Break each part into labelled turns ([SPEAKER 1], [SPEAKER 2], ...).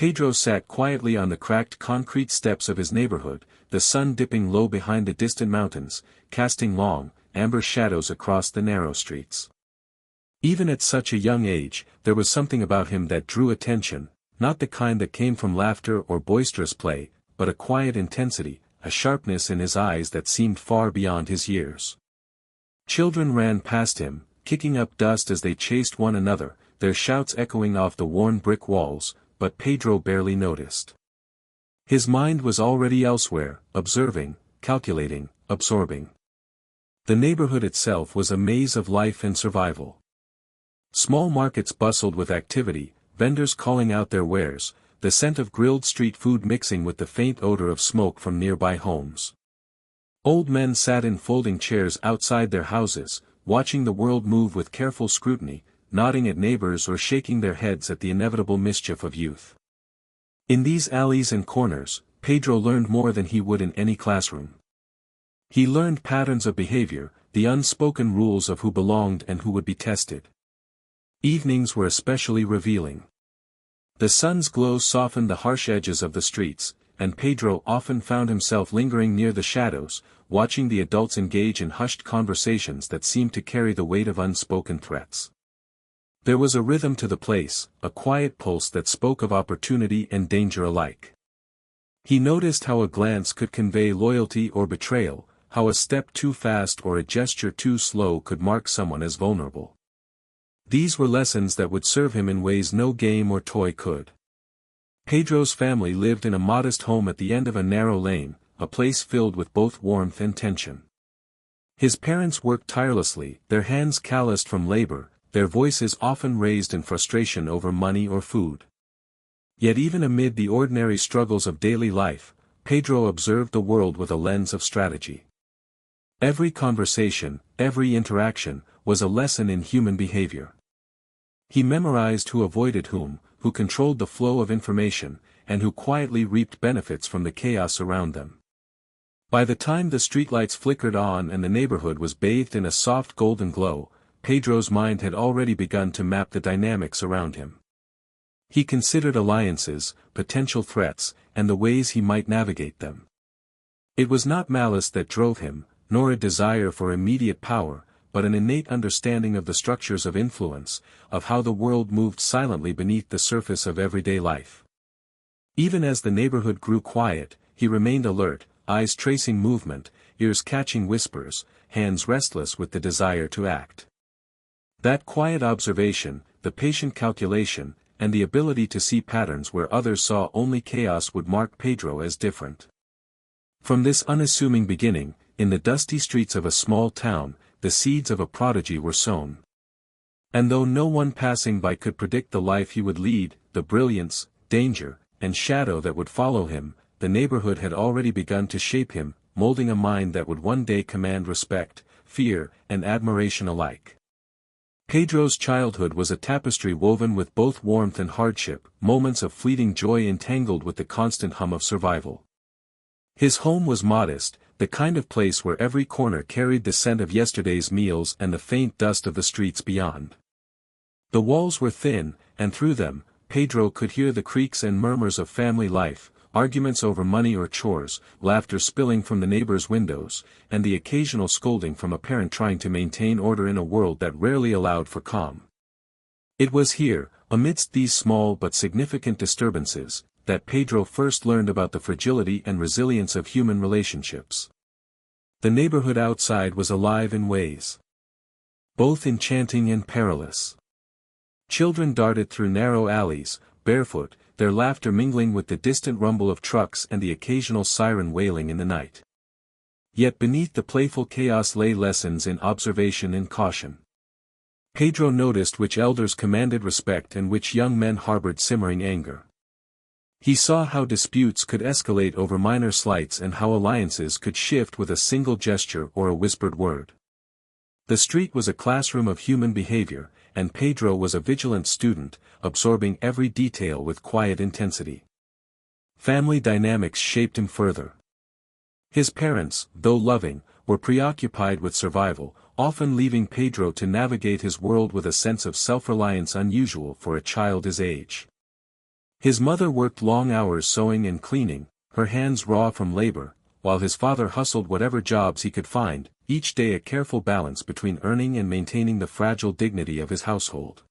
[SPEAKER 1] Pedro sat quietly on the cracked concrete steps of his neighborhood, the sun dipping low behind the distant mountains, casting long, amber shadows across the narrow streets. Even at such a young age, there was something about him that drew attention, not the kind that came from laughter or boisterous play, but a quiet intensity, a sharpness in his eyes that seemed far beyond his years. Children ran past him, kicking up dust as they chased one another, their shouts echoing off the worn brick walls, but Pedro barely noticed. His mind was already elsewhere, observing, calculating, absorbing. The neighborhood itself was a maze of life and survival. Small markets bustled with activity, vendors calling out their wares, the scent of grilled street food mixing with the faint odor of smoke from nearby homes. Old men sat in folding chairs outside their houses, watching the world move with careful scrutiny, nodding at neighbors or shaking their heads at the inevitable mischief of youth. In these alleys and corners, Pedro learned more than he would in any classroom. He learned patterns of behavior, the unspoken rules of who belonged and who would be tested. Evenings were especially revealing. The sun's glow softened the harsh edges of the streets, and Pedro often found himself lingering near the shadows, watching the adults engage in hushed conversations that seemed to carry the weight of unspoken threats. There was a rhythm to the place, a quiet pulse that spoke of opportunity and danger alike. He noticed how a glance could convey loyalty or betrayal, how a step too fast or a gesture too slow could mark someone as vulnerable. These were lessons that would serve him in ways no game or toy could. Pedro's family lived in a modest home at the end of a narrow lane, a place filled with both warmth and tension. His parents worked tirelessly, their hands calloused from labor, their voices often raised in frustration over money or food. Yet even amid the ordinary struggles of daily life, Pedro observed the world with a lens of strategy. Every conversation, every interaction, was a lesson in human behavior. He memorized who avoided whom, who controlled the flow of information, and who quietly reaped benefits from the chaos around them. By the time the streetlights flickered on and the neighborhood was bathed in a soft golden glow, Pedro's mind had already begun to map the dynamics around him. He considered alliances, potential threats, and the ways he might navigate them. It was not malice that drove him, nor a desire for immediate power, but an innate understanding of the structures of influence, of how the world moved silently beneath the surface of everyday life. Even as the neighborhood grew quiet, he remained alert, eyes tracing movement, ears catching whispers, hands restless with the desire to act. That quiet observation, the patient calculation, and the ability to see patterns where others saw only chaos would mark Pedro as different. From this unassuming beginning, in the dusty streets of a small town, the seeds of a prodigy were sown. And though no one passing by could predict the life he would lead, the brilliance, danger, and shadow that would follow him, the neighborhood had already begun to shape him, molding a mind that would one day command respect, fear, and admiration alike. Pedro's childhood was a tapestry woven with both warmth and hardship, moments of fleeting joy entangled with the constant hum of survival. His home was modest, the kind of place where every corner carried the scent of yesterday's meals and the faint dust of the streets beyond. The walls were thin, and through them, Pedro could hear the creaks and murmurs of family life, arguments over money or chores, laughter spilling from the neighbors' windows, and the occasional scolding from a parent trying to maintain order in a world that rarely allowed for calm. It was here, amidst these small but significant disturbances, that Pedro first learned about the fragility and resilience of human relationships. The neighborhood outside was alive in ways both enchanting and perilous. Children darted through narrow alleys, barefoot, their laughter mingling with the distant rumble of trucks and the occasional siren wailing in the night. Yet beneath the playful chaos lay lessons in observation and caution. Pedro noticed which elders commanded respect and which young men harbored simmering anger. He saw how disputes could escalate over minor slights and how alliances could shift with a single gesture or a whispered word. The street was a classroom of human behavior, and Pedro was a vigilant student, absorbing every detail with quiet intensity. Family dynamics shaped him further. His parents, though loving, were preoccupied with survival, often leaving Pedro to navigate his world with a sense of self-reliance unusual for a child his age. His mother worked long hours sewing and cleaning, her hands raw from labor, while his father hustled whatever jobs he could find, each day a careful balance between earning and maintaining the fragile dignity of his household.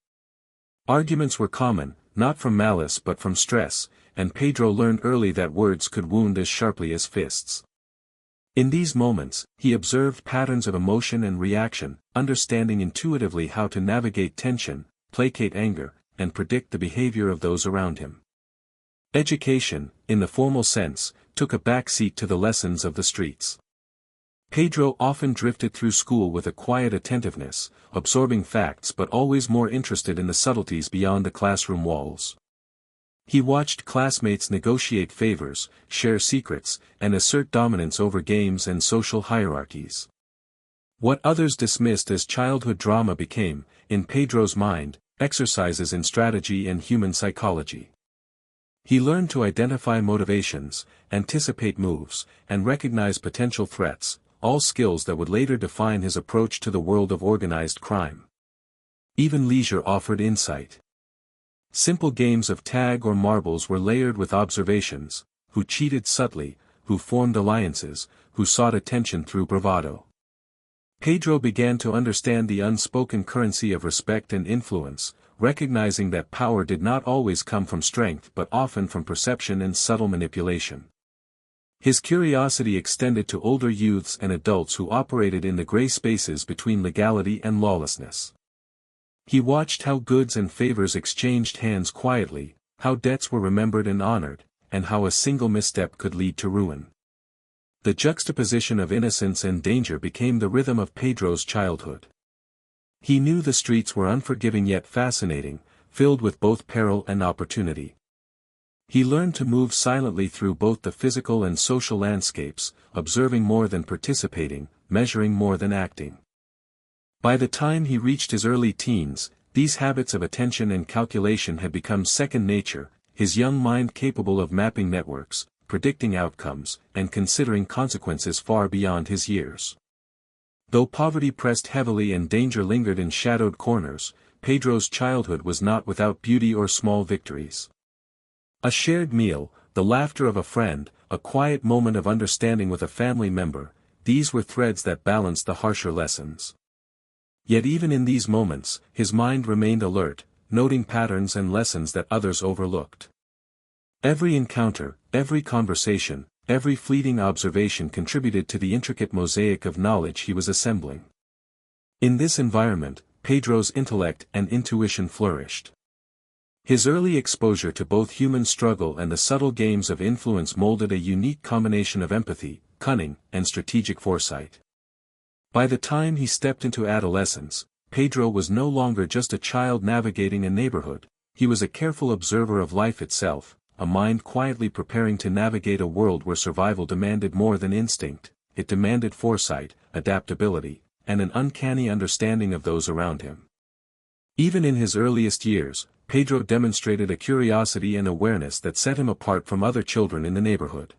[SPEAKER 1] Arguments were common, not from malice but from stress, and Pedro learned early that words could wound as sharply as fists. In these moments, he observed patterns of emotion and reaction, understanding intuitively how to navigate tension, placate anger, and predict the behavior of those around him. Education, in the formal sense, took a back seat to the lessons of the streets. Pedro often drifted through school with a quiet attentiveness, absorbing facts but always more interested in the subtleties beyond the classroom walls. He watched classmates negotiate favors, share secrets, and assert dominance over games and social hierarchies. What others dismissed as childhood drama became, in Pedro's mind, exercises in strategy and human psychology. He learned to identify motivations, anticipate moves, and recognize potential threats, all skills that would later define his approach to the world of organized crime. Even leisure offered insight. Simple games of tag or marbles were layered with observations: who cheated subtly, who formed alliances, who sought attention through bravado. Pedro began to understand the unspoken currency of respect and influence, recognizing that power did not always come from strength but often from perception and subtle manipulation. His curiosity extended to older youths and adults who operated in the gray spaces between legality and lawlessness. He watched how goods and favors exchanged hands quietly, how debts were remembered and honored, and how a single misstep could lead to ruin. The juxtaposition of innocence and danger became the rhythm of Pedro's childhood. He knew the streets were unforgiving yet fascinating, filled with both peril and opportunity. He learned to move silently through both the physical and social landscapes, observing more than participating, measuring more than acting. By the time he reached his early teens, these habits of attention and calculation had become second nature, his young mind capable of mapping networks, predicting outcomes, and considering consequences far beyond his years. Though poverty pressed heavily and danger lingered in shadowed corners, Pedro's childhood was not without beauty or small victories. A shared meal, the laughter of a friend, a quiet moment of understanding with a family member, these were threads that balanced the harsher lessons. Yet even in these moments, his mind remained alert, noting patterns and lessons that others overlooked. Every encounter, every conversation, every fleeting observation contributed to the intricate mosaic of knowledge he was assembling. In this environment, Pedro's intellect and intuition flourished. His early exposure to both human struggle and the subtle games of influence molded a unique combination of empathy, cunning, and strategic foresight. By the time he stepped into adolescence, Pedro was no longer just a child navigating a neighborhood, he was a careful observer of life itself, a mind quietly preparing to navigate a world where survival demanded more than instinct, it demanded foresight, adaptability, and an uncanny understanding of those around him. Even in his earliest years, Pedro demonstrated a curiosity and awareness that set him apart from other children in the neighborhood.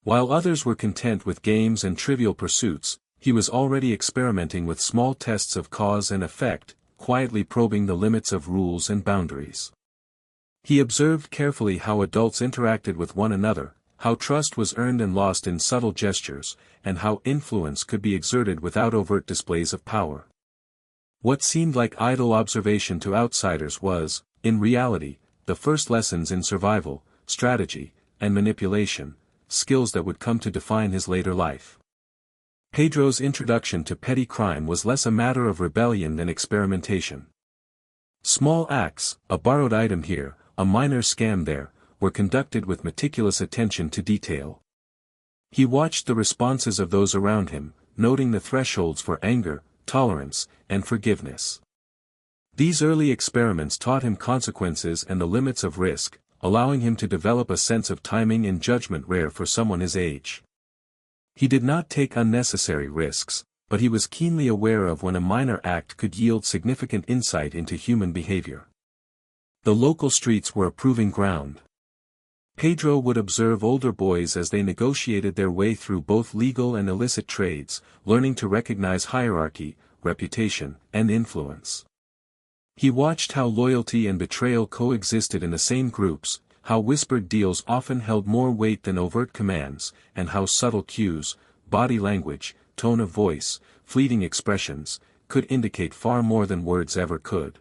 [SPEAKER 1] While others were content with games and trivial pursuits, he was already experimenting with small tests of cause and effect, quietly probing the limits of rules and boundaries. He observed carefully how adults interacted with one another, how trust was earned and lost in subtle gestures, and how influence could be exerted without overt displays of power. What seemed like idle observation to outsiders was, in reality, the first lessons in survival, strategy, and manipulation, skills that would come to define his later life. Pedro's introduction to petty crime was less a matter of rebellion than experimentation. Small acts, a borrowed item here, a minor scam there, were conducted with meticulous attention to detail. He watched the responses of those around him, noting the thresholds for anger, tolerance, and forgiveness. These early experiments taught him consequences and the limits of risk, allowing him to develop a sense of timing and judgment rare for someone his age. He did not take unnecessary risks, but he was keenly aware of when a minor act could yield significant insight into human behavior. The local streets were a proving ground. Pedro would observe older boys as they negotiated their way through both legal and illicit trades, learning to recognize hierarchy, reputation, and influence. He watched how loyalty and betrayal coexisted in the same groups, how whispered deals often held more weight than overt commands, and how subtle cues, body language, tone of voice, fleeting expressions, could indicate far more than words ever could.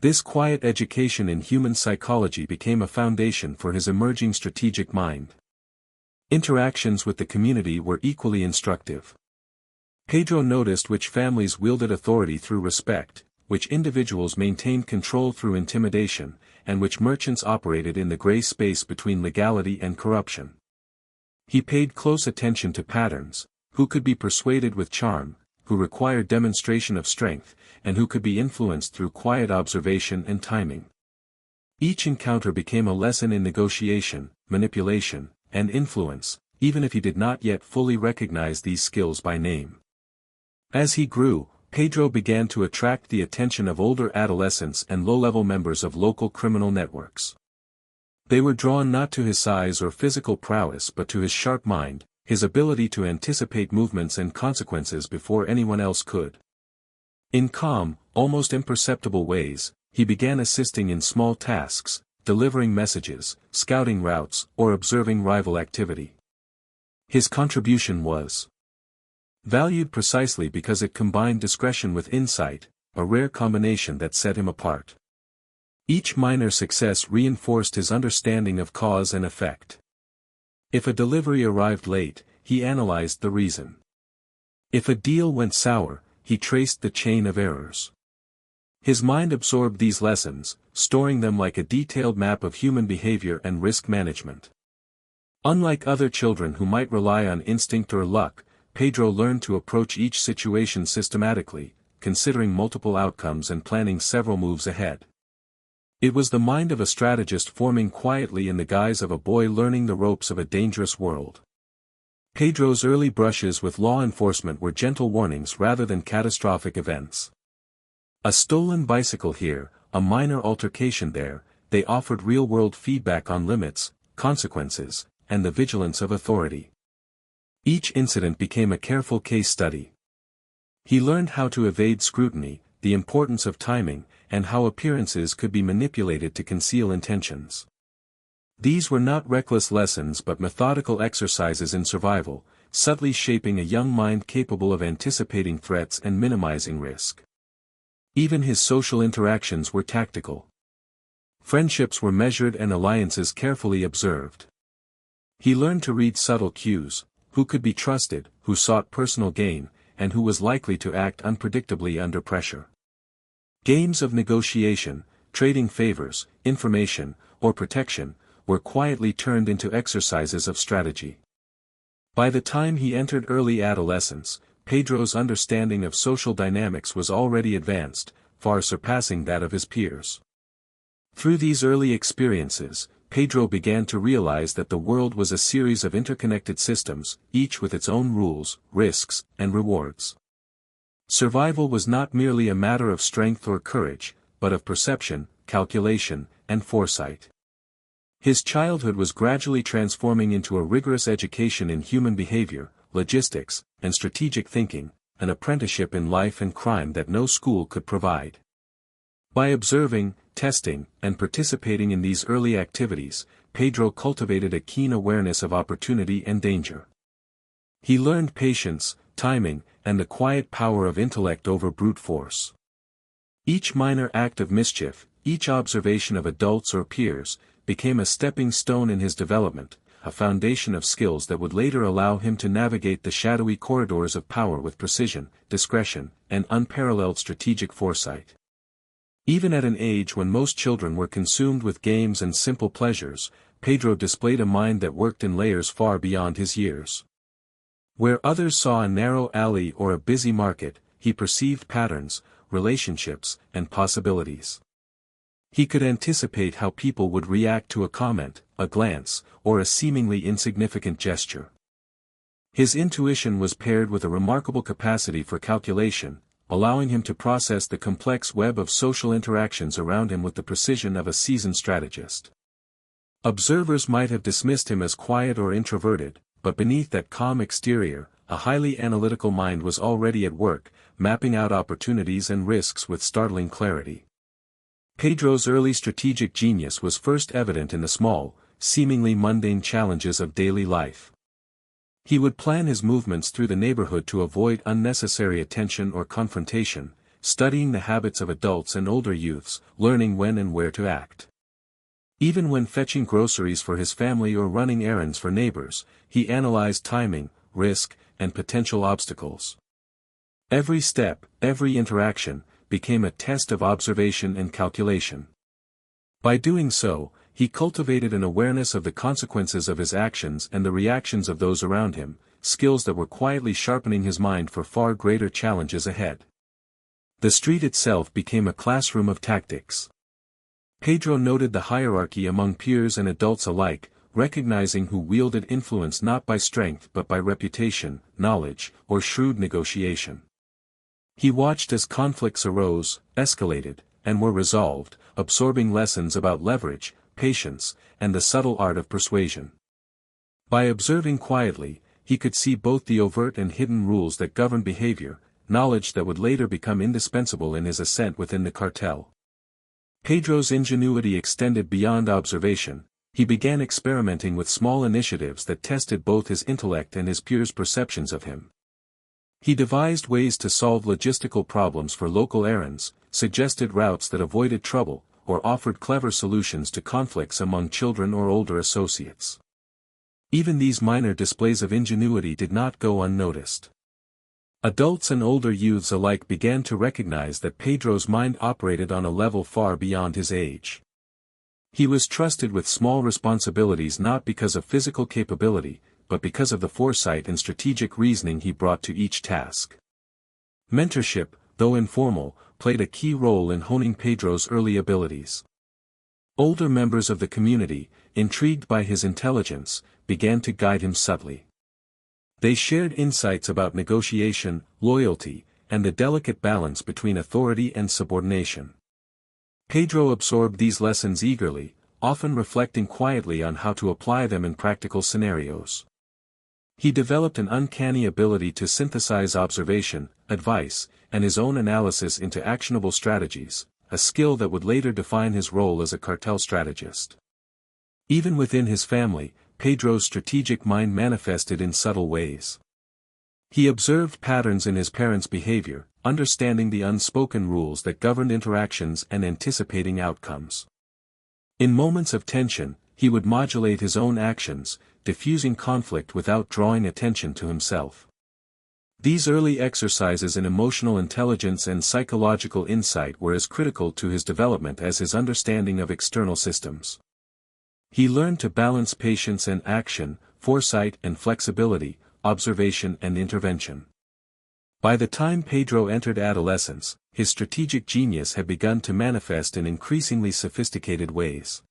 [SPEAKER 1] This quiet education in human psychology became a foundation for his emerging strategic mind. Interactions with the community were equally instructive. Pedro noticed which families wielded authority through respect, which individuals maintained control through intimidation, and which merchants operated in the gray space between legality and corruption. He paid close attention to patterns: who could be persuaded with charm, who required demonstration of strength, and who could be influenced through quiet observation and timing. Each encounter became a lesson in negotiation, manipulation, and influence, even if he did not yet fully recognize these skills by name. As he grew, Pedro began to attract the attention of older adolescents and low-level members of local criminal networks. They were drawn not to his size or physical prowess but to his sharp mind, his ability to anticipate movements and consequences before anyone else could. In calm, almost imperceptible ways, he began assisting in small tasks, delivering messages, scouting routes, or observing rival activity. His contribution was valued precisely because it combined discretion with insight, a rare combination that set him apart. Each minor success reinforced his understanding of cause and effect. If a delivery arrived late, he analyzed the reason. If a deal went sour, he traced the chain of errors. His mind absorbed these lessons, storing them like a detailed map of human behavior and risk management. Unlike other children who might rely on instinct or luck, Pedro learned to approach each situation systematically, considering multiple outcomes and planning several moves ahead. It was the mind of a strategist forming quietly in the guise of a boy learning the ropes of a dangerous world. Pedro's early brushes with law enforcement were gentle warnings rather than catastrophic events. A stolen bicycle here, a minor altercation there, they offered real-world feedback on limits, consequences, and the vigilance of authority. Each incident became a careful case study. He learned how to evade scrutiny, the importance of timing, and how appearances could be manipulated to conceal intentions. These were not reckless lessons but methodical exercises in survival, subtly shaping a young mind capable of anticipating threats and minimizing risk. Even his social interactions were tactical. Friendships were measured and alliances carefully observed. He learned to read subtle cues: who could be trusted, who sought personal gain, and who was likely to act unpredictably under pressure. Games of negotiation, trading favors, information, or protection, were quietly turned into exercises of strategy. By the time he entered early adolescence, Pedro's understanding of social dynamics was already advanced, far surpassing that of his peers. Through these early experiences, Pedro began to realize that the world was a series of interconnected systems, each with its own rules, risks, and rewards. Survival was not merely a matter of strength or courage, but of perception, calculation, and foresight. His childhood was gradually transforming into a rigorous education in human behavior, logistics, and strategic thinking, an apprenticeship in life and crime that no school could provide. By observing, testing, and participating in these early activities, Pedro cultivated a keen awareness of opportunity and danger. He learned patience, timing, and the quiet power of intellect over brute force. Each minor act of mischief, each observation of adults or peers, became a stepping stone in his development, a foundation of skills that would later allow him to navigate the shadowy corridors of power with precision, discretion, and unparalleled strategic foresight. Even at an age when most children were consumed with games and simple pleasures, Pedro displayed a mind that worked in layers far beyond his years. Where others saw a narrow alley or a busy market, he perceived patterns, relationships, and possibilities. He could anticipate how people would react to a comment, a glance, or a seemingly insignificant gesture. His intuition was paired with a remarkable capacity for calculation, allowing him to process the complex web of social interactions around him with the precision of a seasoned strategist. Observers might have dismissed him as quiet or introverted, but beneath that calm exterior, a highly analytical mind was already at work, mapping out opportunities and risks with startling clarity. Pedro's early strategic genius was first evident in the small, seemingly mundane challenges of daily life. He would plan his movements through the neighborhood to avoid unnecessary attention or confrontation, studying the habits of adults and older youths, learning when and where to act. Even when fetching groceries for his family or running errands for neighbors, he analyzed timing, risk, and potential obstacles. Every step, every interaction, became a test of observation and calculation. By doing so, he cultivated an awareness of the consequences of his actions and the reactions of those around him, skills that were quietly sharpening his mind for far greater challenges ahead. The street itself became a classroom of tactics. Pedro noted the hierarchy among peers and adults alike, recognizing who wielded influence not by strength but by reputation, knowledge, or shrewd negotiation. He watched as conflicts arose, escalated, and were resolved, absorbing lessons about leverage, patience, and the subtle art of persuasion. By observing quietly, he could see both the overt and hidden rules that governed behavior, knowledge that would later become indispensable in his ascent within the cartel. Pedro's ingenuity extended beyond observation. He began experimenting with small initiatives that tested both his intellect and his peers' perceptions of him. He devised ways to solve logistical problems for local errands, suggested routes that avoided trouble, or offered clever solutions to conflicts among children or older associates. Even these minor displays of ingenuity did not go unnoticed. Adults and older youths alike began to recognize that Pedro's mind operated on a level far beyond his age. He was trusted with small responsibilities not because of physical capability, but because of the foresight and strategic reasoning he brought to each task. Mentorship, though informal, played a key role in honing Pedro's early abilities. Older members of the community, intrigued by his intelligence, began to guide him subtly. They shared insights about negotiation, loyalty, and the delicate balance between authority and subordination. Pedro absorbed these lessons eagerly, often reflecting quietly on how to apply them in practical scenarios. He developed an uncanny ability to synthesize observation, advice, and his own analysis into actionable strategies, a skill that would later define his role as a cartel strategist. Even within his family, Pedro's strategic mind manifested in subtle ways. He observed patterns in his parents' behavior, understanding the unspoken rules that governed interactions and anticipating outcomes. In moments of tension, he would modulate his own actions, diffusing conflict without drawing attention to himself. These early exercises in emotional intelligence and psychological insight were as critical to his development as his understanding of external systems. He learned to balance patience and action, foresight and flexibility, observation and intervention. By the time Pedro entered adolescence, his strategic genius had begun to manifest in increasingly sophisticated ways.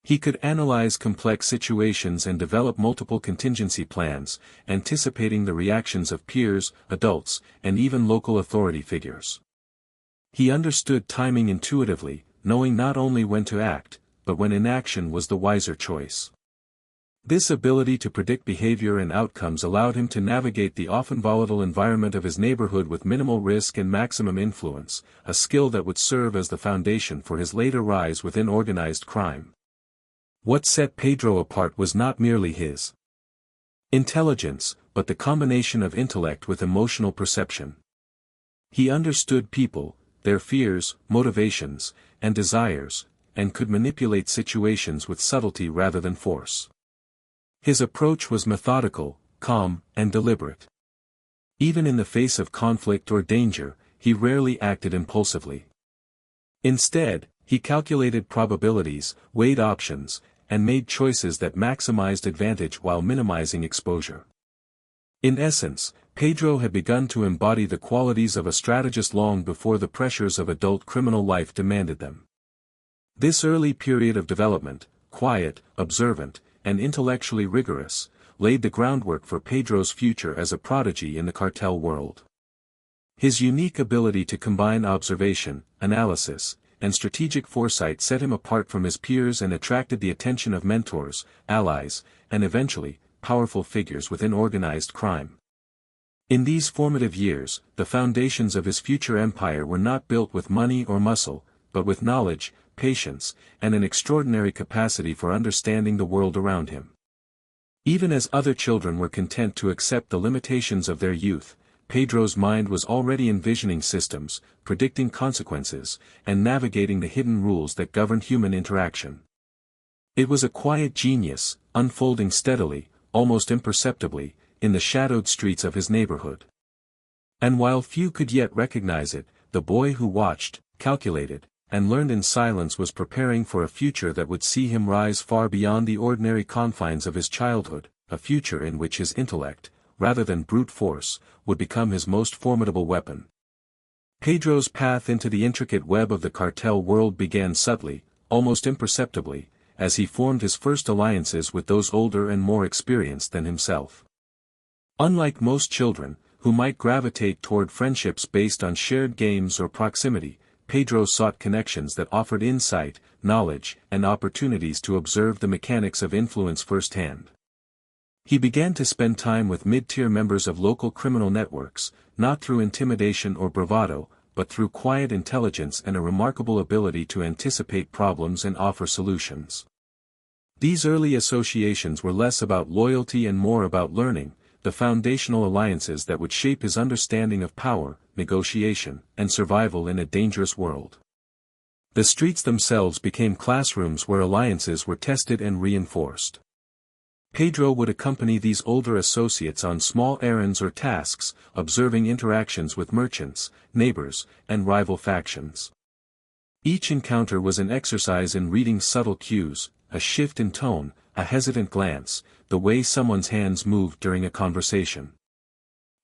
[SPEAKER 1] He could analyze complex situations and develop multiple contingency plans, anticipating the reactions of peers, adults, and even local authority figures. He understood timing intuitively, knowing not only when to act, but when inaction was the wiser choice. This ability to predict behavior and outcomes allowed him to navigate the often volatile environment of his neighborhood with minimal risk and maximum influence, a skill that would serve as the foundation for his later rise within organized crime. What set Pedro apart was not merely his intelligence, but the combination of intellect with emotional perception. He understood people, their fears, motivations, and desires, and could manipulate situations with subtlety rather than force. His approach was methodical, calm, and deliberate. Even in the face of conflict or danger, he rarely acted impulsively. Instead, he calculated probabilities, weighed options, and made choices that maximized advantage while minimizing exposure. In essence, Pedro had begun to embody the qualities of a strategist long before the pressures of adult criminal life demanded them. This early period of development, quiet, observant, and intellectually rigorous, laid the groundwork for Pedro's future as a prodigy in the cartel world. His unique ability to combine observation, analysis, and strategic foresight set him apart from his peers and attracted the attention of mentors, allies, and eventually, powerful figures within organized crime. In these formative years, the foundations of his future empire were not built with money or muscle, but with knowledge, patience, and an extraordinary capacity for understanding the world around him. Even as other children were content to accept the limitations of their youth, Pedro's mind was already envisioning systems, predicting consequences, and navigating the hidden rules that govern human interaction. It was a quiet genius, unfolding steadily, almost imperceptibly, in the shadowed streets of his neighborhood. And while few could yet recognize it, the boy who watched, calculated, and learned in silence was preparing for a future that would see him rise far beyond the ordinary confines of his childhood, a future in which his intellect, rather than brute force, would become his most formidable weapon. Pedro's path into the intricate web of the cartel world began subtly, almost imperceptibly, as he formed his first alliances with those older and more experienced than himself. Unlike most children, who might gravitate toward friendships based on shared games or proximity, Pedro sought connections that offered insight, knowledge, and opportunities to observe the mechanics of influence firsthand. He began to spend time with mid-tier members of local criminal networks, not through intimidation or bravado, but through quiet intelligence and a remarkable ability to anticipate problems and offer solutions. These early associations were less about loyalty and more about learning, the foundational alliances that would shape his understanding of power, negotiation, and survival in a dangerous world. The streets themselves became classrooms where alliances were tested and reinforced. Pedro would accompany these older associates on small errands or tasks, observing interactions with merchants, neighbors, and rival factions. Each encounter was an exercise in reading subtle cues, a shift in tone, a hesitant glance, the way someone's hands moved during a conversation.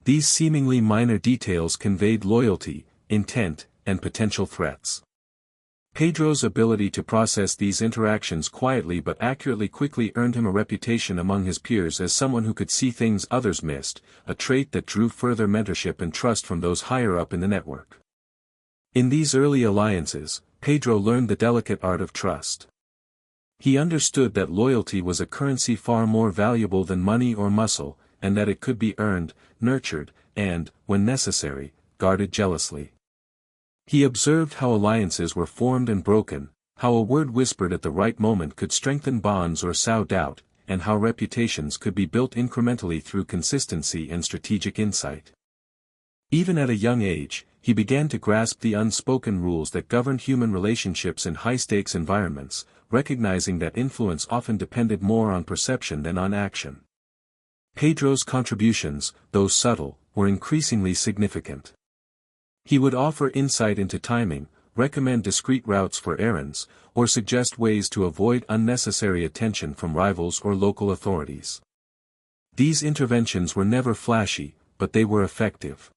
[SPEAKER 1] These seemingly minor details conveyed loyalty, intent, and potential threats. Pedro's ability to process these interactions quietly but accurately quickly earned him a reputation among his peers as someone who could see things others missed, a trait that drew further mentorship and trust from those higher up in the network. In these early alliances, Pedro learned the delicate art of trust. He understood that loyalty was a currency far more valuable than money or muscle, and that it could be earned, nurtured, and, when necessary, guarded jealously. He observed how alliances were formed and broken, how a word whispered at the right moment could strengthen bonds or sow doubt, and how reputations could be built incrementally through consistency and strategic insight. Even at a young age, he began to grasp the unspoken rules that governed human relationships in high-stakes environments, recognizing that influence often depended more on perception than on action. Pedro's contributions, though subtle, were increasingly significant. He would offer insight into timing, recommend discreet routes for errands, or suggest ways to avoid unnecessary attention from rivals or local authorities. These interventions were never flashy, but they were effective.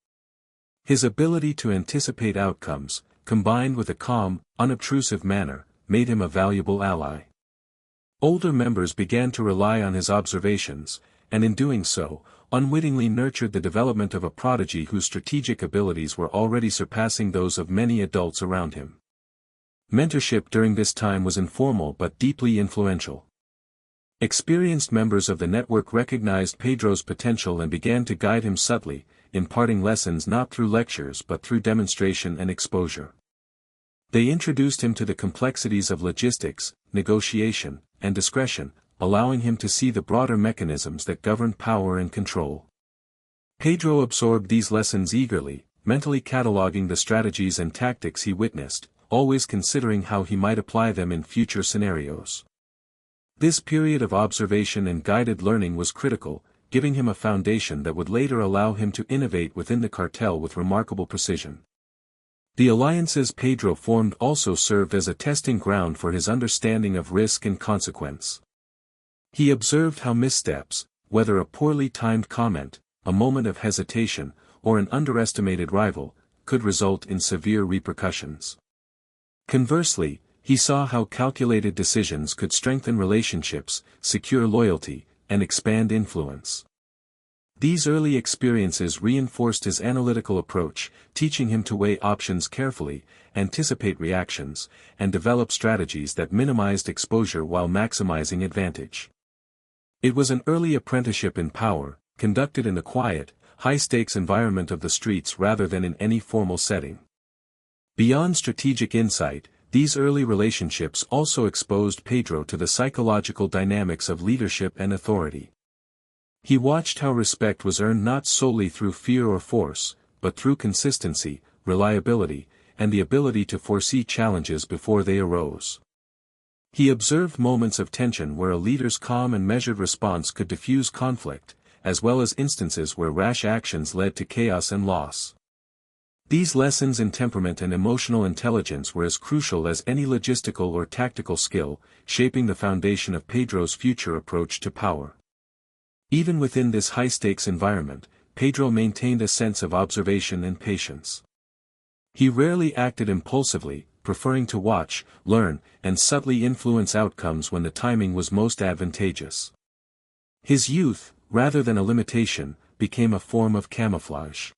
[SPEAKER 1] His ability to anticipate outcomes, combined with a calm, unobtrusive manner, made him a valuable ally. Older members began to rely on his observations, and in doing so, unwittingly nurtured the development of a prodigy whose strategic abilities were already surpassing those of many adults around him. Mentorship during this time was informal but deeply influential. Experienced members of the network recognized Pedro's potential and began to guide him subtly, imparting lessons not through lectures but through demonstration and exposure. They introduced him to the complexities of logistics, negotiation, and discretion, allowing him to see the broader mechanisms that govern power and control. Pedro absorbed these lessons eagerly, mentally cataloging the strategies and tactics he witnessed, always considering how he might apply them in future scenarios. This period of observation and guided learning was critical, giving him a foundation that would later allow him to innovate within the cartel with remarkable precision. The alliances Pedro formed also served as a testing ground for his understanding of risk and consequence. He observed how missteps, whether a poorly timed comment, a moment of hesitation, or an underestimated rival, could result in severe repercussions. Conversely, he saw how calculated decisions could strengthen relationships, secure loyalty, and expand influence. These early experiences reinforced his analytical approach, teaching him to weigh options carefully, anticipate reactions, and develop strategies that minimized exposure while maximizing advantage. It was an early apprenticeship in power, conducted in the quiet, high-stakes environment of the streets rather than in any formal setting. Beyond strategic insight, these early relationships also exposed Pedro to the psychological dynamics of leadership and authority. He watched how respect was earned not solely through fear or force, but through consistency, reliability, and the ability to foresee challenges before they arose. He observed moments of tension where a leader's calm and measured response could diffuse conflict, as well as instances where rash actions led to chaos and loss. These lessons in temperament and emotional intelligence were as crucial as any logistical or tactical skill, shaping the foundation of Pedro's future approach to power. Even within this high-stakes environment, Pedro maintained a sense of observation and patience. He rarely acted impulsively, preferring to watch, learn, and subtly influence outcomes when the timing was most advantageous. His youth, rather than a limitation, became a form of camouflage.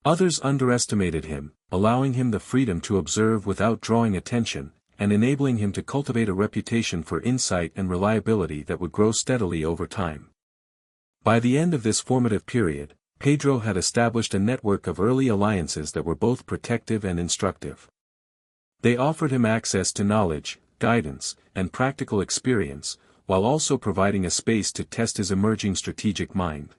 [SPEAKER 1] Others underestimated him, allowing him the freedom to observe without drawing attention, and enabling him to cultivate a reputation for insight and reliability that would grow steadily over time. By the end of this formative period, Pedro had established a network of early alliances that were both protective and instructive. They offered him access to knowledge, guidance, and practical experience, while also providing a space to test his emerging strategic mind.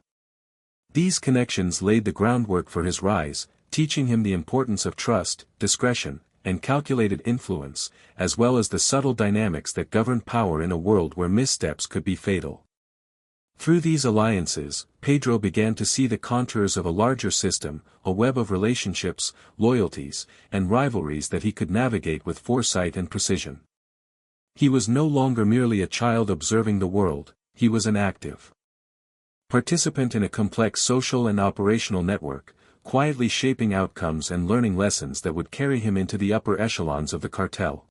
[SPEAKER 1] These connections laid the groundwork for his rise, teaching him the importance of trust, discretion, and calculated influence, as well as the subtle dynamics that govern power in a world where missteps could be fatal. Through these alliances, Pedro began to see the contours of a larger system, a web of relationships, loyalties, and rivalries that he could navigate with foresight and precision. He was no longer merely a child observing the world, he was an active participant in a complex social and operational network, quietly shaping outcomes and learning lessons that would carry him into the upper echelons of the cartel.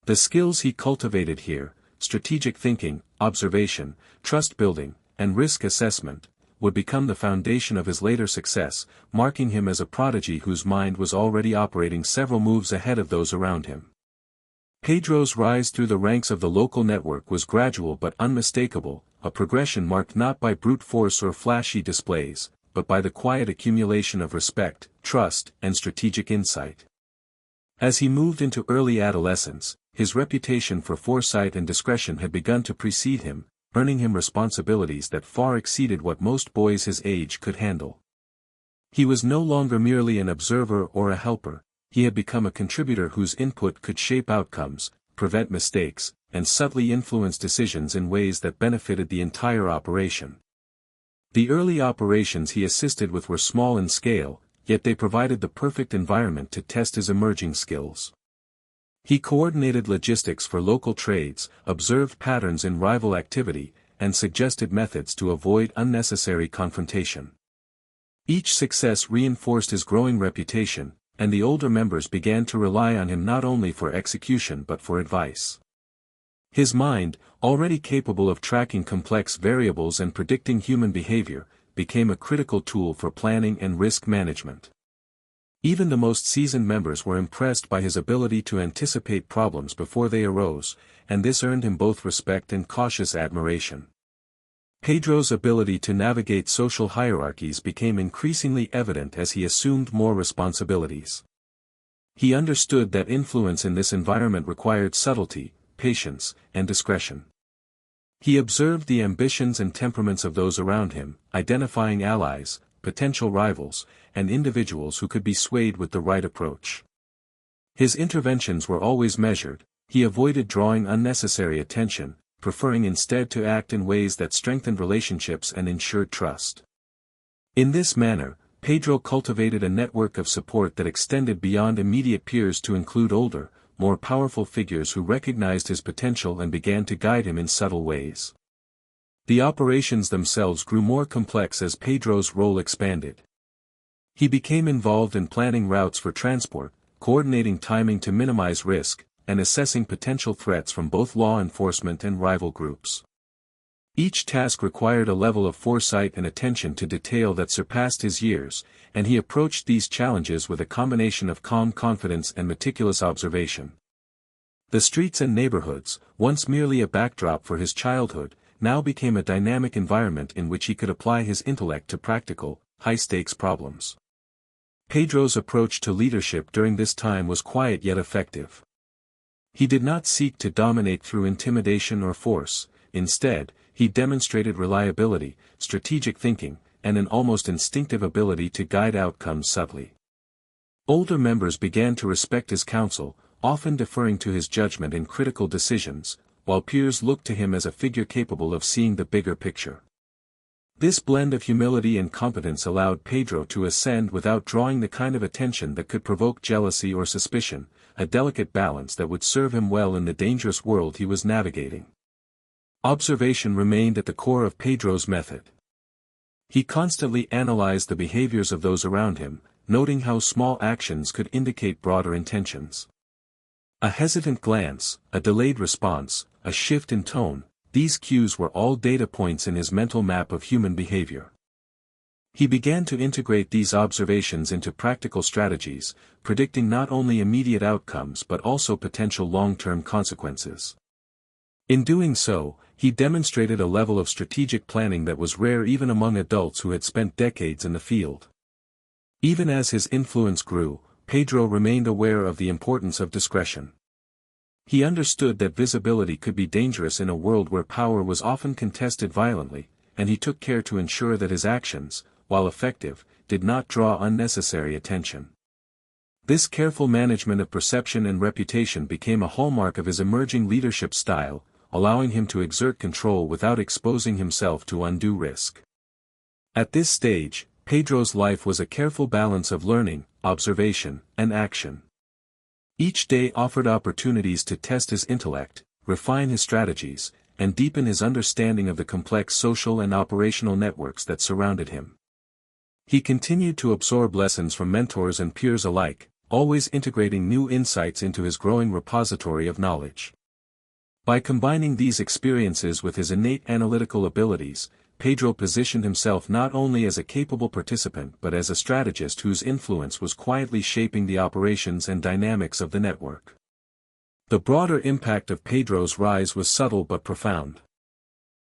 [SPEAKER 1] The skills he cultivated here, strategic thinking, observation, trust building, and risk assessment, would become the foundation of his later success, marking him as a prodigy whose mind was already operating several moves ahead of those around him. Pedro's rise through the ranks of the local network was gradual but unmistakable, a progression marked not by brute force or flashy displays, but by the quiet accumulation of respect, trust, and strategic insight. As he moved into early adolescence, his reputation for foresight and discretion had begun to precede him, earning him responsibilities that far exceeded what most boys his age could handle. He was no longer merely an observer or a helper, he had become a contributor whose input could shape outcomes, prevent mistakes, and subtly influence decisions in ways that benefited the entire operation. The early operations he assisted with were small in scale, yet they provided the perfect environment to test his emerging skills. He coordinated logistics for local trades, observed patterns in rival activity, and suggested methods to avoid unnecessary confrontation. Each success reinforced his growing reputation, and the older members began to rely on him not only for execution but for advice. His mind, already capable of tracking complex variables and predicting human behavior, became a critical tool for planning and risk management. Even the most seasoned members were impressed by his ability to anticipate problems before they arose, and this earned him both respect and cautious admiration. Pedro's ability to navigate social hierarchies became increasingly evident as he assumed more responsibilities. He understood that influence in this environment required subtlety, patience, and discretion. He observed the ambitions and temperaments of those around him, identifying allies, potential rivals, and individuals who could be swayed with the right approach. His interventions were always measured, he avoided drawing unnecessary attention, preferring instead to act in ways that strengthened relationships and ensured trust. In this manner, Pedro cultivated a network of support that extended beyond immediate peers to include older, more powerful figures who recognized his potential and began to guide him in subtle ways. The operations themselves grew more complex as Pedro's role expanded. He became involved in planning routes for transport, coordinating timing to minimize risk, and assessing potential threats from both law enforcement and rival groups. Each task required a level of foresight and attention to detail that surpassed his years, and he approached these challenges with a combination of calm confidence and meticulous observation. The streets and neighborhoods, once merely a backdrop for his childhood, now became a dynamic environment in which he could apply his intellect to practical, high-stakes problems. Pedro's approach to leadership during this time was quiet yet effective. He did not seek to dominate through intimidation or force. Instead, he demonstrated reliability, strategic thinking, and an almost instinctive ability to guide outcomes subtly. Older members began to respect his counsel, often deferring to his judgment in critical decisions, while peers looked to him as a figure capable of seeing the bigger picture. This blend of humility and competence allowed Pedro to ascend without drawing the kind of attention that could provoke jealousy or suspicion, a delicate balance that would serve him well in the dangerous world he was navigating. Observation remained at the core of Pedro's method. He constantly analyzed the behaviors of those around him, noting how small actions could indicate broader intentions. A hesitant glance, a delayed response, a shift in tone, these cues were all data points in his mental map of human behavior. He began to integrate these observations into practical strategies, predicting not only immediate outcomes but also potential long-term consequences. In doing so, he demonstrated a level of strategic planning that was rare even among adults who had spent decades in the field. Even as his influence grew, Pedro remained aware of the importance of discretion. He understood that visibility could be dangerous in a world where power was often contested violently, and he took care to ensure that his actions, while effective, did not draw unnecessary attention. This careful management of perception and reputation became a hallmark of his emerging leadership style, allowing him to exert control without exposing himself to undue risk. At this stage, Pedro's life was a careful balance of learning, observation, and action. Each day offered opportunities to test his intellect, refine his strategies, and deepen his understanding of the complex social and operational networks that surrounded him. He continued to absorb lessons from mentors and peers alike, always integrating new insights into his growing repository of knowledge. By combining these experiences with his innate analytical abilities, Pedro positioned himself not only as a capable participant but as a strategist whose influence was quietly shaping the operations and dynamics of the network. The broader impact of Pedro's rise was subtle but profound.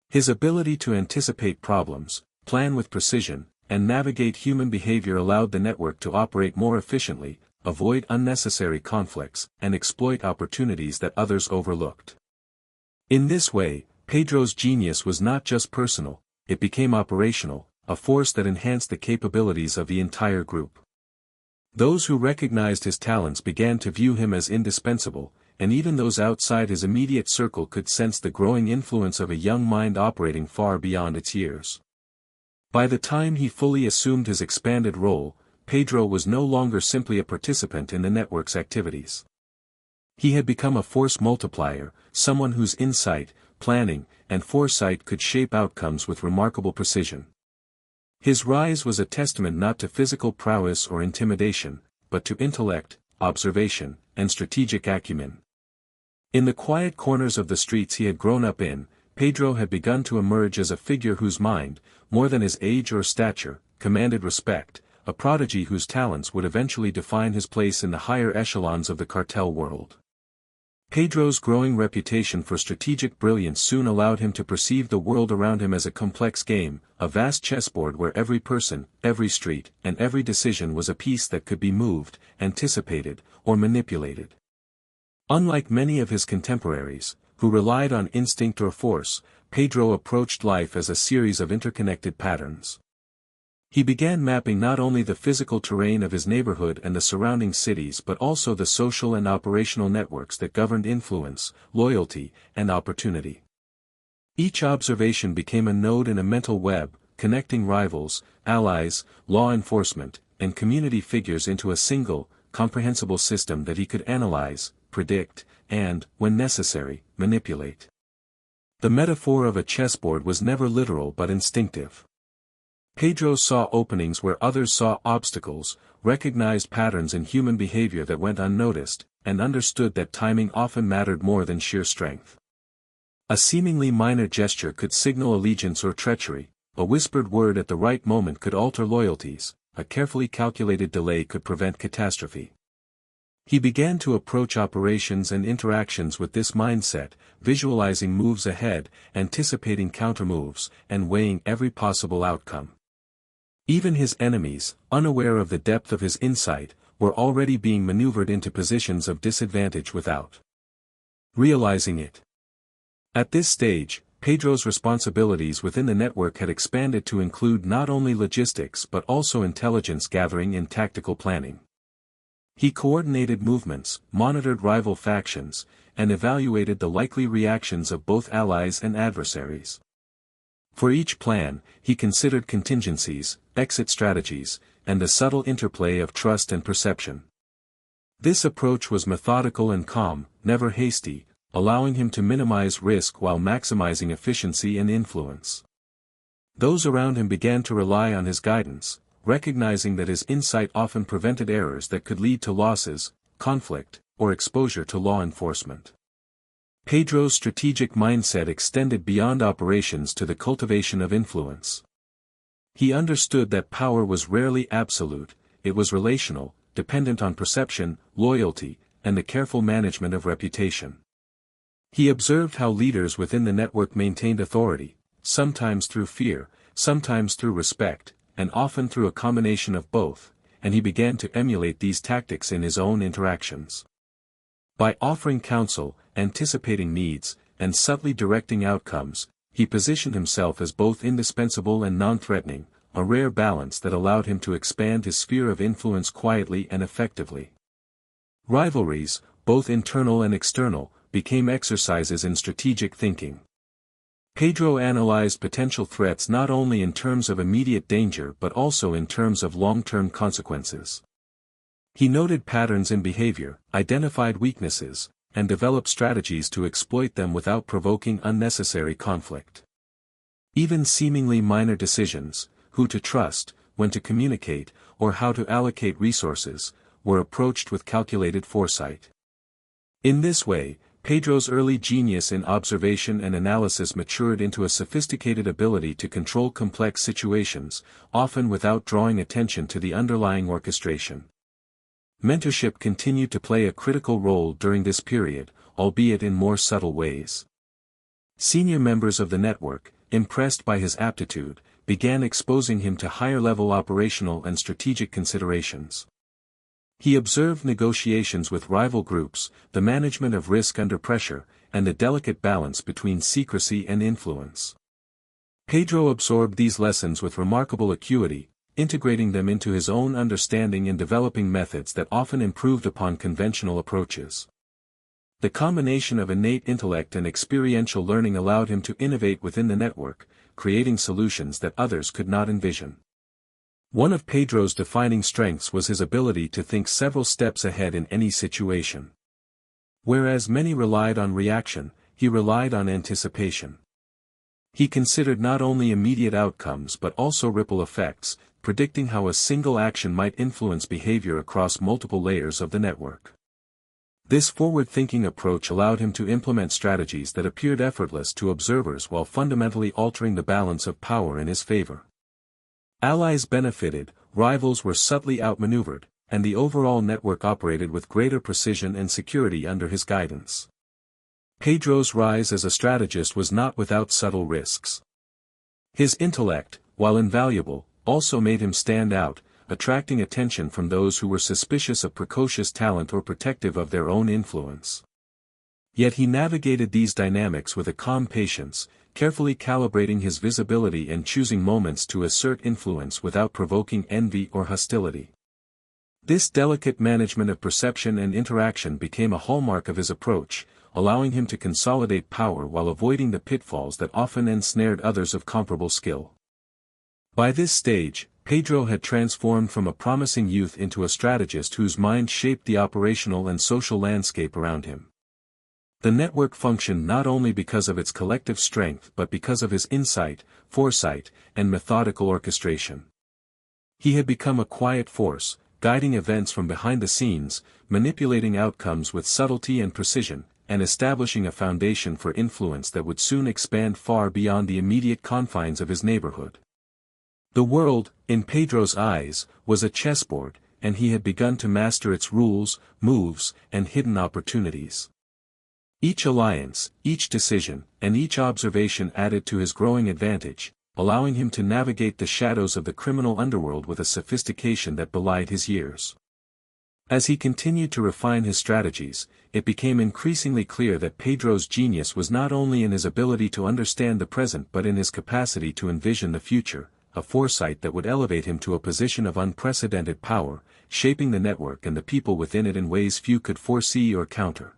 [SPEAKER 1] His ability to anticipate problems, plan with precision, and navigate human behavior allowed the network to operate more efficiently, avoid unnecessary conflicts, and exploit opportunities that others overlooked. In this way, Pedro's genius was not just personal, it became operational, a force that enhanced the capabilities of the entire group. Those who recognized his talents began to view him as indispensable, and even those outside his immediate circle could sense the growing influence of a young mind operating far beyond its years. By the time he fully assumed his expanded role, Pedro was no longer simply a participant in the network's activities. He had become a force multiplier, someone whose insight, planning, and foresight could shape outcomes with remarkable precision. His rise was a testament not to physical prowess or intimidation, but to intellect, observation, and strategic acumen. In the quiet corners of the streets he had grown up in, Pedro had begun to emerge as a figure whose mind, more than his age or stature, commanded respect, a prodigy whose talents would eventually define his place in the higher echelons of the cartel world. Pedro's growing reputation for strategic brilliance soon allowed him to perceive the world around him as a complex game, a vast chessboard where every person, every street, and every decision was a piece that could be moved, anticipated, or manipulated. Unlike many of his contemporaries, who relied on instinct or force, Pedro approached life as a series of interconnected patterns. He began mapping not only the physical terrain of his neighborhood and the surrounding cities but also the social and operational networks that governed influence, loyalty, and opportunity. Each observation became a node in a mental web, connecting rivals, allies, law enforcement, and community figures into a single, comprehensible system that he could analyze, predict, and, when necessary, manipulate. The metaphor of a chessboard was never literal but instinctive. Pedro saw openings where others saw obstacles, recognized patterns in human behavior that went unnoticed, and understood that timing often mattered more than sheer strength. A seemingly minor gesture could signal allegiance or treachery, a whispered word at the right moment could alter loyalties, a carefully calculated delay could prevent catastrophe. He began to approach operations and interactions with this mindset, visualizing moves ahead, anticipating countermoves, and weighing every possible outcome. Even his enemies, unaware of the depth of his insight, were already being maneuvered into positions of disadvantage without. Realizing it. At this stage, Pedro's responsibilities within the network had expanded to include not only logistics but also intelligence gathering and tactical planning. He coordinated movements, monitored rival factions, and evaluated the likely reactions of both allies and adversaries. For each plan, he considered contingencies, exit strategies, and the subtle interplay of trust and perception. This approach was methodical and calm, never hasty, allowing him to minimize risk while maximizing efficiency and influence. Those around him began to rely on his guidance, recognizing that his insight often prevented errors that could lead to losses, conflict, or exposure to law enforcement. Pedro's strategic mindset extended beyond operations to the cultivation of influence. He understood that power was rarely absolute, it was relational, dependent on perception, loyalty, and the careful management of reputation. He observed how leaders within the network maintained authority, sometimes through fear, sometimes through respect, and often through a combination of both, and he began to emulate these tactics in his own interactions. By offering counsel, anticipating needs, and subtly directing outcomes, he positioned himself as both indispensable and non-threatening, a rare balance that allowed him to expand his sphere of influence quietly and effectively. Rivalries, both internal and external, became exercises in strategic thinking. Pedro analyzed potential threats not only in terms of immediate danger but also in terms of long-term consequences. He noted patterns in behavior, identified weaknesses, and developed strategies to exploit them without provoking unnecessary conflict. Even seemingly minor decisions, who to trust, when to communicate, or how to allocate resources, were approached with calculated foresight. In this way, Pedro's early genius in observation and analysis matured into a sophisticated ability to control complex situations, often without drawing attention to the underlying orchestration. Mentorship continued to play a critical role during this period, albeit in more subtle ways. Senior members of the network, impressed by his aptitude, began exposing him to higher-level operational and strategic considerations. He observed negotiations with rival groups, the management of risk under pressure, and the delicate balance between secrecy and influence. Pedro absorbed these lessons with remarkable acuity, integrating them into his own understanding and developing methods that often improved upon conventional approaches. The combination of innate intellect and experiential learning allowed him to innovate within the network, creating solutions that others could not envision. One of Pedro's defining strengths was his ability to think several steps ahead in any situation. Whereas many relied on reaction, he relied on anticipation. He considered not only immediate outcomes but also ripple effects, predicting how a single action might influence behavior across multiple layers of the network. This forward-thinking approach allowed him to implement strategies that appeared effortless to observers while fundamentally altering the balance of power in his favor. Allies benefited, rivals were subtly outmaneuvered, and the overall network operated with greater precision and security under his guidance. Pedro's rise as a strategist was not without subtle risks. His intellect, while invaluable, also made him stand out, attracting attention from those who were suspicious of precocious talent or protective of their own influence. Yet he navigated these dynamics with a calm patience, carefully calibrating his visibility and choosing moments to assert influence without provoking envy or hostility. This delicate management of perception and interaction became a hallmark of his approach, allowing him to consolidate power while avoiding the pitfalls that often ensnared others of comparable skill. By this stage, Pedro had transformed from a promising youth into a strategist whose mind shaped the operational and social landscape around him. The network functioned not only because of its collective strength but because of his insight, foresight, and methodical orchestration. He had become a quiet force, guiding events from behind the scenes, manipulating outcomes with subtlety and precision, and establishing a foundation for influence that would soon expand far beyond the immediate confines of his neighborhood. The world, in Pedro's eyes, was a chessboard, and he had begun to master its rules, moves, and hidden opportunities. Each alliance, each decision, and each observation added to his growing advantage, allowing him to navigate the shadows of the criminal underworld with a sophistication that belied his years. As he continued to refine his strategies, it became increasingly clear that Pedro's genius was not only in his ability to understand the present but in his capacity to envision the future, a foresight that would elevate him to a position of unprecedented power, shaping the network and the people within it in ways few could foresee or counter.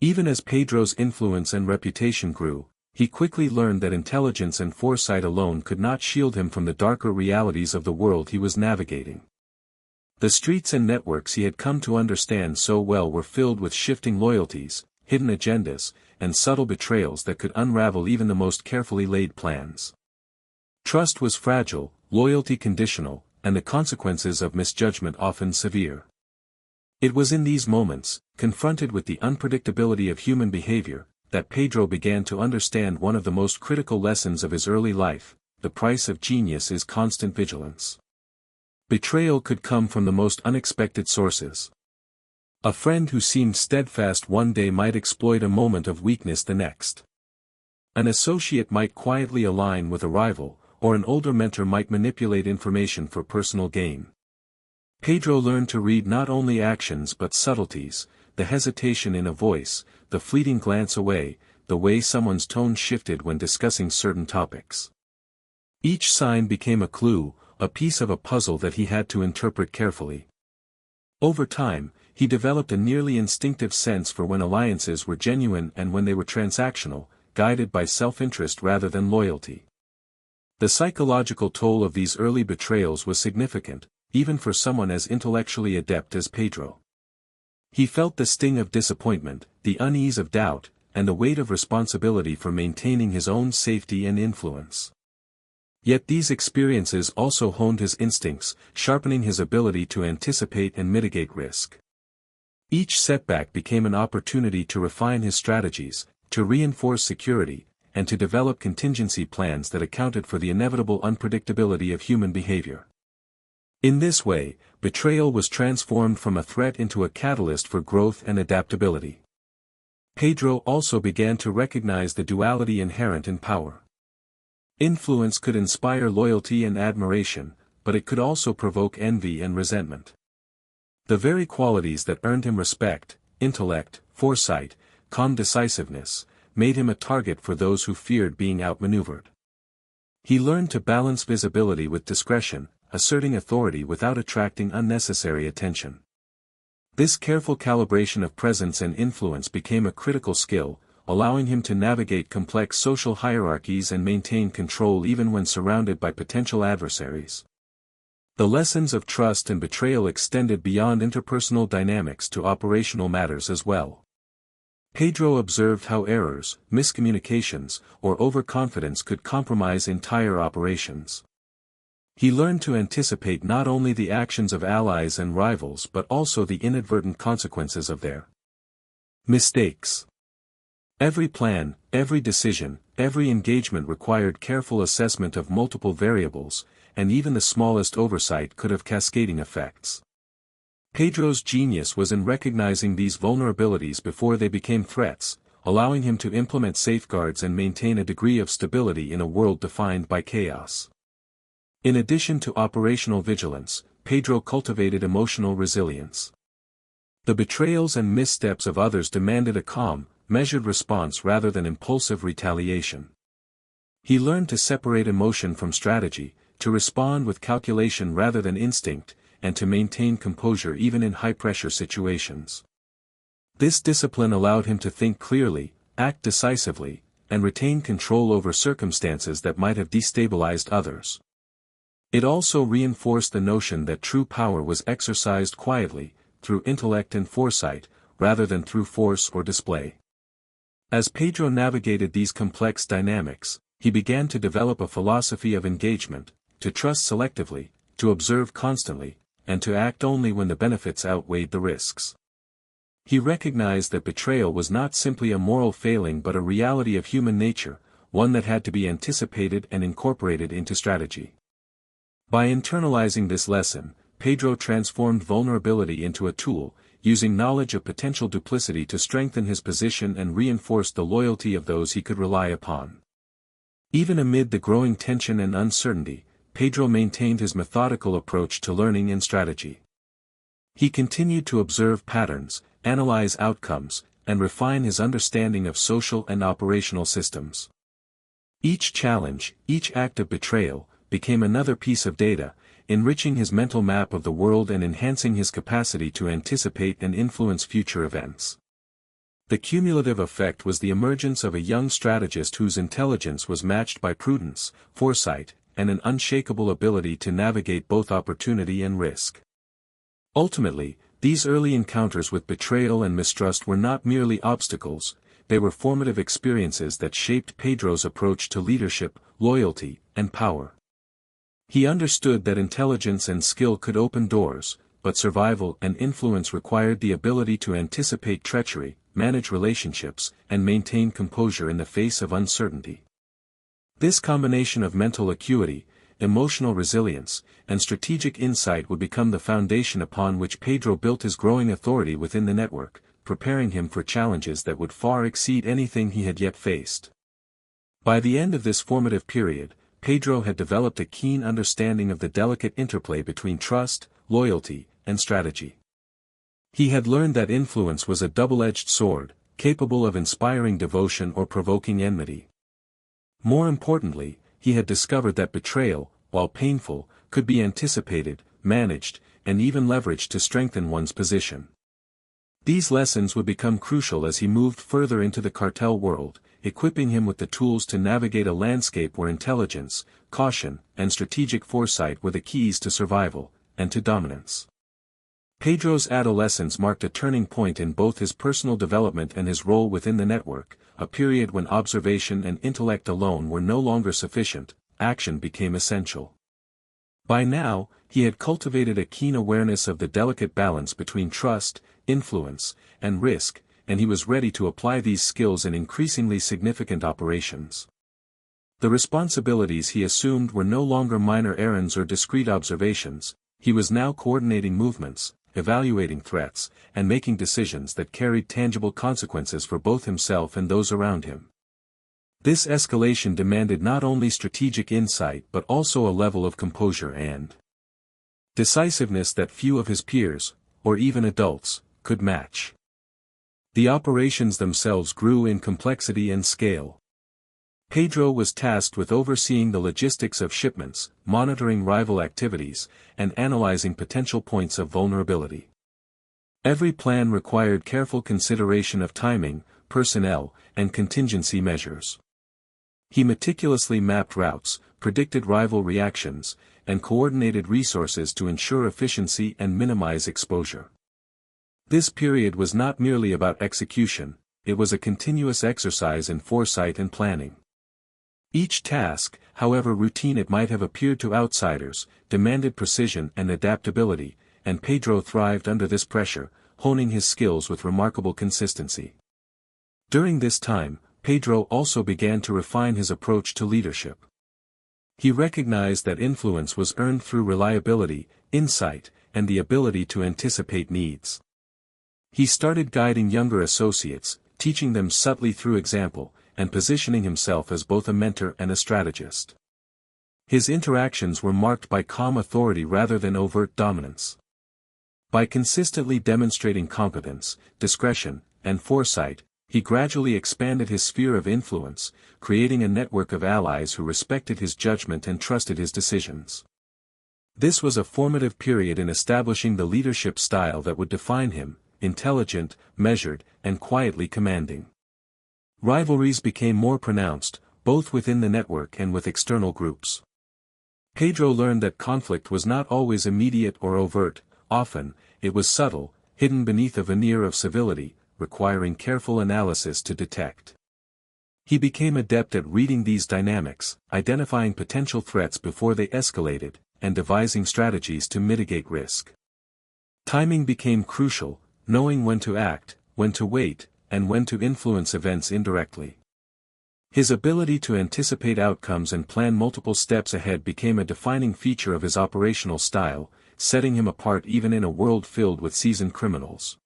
[SPEAKER 1] Even as Pedro's influence and reputation grew, he quickly learned that intelligence and foresight alone could not shield him from the darker realities of the world he was navigating. The streets and networks he had come to understand so well were filled with shifting loyalties, hidden agendas, and subtle betrayals that could unravel even the most carefully laid plans. Trust was fragile, loyalty conditional, and the consequences of misjudgment often severe. It was in these moments, confronted with the unpredictability of human behavior, that Pedro began to understand one of the most critical lessons of his early life: the price of genius is constant vigilance. Betrayal could come from the most unexpected sources. A friend who seemed steadfast one day might exploit a moment of weakness the next. An associate might quietly align with a rival, or an older mentor might manipulate information for personal gain. Pedro learned to read not only actions but subtleties, the hesitation in a voice, the fleeting glance away, the way someone's tone shifted when discussing certain topics. Each sign became a clue, a piece of a puzzle that he had to interpret carefully. Over time, he developed a nearly instinctive sense for when alliances were genuine and when they were transactional, guided by self-interest rather than loyalty. The psychological toll of these early betrayals was significant, even for someone as intellectually adept as Pedro. He felt the sting of disappointment, the unease of doubt, and the weight of responsibility for maintaining his own safety and influence. Yet these experiences also honed his instincts, sharpening his ability to anticipate and mitigate risk. Each setback became an opportunity to refine his strategies, to reinforce security, and to develop contingency plans that accounted for the inevitable unpredictability of human behavior. In this way, betrayal was transformed from a threat into a catalyst for growth and adaptability. Pedro also began to recognize the duality inherent in power. Influence could inspire loyalty and admiration, but it could also provoke envy and resentment. The very qualities that earned him respect, intellect, foresight, calm decisiveness, made him a target for those who feared being outmaneuvered. He learned to balance visibility with discretion, asserting authority without attracting unnecessary attention. This careful calibration of presence and influence became a critical skill, allowing him to navigate complex social hierarchies and maintain control even when surrounded by potential adversaries. The lessons of trust and betrayal extended beyond interpersonal dynamics to operational matters as well. Pedro observed how errors, miscommunications, or overconfidence could compromise entire operations. He learned to anticipate not only the actions of allies and rivals but also the inadvertent consequences of their mistakes. Every plan, every decision, every engagement required careful assessment of multiple variables, and even the smallest oversight could have cascading effects. Pedro's genius was in recognizing these vulnerabilities before they became threats, allowing him to implement safeguards and maintain a degree of stability in a world defined by chaos. In addition to operational vigilance, Pedro cultivated emotional resilience. The betrayals and missteps of others demanded a calm, measured response rather than impulsive retaliation. He learned to separate emotion from strategy, to respond with calculation rather than instinct, and to maintain composure even in high-pressure situations. This discipline allowed him to think clearly, act decisively, and retain control over circumstances that might have destabilized others. It also reinforced the notion that true power was exercised quietly, through intellect and foresight, rather than through force or display. As Pedro navigated these complex dynamics, he began to develop a philosophy of engagement, to trust selectively, to observe constantly, and to act only when the benefits outweighed the risks. He recognized that betrayal was not simply a moral failing but a reality of human nature, one that had to be anticipated and incorporated into strategy. By internalizing this lesson, Pedro transformed vulnerability into a tool, using knowledge of potential duplicity to strengthen his position and reinforce the loyalty of those he could rely upon. Even amid the growing tension and uncertainty, Pedro maintained his methodical approach to learning and strategy. He continued to observe patterns, analyze outcomes, and refine his understanding of social and operational systems. Each challenge, each act of betrayal, became another piece of data, enriching his mental map of the world and enhancing his capacity to anticipate and influence future events. The cumulative effect was the emergence of a young strategist whose intelligence was matched by prudence, foresight, and an unshakable ability to navigate both opportunity and risk. Ultimately, these early encounters with betrayal and mistrust were not merely obstacles, they were formative experiences that shaped Pedro's approach to leadership, loyalty, and power. He understood that intelligence and skill could open doors, but survival and influence required the ability to anticipate treachery, manage relationships, and maintain composure in the face of uncertainty. This combination of mental acuity, emotional resilience, and strategic insight would become the foundation upon which Pedro built his growing authority within the network, preparing him for challenges that would far exceed anything he had yet faced. By the end of this formative period, Pedro had developed a keen understanding of the delicate interplay between trust, loyalty, and strategy. He had learned that influence was a double-edged sword, capable of inspiring devotion or provoking enmity. More importantly, he had discovered that betrayal, while painful, could be anticipated, managed, and even leveraged to strengthen one's position. These lessons would become crucial as he moved further into the cartel world, equipping him with the tools to navigate a landscape where intelligence, caution, and strategic foresight were the keys to survival, and to dominance. Pedro's adolescence marked a turning point in both his personal development and his role within the network, a period when observation and intellect alone were no longer sufficient, action became essential. By now, he had cultivated a keen awareness of the delicate balance between trust, influence, and risk, and he was ready to apply these skills in increasingly significant operations. The responsibilities he assumed were no longer minor errands or discrete observations, he was now coordinating movements, evaluating threats, and making decisions that carried tangible consequences for both himself and those around him. This escalation demanded not only strategic insight but also a level of composure and decisiveness that few of his peers, or even adults, could match. The operations themselves grew in complexity and scale. Pedro was tasked with overseeing the logistics of shipments, monitoring rival activities, and analyzing potential points of vulnerability. Every plan required careful consideration of timing, personnel, and contingency measures. He meticulously mapped routes, predicted rival reactions, and coordinated resources to ensure efficiency and minimize exposure. This period was not merely about execution, it was a continuous exercise in foresight and planning. Each task, however routine it might have appeared to outsiders, demanded precision and adaptability, and Pedro thrived under this pressure, honing his skills with remarkable consistency. During this time, Pedro also began to refine his approach to leadership. He recognized that influence was earned through reliability, insight, and the ability to anticipate needs. He started guiding younger associates, teaching them subtly through example, and positioning himself as both a mentor and a strategist. His interactions were marked by calm authority rather than overt dominance. By consistently demonstrating competence, discretion, and foresight, he gradually expanded his sphere of influence, creating a network of allies who respected his judgment and trusted his decisions. This was a formative period in establishing the leadership style that would define him: intelligent, measured, and quietly commanding. Rivalries became more pronounced, both within the network and with external groups. Pedro learned that conflict was not always immediate or overt, often, it was subtle, hidden beneath a veneer of civility, requiring careful analysis to detect. He became adept at reading these dynamics, identifying potential threats before they escalated, and devising strategies to mitigate risk. Timing became crucial, knowing when to act, when to wait, and when to influence events indirectly. His ability to anticipate outcomes and plan multiple steps ahead became a defining feature of his operational style, setting him apart even in a world filled with seasoned criminals.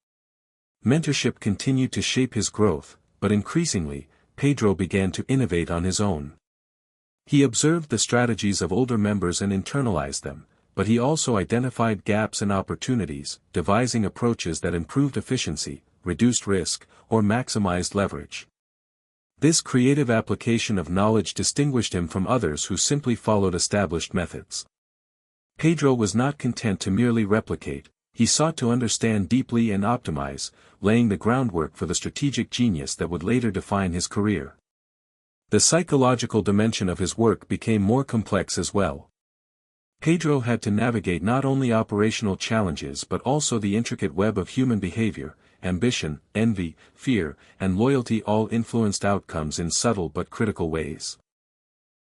[SPEAKER 1] Mentorship continued to shape his growth, but increasingly, Pedro began to innovate on his own. He observed the strategies of older members and internalized them, but he also identified gaps and opportunities, devising approaches that improved efficiency, reduced risk, or maximized leverage. This creative application of knowledge distinguished him from others who simply followed established methods. Pedro was not content to merely replicate, he sought to understand deeply and optimize, laying the groundwork for the strategic genius that would later define his career. The psychological dimension of his work became more complex as well. Pedro had to navigate not only operational challenges but also the intricate web of human behavior. Ambition, envy, fear, and loyalty all influenced outcomes in subtle but critical ways.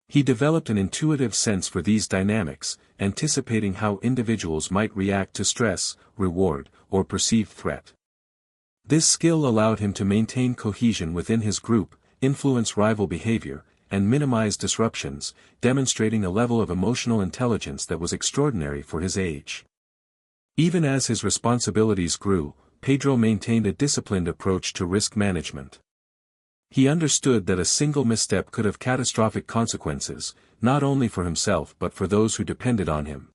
[SPEAKER 1] He developed an intuitive sense for these dynamics, anticipating how individuals might react to stress, reward, or perceived threat. This skill allowed him to maintain cohesion within his group, influence rival behavior, and minimize disruptions, demonstrating a level of emotional intelligence that was extraordinary for his age. Even as his responsibilities grew, Pedro maintained a disciplined approach to risk management. He understood that a single misstep could have catastrophic consequences, not only for himself but for those who depended on him.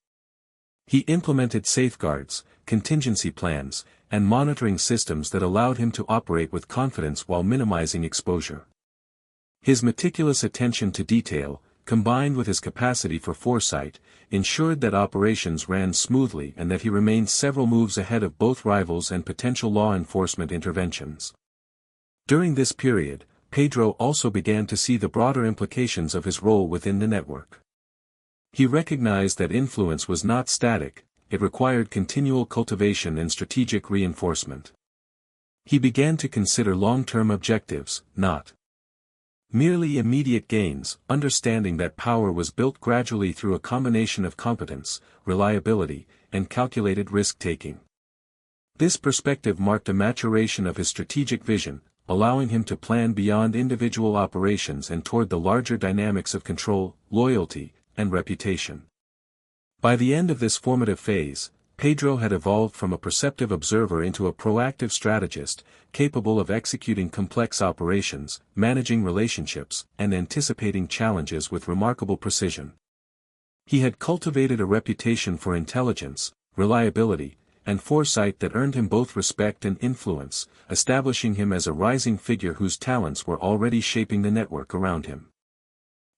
[SPEAKER 1] He implemented safeguards, contingency plans, and monitoring systems that allowed him to operate with confidence while minimizing exposure. His meticulous attention to detail, combined with his capacity for foresight, ensured that operations ran smoothly and that he remained several moves ahead of both rivals and potential law enforcement interventions. During this period, Pedro also began to see the broader implications of his role within the network. He recognized that influence was not static, it required continual cultivation and strategic reinforcement. He began to consider long-term objectives, not merely immediate gains, understanding that power was built gradually through a combination of competence, reliability, and calculated risk-taking. This perspective marked a maturation of his strategic vision, allowing him to plan beyond individual operations and toward the larger dynamics of control, loyalty, and reputation. By the end of this formative phase, Pedro had evolved from a perceptive observer into a proactive strategist, capable of executing complex operations, managing relationships, and anticipating challenges with remarkable precision. He had cultivated a reputation for intelligence, reliability, and foresight that earned him both respect and influence, establishing him as a rising figure whose talents were already shaping the network around him.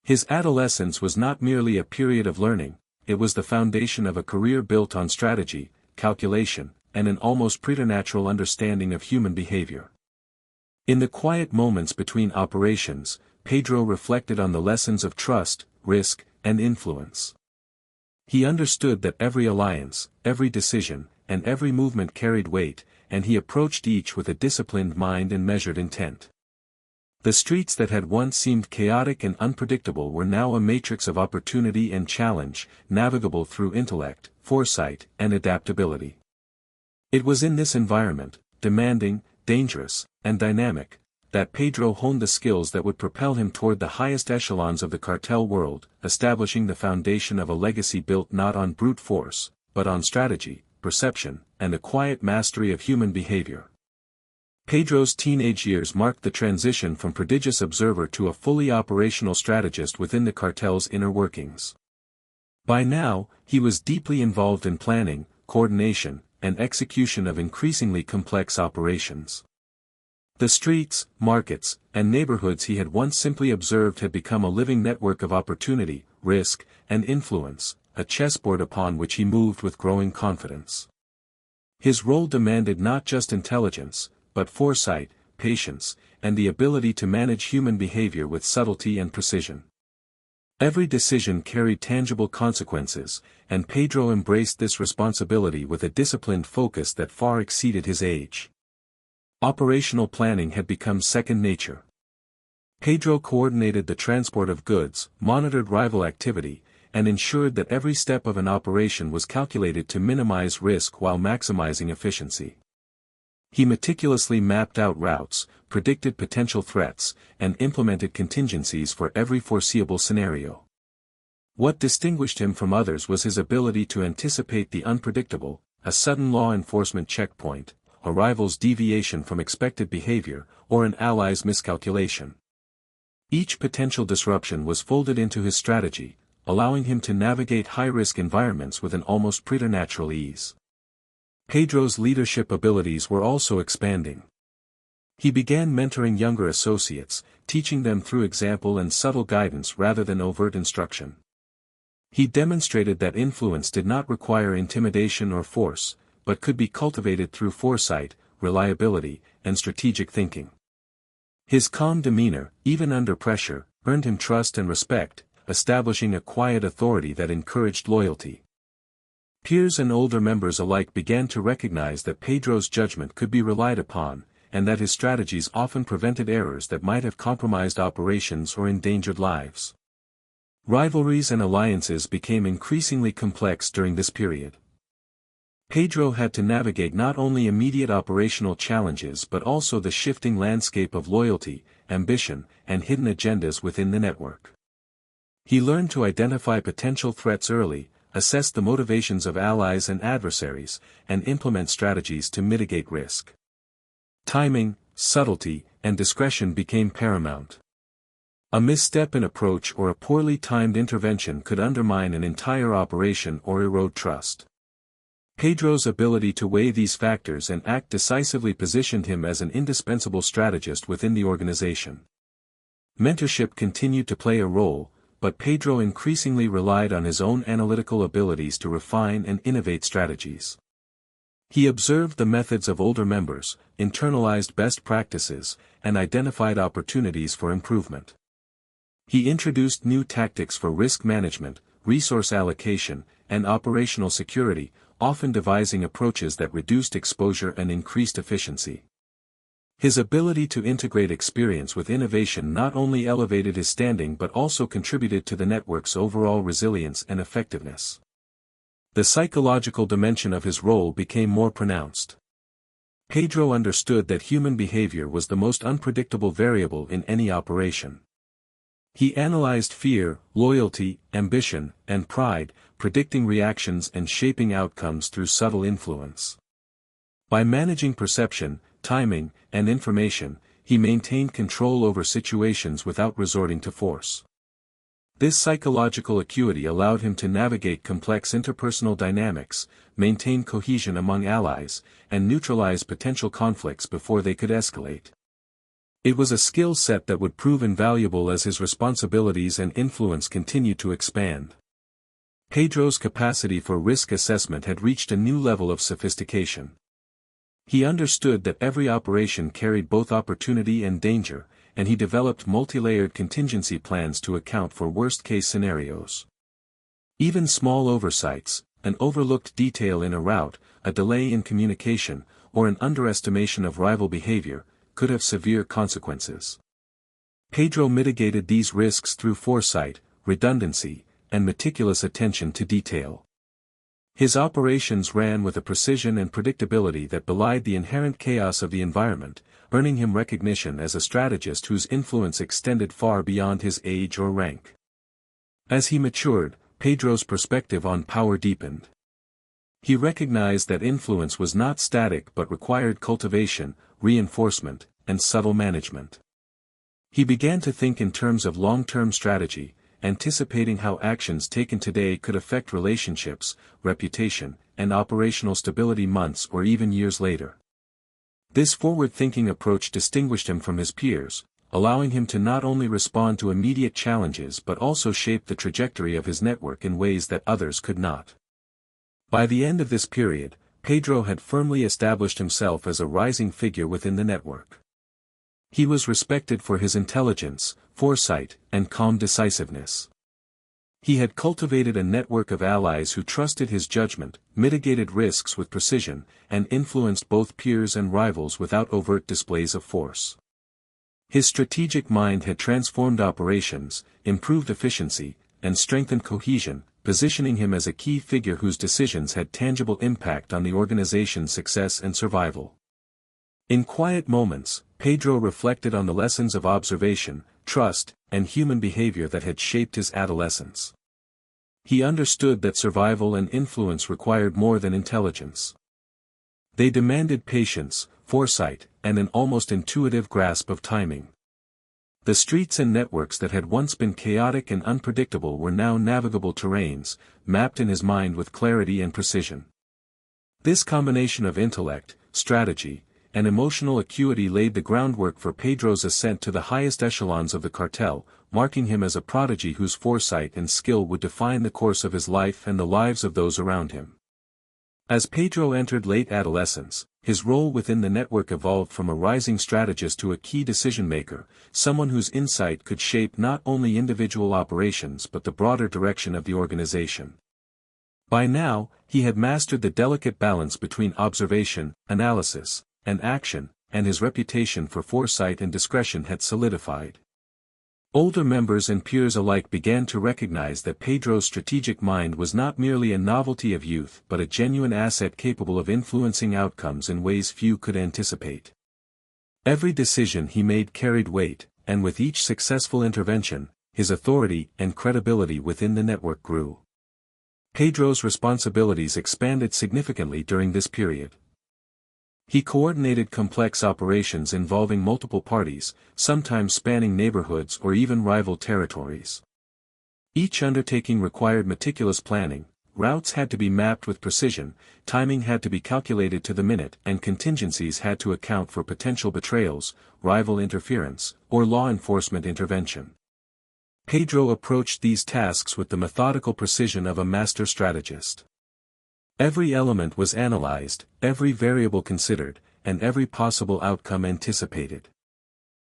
[SPEAKER 1] His adolescence was not merely a period of learning, it was the foundation of a career built on strategy, calculation, and an almost preternatural understanding of human behavior. In the quiet moments between operations, Pedro reflected on the lessons of trust, risk, and influence. He understood that every alliance, every decision, and every movement carried weight, and he approached each with a disciplined mind and measured intent. The streets that had once seemed chaotic and unpredictable were now a matrix of opportunity and challenge, navigable through intellect, foresight, and adaptability. It was in this environment, demanding, dangerous, and dynamic, that Pedro honed the skills that would propel him toward the highest echelons of the cartel world, establishing the foundation of a legacy built not on brute force, but on strategy, perception, and a quiet mastery of human behavior. Pedro's teenage years marked the transition from prodigious observer to a fully operational strategist within the cartel's inner workings. By now, he was deeply involved in planning, coordination, and execution of increasingly complex operations. The streets, markets, and neighborhoods he had once simply observed had become a living network of opportunity, risk, and influence, a chessboard upon which he moved with growing confidence. His role demanded not just intelligence, but foresight, patience, and the ability to manage human behavior with subtlety and precision. Every decision carried tangible consequences, and Pedro embraced this responsibility with a disciplined focus that far exceeded his age. Operational planning had become second nature. Pedro coordinated the transport of goods, monitored rival activity, and ensured that every step of an operation was calculated to minimize risk while maximizing efficiency. He meticulously mapped out routes, predicted potential threats, and implemented contingencies for every foreseeable scenario. What distinguished him from others was his ability to anticipate the unpredictable, a sudden law enforcement checkpoint, a rival's deviation from expected behavior, or an ally's miscalculation. Each potential disruption was folded into his strategy, allowing him to navigate high-risk environments with an almost preternatural ease. Pedro's leadership abilities were also expanding. He began mentoring younger associates, teaching them through example and subtle guidance rather than overt instruction. He demonstrated that influence did not require intimidation or force, but could be cultivated through foresight, reliability, and strategic thinking. His calm demeanor, even under pressure, earned him trust and respect, establishing a quiet authority that encouraged loyalty. Peers and older members alike began to recognize that Pedro's judgment could be relied upon, and that his strategies often prevented errors that might have compromised operations or endangered lives. Rivalries and alliances became increasingly complex during this period. Pedro had to navigate not only immediate operational challenges but also the shifting landscape of loyalty, ambition, and hidden agendas within the network. He learned to identify potential threats early, assess the motivations of allies and adversaries, and implement strategies to mitigate risk. Timing, subtlety, and discretion became paramount. A misstep in approach or a poorly timed intervention could undermine an entire operation or erode trust. Pedro's ability to weigh these factors and act decisively positioned him as an indispensable strategist within the organization. Mentorship continued to play a role, but Pedro increasingly relied on his own analytical abilities to refine and innovate strategies. He observed the methods of older members, internalized best practices, and identified opportunities for improvement. He introduced new tactics for risk management, resource allocation, and operational security, often devising approaches that reduced exposure and increased efficiency. His ability to integrate experience with innovation not only elevated his standing but also contributed to the network's overall resilience and effectiveness. The psychological dimension of his role became more pronounced. Pedro understood that human behavior was the most unpredictable variable in any operation. He analyzed fear, loyalty, ambition, and pride, predicting reactions and shaping outcomes through subtle influence. By managing perception, timing, and information, he maintained control over situations without resorting to force. This psychological acuity allowed him to navigate complex interpersonal dynamics, maintain cohesion among allies, and neutralize potential conflicts before they could escalate. It was a skill set that would prove invaluable as his responsibilities and influence continued to expand. Pedro's capacity for risk assessment had reached a new level of sophistication. He understood that every operation carried both opportunity and danger, and he developed multi-layered contingency plans to account for worst-case scenarios. Even small oversights, an overlooked detail in a route, a delay in communication, or an underestimation of rival behavior, could have severe consequences. Pedro mitigated these risks through foresight, redundancy, and meticulous attention to detail. His operations ran with a precision and predictability that belied the inherent chaos of the environment, earning him recognition as a strategist whose influence extended far beyond his age or rank. As he matured, Pedro's perspective on power deepened. He recognized that influence was not static but required cultivation, reinforcement, and subtle management. He began to think in terms of long-term strategy, anticipating how actions taken today could affect relationships, reputation, and operational stability months or even years later. This forward-thinking approach distinguished him from his peers, allowing him to not only respond to immediate challenges but also shape the trajectory of his network in ways that others could not. By the end of this period, Pedro had firmly established himself as a rising figure within the network. He was respected for his intelligence, foresight, and calm decisiveness. He had cultivated a network of allies who trusted his judgment, mitigated risks with precision, and influenced both peers and rivals without overt displays of force. His strategic mind had transformed operations, improved efficiency, and strengthened cohesion, positioning him as a key figure whose decisions had tangible impact on the organization's success and survival. In quiet moments, Pedro reflected on the lessons of observation, trust, and human behavior that had shaped his adolescence. He understood that survival and influence required more than intelligence. They demanded patience, foresight, and an almost intuitive grasp of timing. The streets and networks that had once been chaotic and unpredictable were now navigable terrains, mapped in his mind with clarity and precision. This combination of intellect, strategy, and emotional acuity laid the groundwork for Pedro's ascent to the highest echelons of the cartel, marking him as a prodigy whose foresight and skill would define the course of his life and the lives of those around him. As Pedro entered late adolescence, his role within the network evolved from a rising strategist to a key decision-maker, someone whose insight could shape not only individual operations but the broader direction of the organization. By now, he had mastered the delicate balance between observation, analysis, and action, and his reputation for foresight and discretion had solidified. Older members and peers alike began to recognize that Pedro's strategic mind was not merely a novelty of youth but a genuine asset capable of influencing outcomes in ways few could anticipate. Every decision he made carried weight, and with each successful intervention, his authority and credibility within the network grew. Pedro's responsibilities expanded significantly during this period. He coordinated complex operations involving multiple parties, sometimes spanning neighborhoods or even rival territories. Each undertaking required meticulous planning, routes had to be mapped with precision, timing had to be calculated to the minute, and contingencies had to account for potential betrayals, rival interference, or law enforcement intervention. Pedro approached these tasks with the methodical precision of a master strategist. Every element was analyzed, every variable considered, and every possible outcome anticipated.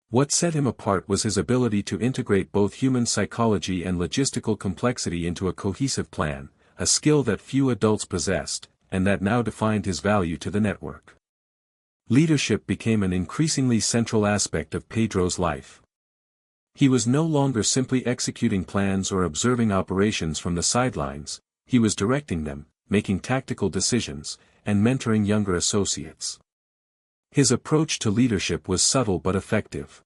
[SPEAKER 1] What set him apart was his ability to integrate both human psychology and logistical complexity into a cohesive plan, a skill that few adults possessed, and that now defined his value to the network. Leadership became an increasingly central aspect of Pedro's life. He was no longer simply executing plans or observing operations from the sidelines, he was directing them, making tactical decisions, and mentoring younger associates. His approach to leadership was subtle but effective.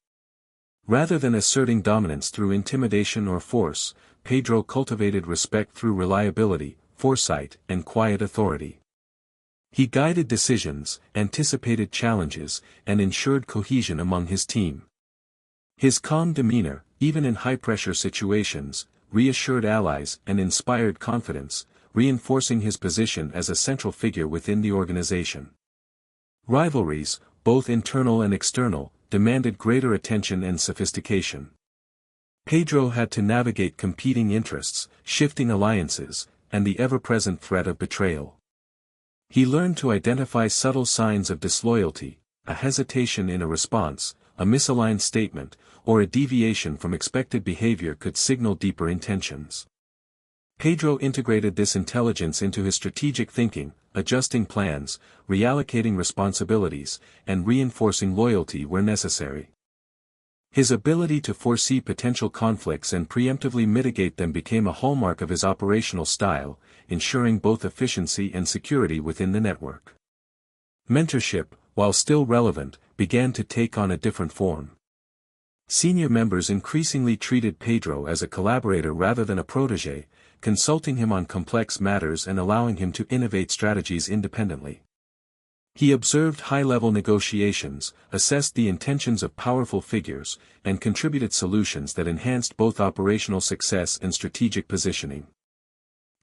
[SPEAKER 1] Rather than asserting dominance through intimidation or force, Pedro cultivated respect through reliability, foresight, and quiet authority. He guided decisions, anticipated challenges, and ensured cohesion among his team. His calm demeanor, even in high-pressure situations, reassured allies and inspired confidence, reinforcing his position as a central figure within the organization. Rivalries, both internal and external, demanded greater attention and sophistication. Pedro had to navigate competing interests, shifting alliances, and the ever-present threat of betrayal. He learned to identify subtle signs of disloyalty, a hesitation in a response, a misaligned statement, or a deviation from expected behavior could signal deeper intentions. Pedro integrated this intelligence into his strategic thinking, adjusting plans, reallocating responsibilities, and reinforcing loyalty where necessary. His ability to foresee potential conflicts and preemptively mitigate them became a hallmark of his operational style, ensuring both efficiency and security within the network. Mentorship, while still relevant, began to take on a different form. Senior members increasingly treated Pedro as a collaborator rather than a protege, consulting him on complex matters and allowing him to innovate strategies independently. He observed high-level negotiations, assessed the intentions of powerful figures, and contributed solutions that enhanced both operational success and strategic positioning.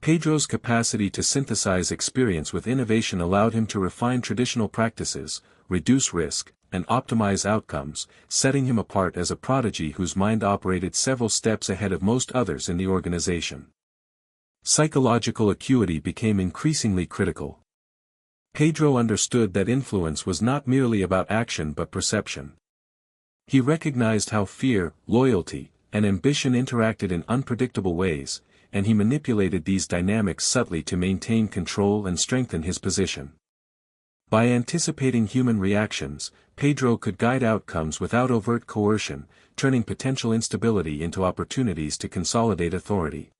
[SPEAKER 1] Pedro's capacity to synthesize experience with innovation allowed him to refine traditional practices, reduce risk, and optimize outcomes, setting him apart as a prodigy whose mind operated several steps ahead of most others in the organization. Psychological acuity became increasingly critical. Pedro understood that influence was not merely about action but perception. He recognized how fear, loyalty, and ambition interacted in unpredictable ways, and he manipulated these dynamics subtly to maintain control and strengthen his position. By anticipating human reactions, Pedro could guide outcomes without overt coercion, turning potential instability into opportunities to consolidate authority.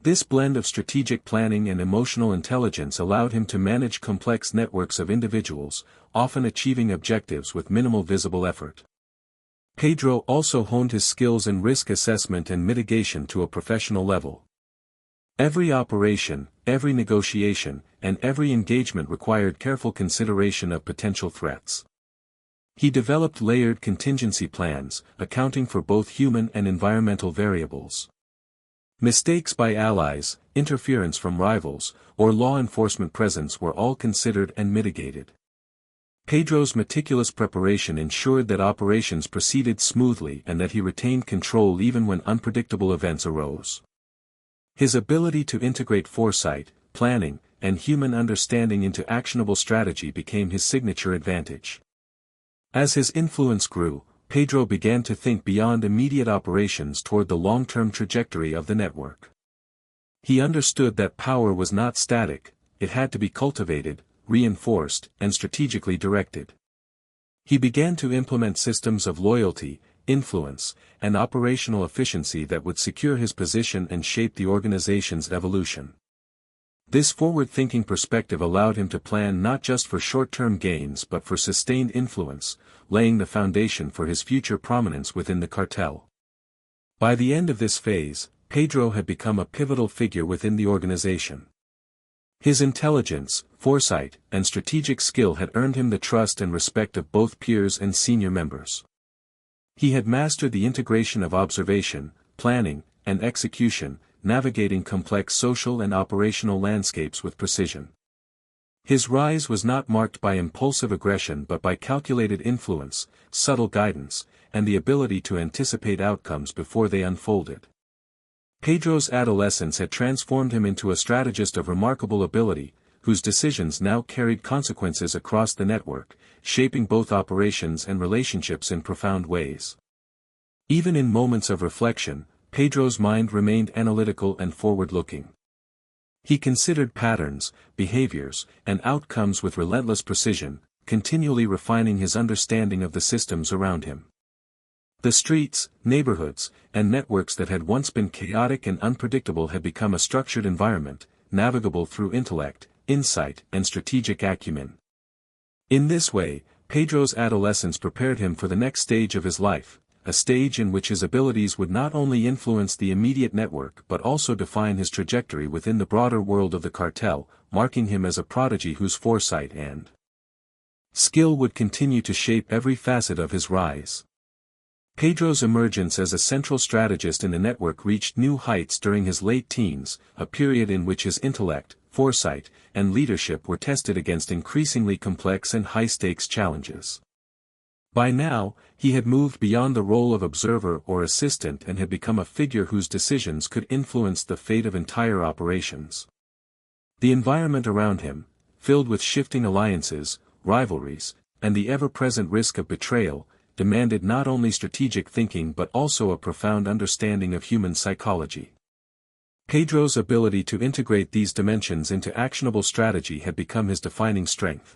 [SPEAKER 1] This blend of strategic planning and emotional intelligence allowed him to manage complex networks of individuals, often achieving objectives with minimal visible effort. Pedro also honed his skills in risk assessment and mitigation to a professional level. Every operation, every negotiation, and every engagement required careful consideration of potential threats. He developed layered contingency plans, accounting for both human and environmental variables. Mistakes by allies, interference from rivals, or law enforcement presence were all considered and mitigated. Pedro's meticulous preparation ensured that operations proceeded smoothly and that he retained control even when unpredictable events arose. His ability to integrate foresight, planning, and human understanding into actionable strategy became his signature advantage. As his influence grew, Pedro began to think beyond immediate operations toward the long-term trajectory of the network. He understood that power was not static, it had to be cultivated, reinforced, and strategically directed. He began to implement systems of loyalty, influence, and operational efficiency that would secure his position and shape the organization's evolution. This forward-thinking perspective allowed him to plan not just for short-term gains but for sustained influence, laying the foundation for his future prominence within the cartel. By the end of this phase, Pedro had become a pivotal figure within the organization. His intelligence, foresight, and strategic skill had earned him the trust and respect of both peers and senior members. He had mastered the integration of observation, planning, and execution, navigating complex social and operational landscapes with precision. His rise was not marked by impulsive aggression but by calculated influence, subtle guidance, and the ability to anticipate outcomes before they unfolded. Pedro's adolescence had transformed him into a strategist of remarkable ability, whose decisions now carried consequences across the network, shaping both operations and relationships in profound ways. Even in moments of reflection, Pedro's mind remained analytical and forward-looking. He considered patterns, behaviors, and outcomes with relentless precision, continually refining his understanding of the systems around him. The streets, neighborhoods, and networks that had once been chaotic and unpredictable had become a structured environment, navigable through intellect, insight, and strategic acumen. In this way, Pedro's adolescence prepared him for the next stage of his life, a stage in which his abilities would not only influence the immediate network but also define his trajectory within the broader world of the cartel, marking him as a prodigy whose foresight and skill would continue to shape every facet of his rise. Pedro's emergence as a central strategist in the network reached new heights during his late teens, a period in which his intellect, foresight, and leadership were tested against increasingly complex and high-stakes challenges. By now, he had moved beyond the role of observer or assistant and had become a figure whose decisions could influence the fate of entire operations. The environment around him, filled with shifting alliances, rivalries, and the ever-present risk of betrayal, demanded not only strategic thinking but also a profound understanding of human psychology. Pedro's ability to integrate these dimensions into actionable strategy had become his defining strength.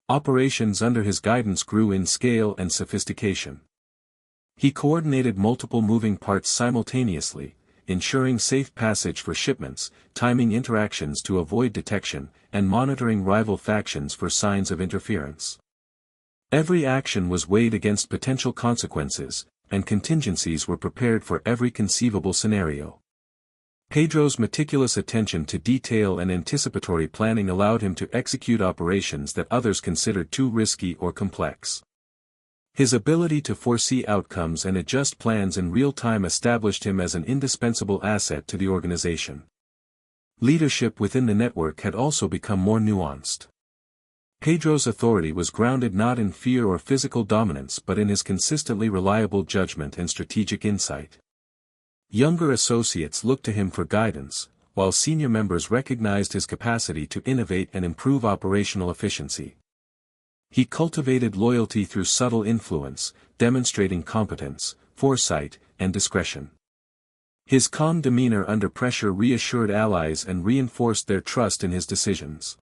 [SPEAKER 1] Operations under his guidance grew in scale and sophistication. He coordinated multiple moving parts simultaneously, ensuring safe passage for shipments, timing interactions to avoid detection, and monitoring rival factions for signs of interference. Every action was weighed against potential consequences, and contingencies were prepared for every conceivable scenario. Pedro's meticulous attention to detail and anticipatory planning allowed him to execute operations that others considered too risky or complex. His ability to foresee outcomes and adjust plans in real time established him as an indispensable asset to the organization. Leadership within the network had also become more nuanced. Pedro's authority was grounded not in fear or physical dominance but in his consistently reliable judgment and strategic insight. Younger associates looked to him for guidance, while senior members recognized his capacity to innovate and improve operational efficiency. He cultivated loyalty through subtle influence, demonstrating competence, foresight, and discretion. His calm demeanor under pressure reassured allies and reinforced their trust in his decisions.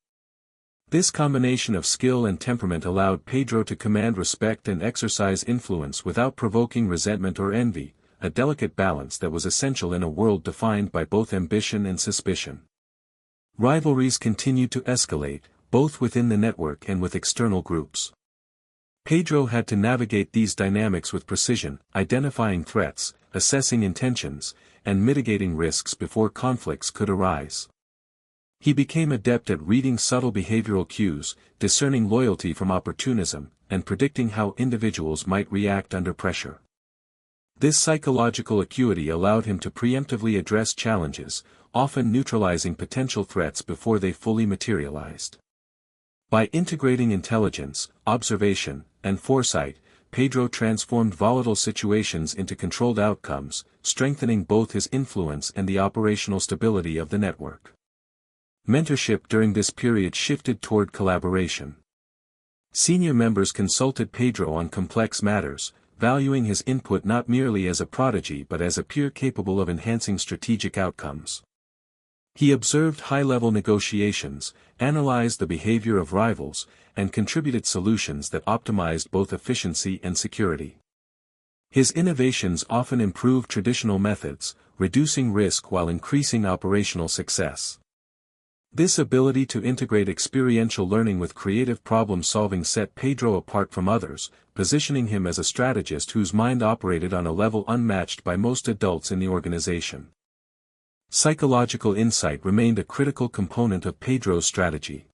[SPEAKER 1] This combination of skill and temperament allowed Pedro to command respect and exercise influence without provoking resentment or envy, a delicate balance that was essential in a world defined by both ambition and suspicion. Rivalries continued to escalate, both within the network and with external groups. Pedro had to navigate these dynamics with precision, identifying threats, assessing intentions, and mitigating risks before conflicts could arise. He became adept at reading subtle behavioral cues, discerning loyalty from opportunism, and predicting how individuals might react under pressure. This psychological acuity allowed him to preemptively address challenges, often neutralizing potential threats before they fully materialized. By integrating intelligence, observation, and foresight, Pedro transformed volatile situations into controlled outcomes, strengthening both his influence and the operational stability of the network. Mentorship during this period shifted toward collaboration. Senior members consulted Pedro on complex matters, valuing his input not merely as a prodigy but as a peer capable of enhancing strategic outcomes. He observed high-level negotiations, analyzed the behavior of rivals, and contributed solutions that optimized both efficiency and security. His innovations often improved traditional methods, reducing risk while increasing operational success. This ability to integrate experiential learning with creative problem-solving set Pedro apart from others, positioning him as a strategist whose mind operated on a level unmatched by most adults in the organization. Psychological insight remained a critical component of Pedro's strategy.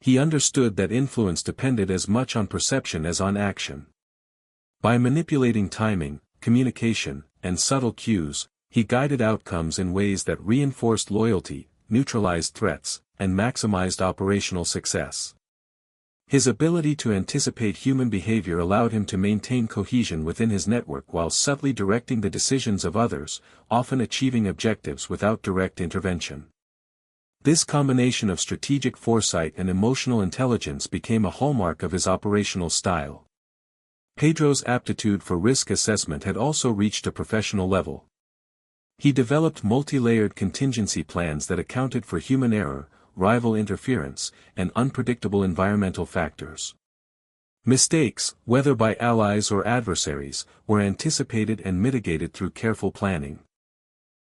[SPEAKER 1] He understood that influence depended as much on perception as on action. By manipulating timing, communication, and subtle cues, he guided outcomes in ways that reinforced loyalty, neutralized threats, and maximized operational success. His ability to anticipate human behavior allowed him to maintain cohesion within his network while subtly directing the decisions of others, often achieving objectives without direct intervention. This combination of strategic foresight and emotional intelligence became a hallmark of his operational style. Pedro's aptitude for risk assessment had also reached a professional level. He developed multi-layered contingency plans that accounted for human error, rival interference, and unpredictable environmental factors. Mistakes, whether by allies or adversaries, were anticipated and mitigated through careful planning.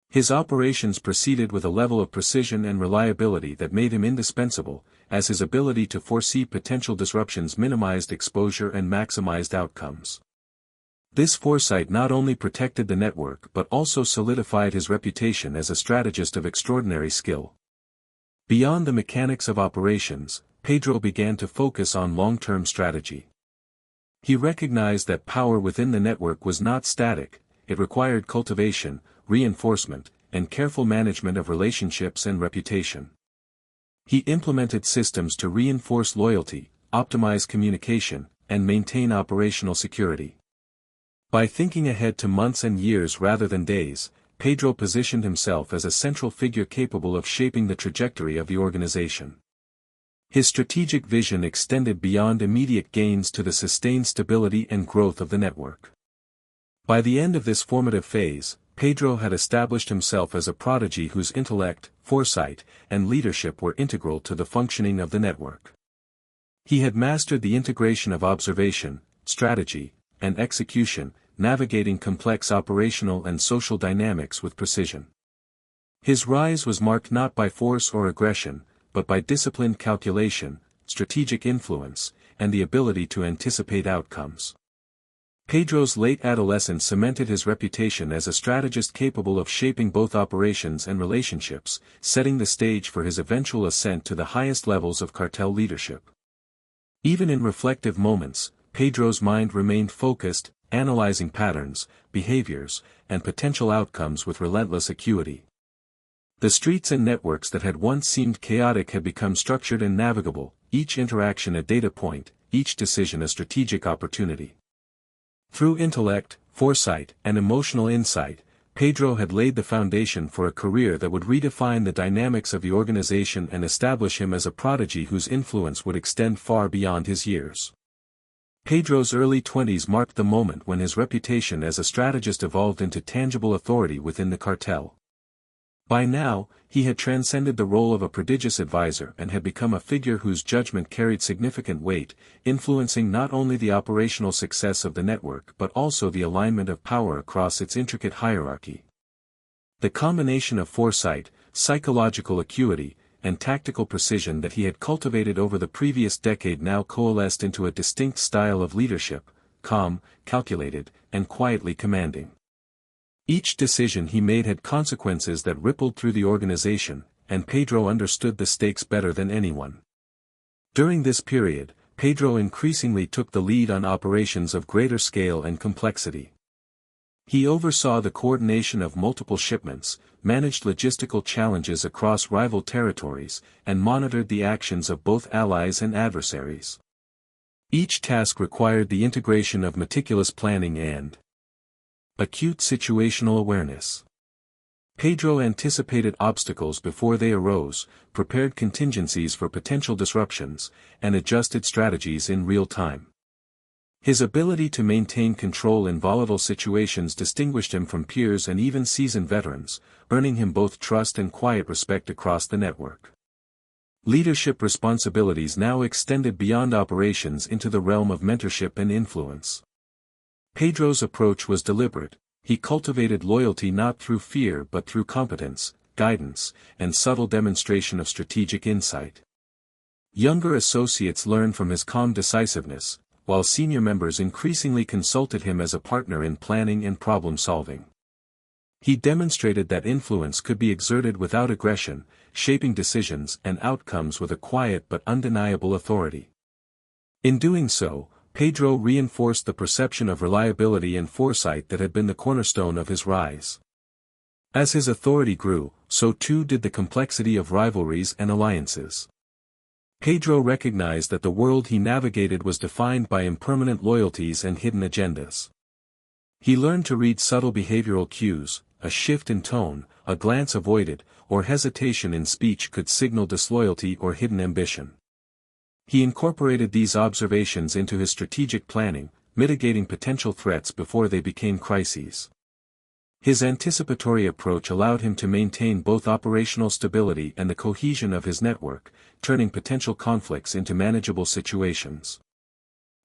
[SPEAKER 1] His operations proceeded with a level of precision and reliability that made him indispensable, as his ability to foresee potential disruptions minimized exposure and maximized outcomes. This foresight not only protected the network but also solidified his reputation as a strategist of extraordinary skill. Beyond the mechanics of operations, Pedro began to focus on long-term strategy. He recognized that power within the network was not static, it required cultivation, reinforcement, and careful management of relationships and reputation. He implemented systems to reinforce loyalty, optimize communication, and maintain operational security. By thinking ahead to months and years rather than days, Pedro positioned himself as a central figure capable of shaping the trajectory of the organization. His strategic vision extended beyond immediate gains to the sustained stability and growth of the network. By the end of this formative phase, Pedro had established himself as a prodigy whose intellect, foresight, and leadership were integral to the functioning of the network. He had mastered the integration of observation, strategy, and execution, navigating complex operational and social dynamics with precision. His rise was marked not by force or aggression, but by disciplined calculation, strategic influence, and the ability to anticipate outcomes. Pedro's late adolescence cemented his reputation as a strategist capable of shaping both operations and relationships, setting the stage for his eventual ascent to the highest levels of cartel leadership. Even in reflective moments, Pedro's mind remained focused, analyzing patterns, behaviors, and potential outcomes with relentless acuity. The streets and networks that had once seemed chaotic had become structured and navigable, each interaction a data point, each decision a strategic opportunity. Through intellect, foresight, and emotional insight, Pedro had laid the foundation for a career that would redefine the dynamics of the organization and establish him as a prodigy whose influence would extend far beyond his years. Pedro's early 20s marked the moment when his reputation as a strategist evolved into tangible authority within the cartel. By now, he had transcended the role of a prodigious advisor and had become a figure whose judgment carried significant weight, influencing not only the operational success of the network but also the alignment of power across its intricate hierarchy. The combination of foresight, psychological acuity, and tactical precision that he had cultivated over the previous decade now coalesced into a distinct style of leadership, calm, calculated, and quietly commanding. Each decision he made had consequences that rippled through the organization, and Pedro understood the stakes better than anyone. During this period, Pedro increasingly took the lead on operations of greater scale and complexity. He oversaw the coordination of multiple shipments, managed logistical challenges across rival territories, and monitored the actions of both allies and adversaries. Each task required the integration of meticulous planning and acute situational awareness. Pedro anticipated obstacles before they arose, prepared contingencies for potential disruptions, and adjusted strategies in real time. His ability to maintain control in volatile situations distinguished him from peers and even seasoned veterans, earning him both trust and quiet respect across the network. Leadership responsibilities now extended beyond operations into the realm of mentorship and influence. Pedro's approach was deliberate. He cultivated loyalty not through fear but through competence, guidance, and subtle demonstration of strategic insight. Younger associates learned from his calm decisiveness, while senior members increasingly consulted him as a partner in planning and problem-solving. He demonstrated that influence could be exerted without aggression, shaping decisions and outcomes with a quiet but undeniable authority. In doing so, Pedro reinforced the perception of reliability and foresight that had been the cornerstone of his rise. As his authority grew, so too did the complexity of rivalries and alliances. Pedro recognized that the world he navigated was defined by impermanent loyalties and hidden agendas. He learned to read subtle behavioral cues. A shift in tone, a glance avoided, or hesitation in speech could signal disloyalty or hidden ambition. He incorporated these observations into his strategic planning, mitigating potential threats before they became crises. His anticipatory approach allowed him to maintain both operational stability and the cohesion of his network, turning potential conflicts into manageable situations.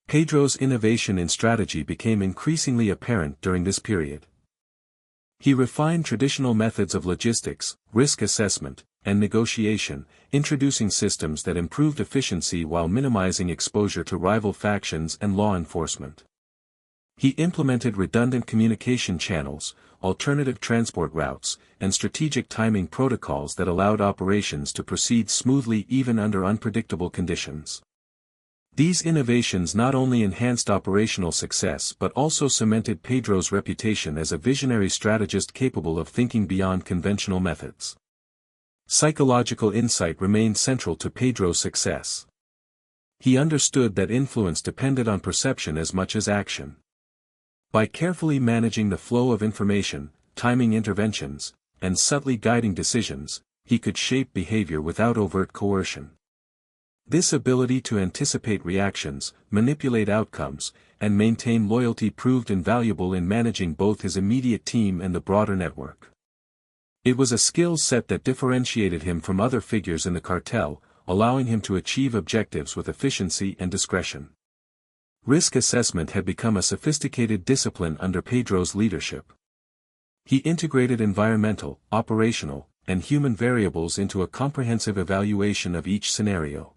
[SPEAKER 1] Pedro's innovation in strategy became increasingly apparent during this period. He refined traditional methods of logistics, risk assessment, and negotiation, introducing systems that improved efficiency while minimizing exposure to rival factions and law enforcement. He implemented redundant communication channels, alternative transport routes, and strategic timing protocols that allowed operations to proceed smoothly even under unpredictable conditions. These innovations not only enhanced operational success but also cemented Pedro's reputation as a visionary strategist capable of thinking beyond conventional methods. Psychological insight remained central to Pedro's success. He understood that influence depended on perception as much as action. By carefully managing the flow of information, timing interventions, and subtly guiding decisions, he could shape behavior without overt coercion. This ability to anticipate reactions, manipulate outcomes, and maintain loyalty proved invaluable in managing both his immediate team and the broader network. It was a skill set that differentiated him from other figures in the cartel, allowing him to achieve objectives with efficiency and discretion. Risk assessment had become a sophisticated discipline under Pedro's leadership. He integrated environmental, operational, and human variables into a comprehensive evaluation of each scenario.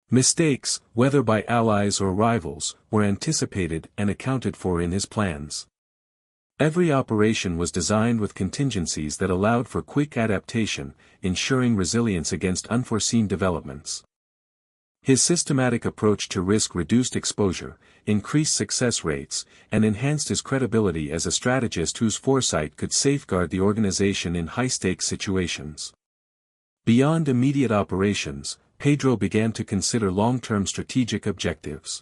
[SPEAKER 1] Mistakes, whether by allies or rivals, were anticipated and accounted for in his plans. Every operation was designed with contingencies that allowed for quick adaptation, ensuring resilience against unforeseen developments. His systematic approach to risk reduced exposure, increased success rates, and enhanced his credibility as a strategist whose foresight could safeguard the organization in high-stakes situations. Beyond immediate operations, Pedro began to consider long-term strategic objectives.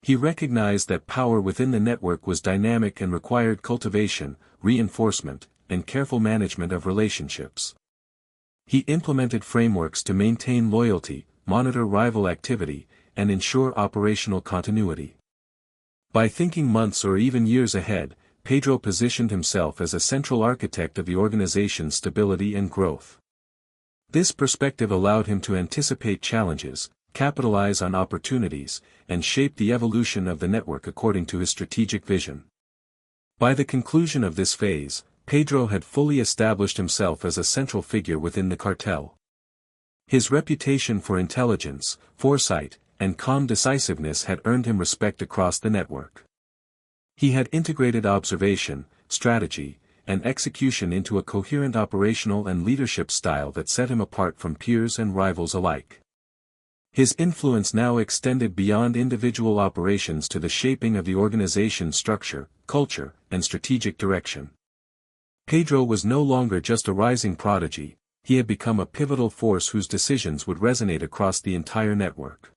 [SPEAKER 1] He recognized that power within the network was dynamic and required cultivation, reinforcement, and careful management of relationships. He implemented frameworks to maintain loyalty, monitor rival activity, and ensure operational continuity. By thinking months or even years ahead, Pedro positioned himself as a central architect of the organization's stability and growth. This perspective allowed him to anticipate challenges, capitalize on opportunities, and shape the evolution of the network according to his strategic vision. By the conclusion of this phase, Pedro had fully established himself as a central figure within the cartel. His reputation for intelligence, foresight, and calm decisiveness had earned him respect across the network. He had integrated observation, strategy, and execution into a coherent operational and leadership style that set him apart from peers and rivals alike. His influence now extended beyond individual operations to the shaping of the organization's structure, culture, and strategic direction. Pedro was no longer just a rising prodigy, he had become a pivotal force whose decisions would resonate across the entire network.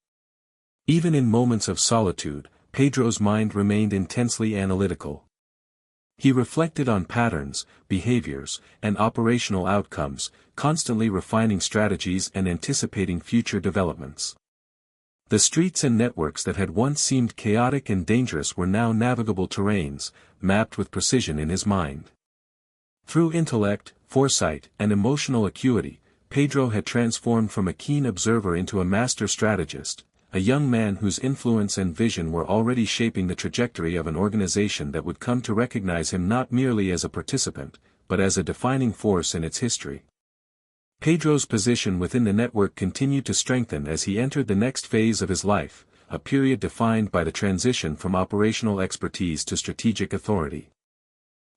[SPEAKER 1] Even in moments of solitude, Pedro's mind remained intensely analytical. He reflected on patterns, behaviors, and operational outcomes, constantly refining strategies and anticipating future developments. The streets and networks that had once seemed chaotic and dangerous were now navigable terrains, mapped with precision in his mind. Through intellect, foresight, and emotional acuity, Pedro had transformed from a keen observer into a master strategist, a young man whose influence and vision were already shaping the trajectory of an organization that would come to recognize him not merely as a participant, but as a defining force in its history. Pedro's position within the network continued to strengthen as he entered the next phase of his life, a period defined by the transition from operational expertise to strategic authority.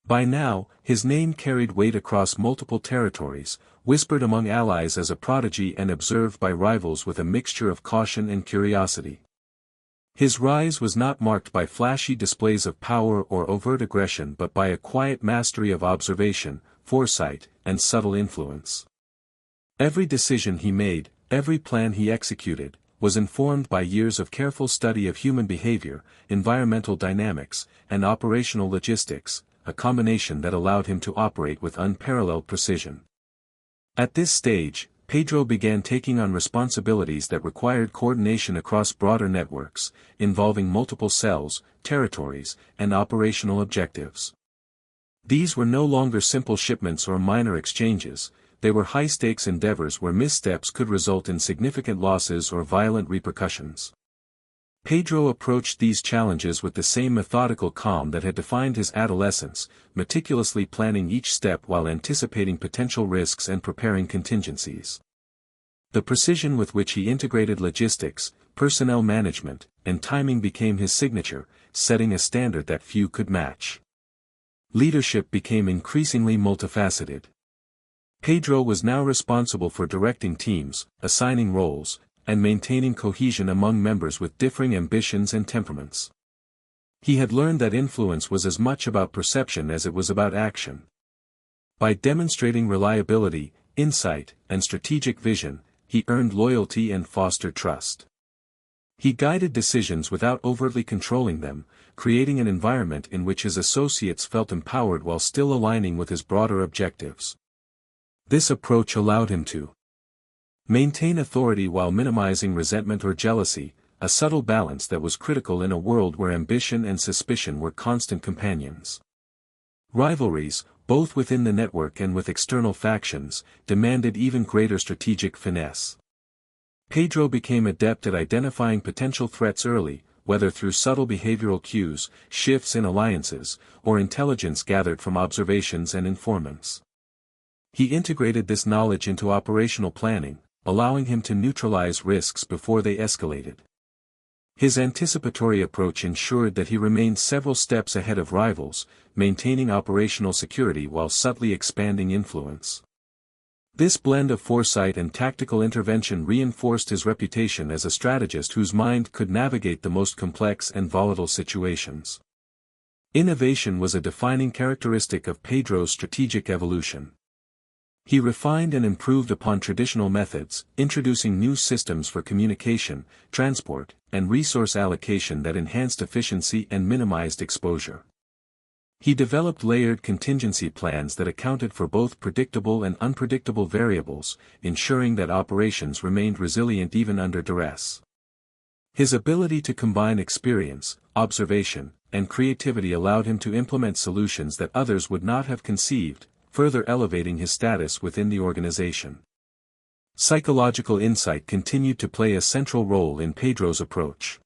[SPEAKER 1] By now, his name carried weight across multiple territories, whispered among allies as a prodigy and observed by rivals with a mixture of caution and curiosity. His rise was not marked by flashy displays of power or overt aggression but by a quiet mastery of observation, foresight, and subtle influence. Every decision he made, every plan he executed, was informed by years of careful study of human behavior, environmental dynamics, and operational logistics, a combination that allowed him to operate with unparalleled precision. At this stage, Pedro began taking on responsibilities that required coordination across broader networks, involving multiple cells, territories, and operational objectives. These were no longer simple shipments or minor exchanges, they were high-stakes endeavors where missteps could result in significant losses or violent repercussions. Pedro approached these challenges with the same methodical calm that had defined his adolescence, meticulously planning each step while anticipating potential risks and preparing contingencies. The precision with which he integrated logistics, personnel management, and timing became his signature, setting a standard that few could match. Leadership became increasingly multifaceted. Pedro was now responsible for directing teams, assigning roles, and maintaining cohesion among members with differing ambitions and temperaments. He had learned that influence was as much about perception as it was about action. By demonstrating reliability, insight, and strategic vision, he earned loyalty and fostered trust. He guided decisions without overtly controlling them, creating an environment in which his associates felt empowered while still aligning with his broader objectives. This approach allowed him to maintain authority while minimizing resentment or jealousy, a subtle balance that was critical in a world where ambition and suspicion were constant companions. Rivalries, both within the network and with external factions, demanded even greater strategic finesse. Pedro became adept at identifying potential threats early, whether through subtle behavioral cues, shifts in alliances, or intelligence gathered from observations and informants. He integrated this knowledge into operational planning, allowing him to neutralize risks before they escalated. His anticipatory approach ensured that he remained several steps ahead of rivals, maintaining operational security while subtly expanding influence. This blend of foresight and tactical intervention reinforced his reputation as a strategist whose mind could navigate the most complex and volatile situations. Innovation was a defining characteristic of Pedro's strategic evolution. He refined and improved upon traditional methods, introducing new systems for communication, transport, and resource allocation that enhanced efficiency and minimized exposure. He developed layered contingency plans that accounted for both predictable and unpredictable variables, ensuring that operations remained resilient even under duress. His ability to combine experience, observation, and creativity allowed him to implement solutions that others would not have conceived, further elevating his status within the organization. Psychological insight continued to play a central role in Pedro's approach.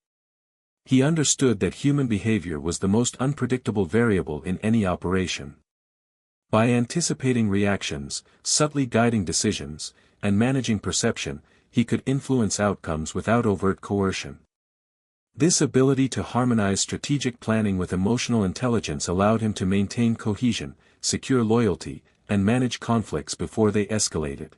[SPEAKER 1] He understood that human behavior was the most unpredictable variable in any operation. By anticipating reactions, subtly guiding decisions, and managing perception, he could influence outcomes without overt coercion. This ability to harmonize strategic planning with emotional intelligence allowed him to maintain cohesion, secure loyalty, and manage conflicts before they escalated.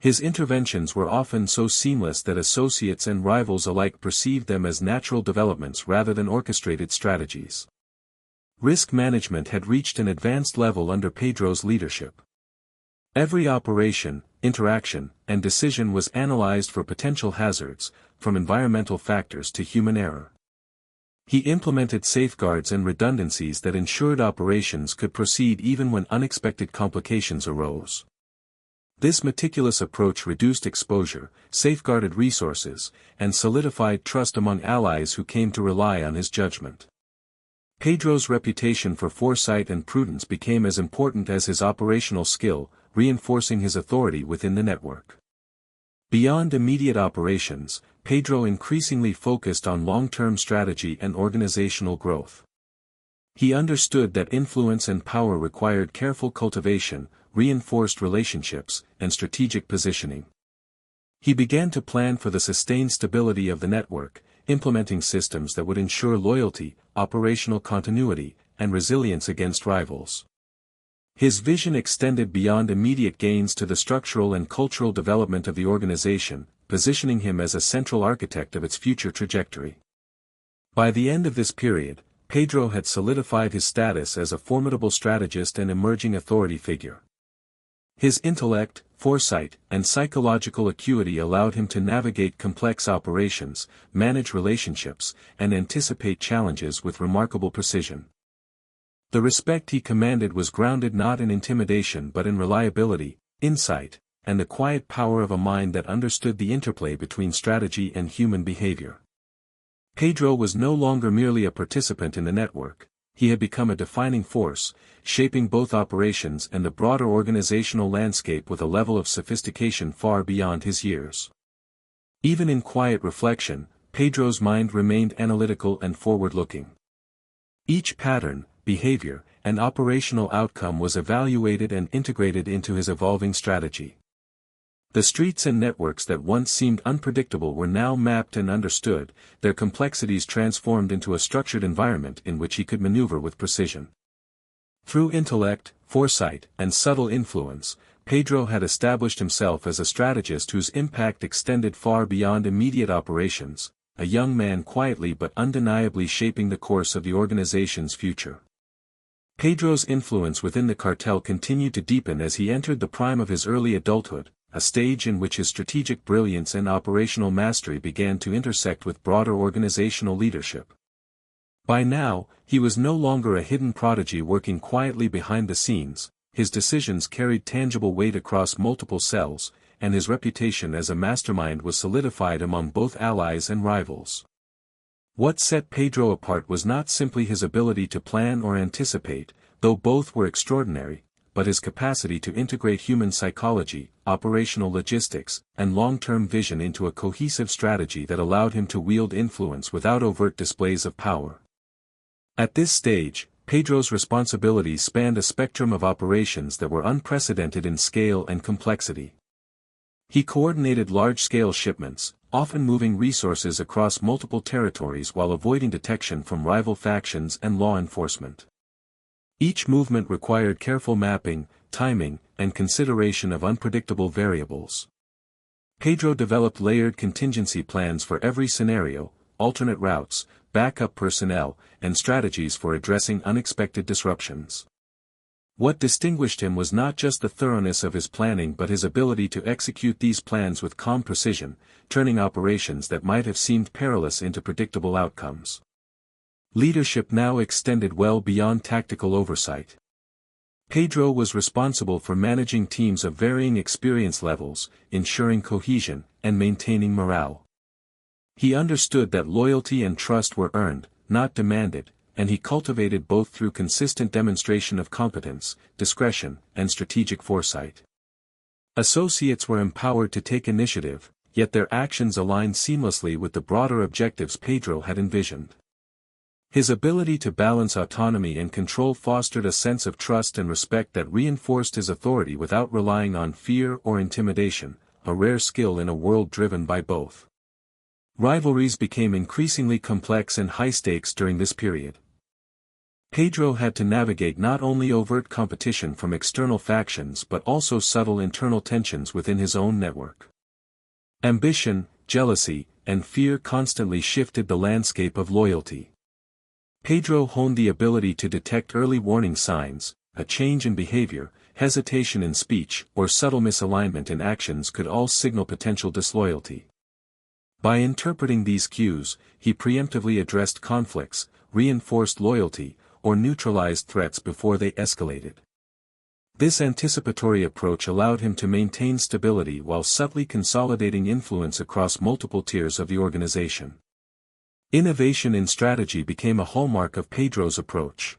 [SPEAKER 1] His interventions were often so seamless that associates and rivals alike perceived them as natural developments rather than orchestrated strategies. Risk management had reached an advanced level under Pedro's leadership. Every operation, interaction, and decision was analyzed for potential hazards, from environmental factors to human error. He implemented safeguards and redundancies that ensured operations could proceed even when unexpected complications arose. This meticulous approach reduced exposure, safeguarded resources, and solidified trust among allies who came to rely on his judgment. Pedro's reputation for foresight and prudence became as important as his operational skill, reinforcing his authority within the network. Beyond immediate operations, Pedro increasingly focused on long-term strategy and organizational growth. He understood that influence and power required careful cultivation, reinforced relationships, and strategic positioning. He began to plan for the sustained stability of the network, implementing systems that would ensure loyalty, operational continuity, and resilience against rivals. His vision extended beyond immediate gains to the structural and cultural development of the organization, positioning him as a central architect of its future trajectory. By the end of this period, Pedro had solidified his status as a formidable strategist and emerging authority figure. His intellect, foresight, and psychological acuity allowed him to navigate complex operations, manage relationships, and anticipate challenges with remarkable precision. The respect he commanded was grounded not in intimidation but in reliability, insight, and the quiet power of a mind that understood the interplay between strategy and human behavior. Pedro was no longer merely a participant in the network. He had become a defining force, shaping both operations and the broader organizational landscape with a level of sophistication far beyond his years. Even in quiet reflection, Pedro's mind remained analytical and forward-looking. Each pattern, behavior, and operational outcome was evaluated and integrated into his evolving strategy. The streets and networks that once seemed unpredictable were now mapped and understood, their complexities transformed into a structured environment in which he could maneuver with precision. Through intellect, foresight, and subtle influence, Pedro had established himself as a strategist whose impact extended far beyond immediate operations, a young man quietly but undeniably shaping the course of the organization's future. Pedro's influence within the cartel continued to deepen as he entered the prime of his early adulthood, a stage in which his strategic brilliance and operational mastery began to intersect with broader organizational leadership. By now, he was no longer a hidden prodigy working quietly behind the scenes, his decisions carried tangible weight across multiple cells, and his reputation as a mastermind was solidified among both allies and rivals. What set Pedro apart was not simply his ability to plan or anticipate, though both were extraordinary, but his capacity to integrate human psychology, operational logistics, and long-term vision into a cohesive strategy that allowed him to wield influence without overt displays of power. At this stage, Pedro's responsibilities spanned a spectrum of operations that were unprecedented in scale and complexity. He coordinated large-scale shipments, often moving resources across multiple territories while avoiding detection from rival factions and law enforcement. Each movement required careful mapping, timing, and consideration of unpredictable variables. Pedro developed layered contingency plans for every scenario, alternate routes, backup personnel, and strategies for addressing unexpected disruptions. What distinguished him was not just the thoroughness of his planning but his ability to execute these plans with calm precision, turning operations that might have seemed perilous into predictable outcomes. Leadership now extended well beyond tactical oversight. Pedro was responsible for managing teams of varying experience levels, ensuring cohesion, and maintaining morale. He understood that loyalty and trust were earned, not demanded, and he cultivated both through consistent demonstration of competence, discretion, and strategic foresight. Associates were empowered to take initiative, yet their actions aligned seamlessly with the broader objectives Pedro had envisioned. His ability to balance autonomy and control fostered a sense of trust and respect that reinforced his authority without relying on fear or intimidation, a rare skill in a world driven by both. Rivalries became increasingly complex and high-stakes during this period. Pedro had to navigate not only overt competition from external factions but also subtle internal tensions within his own network. Ambition, jealousy, and fear constantly shifted the landscape of loyalty. Pedro honed the ability to detect early warning signs. A change in behavior, hesitation in speech, or subtle misalignment in actions could all signal potential disloyalty. By interpreting these cues, he preemptively addressed conflicts, reinforced loyalty, or neutralized threats before they escalated. This anticipatory approach allowed him to maintain stability while subtly consolidating influence across multiple tiers of the organization. Innovation in strategy became a hallmark of Pedro's approach.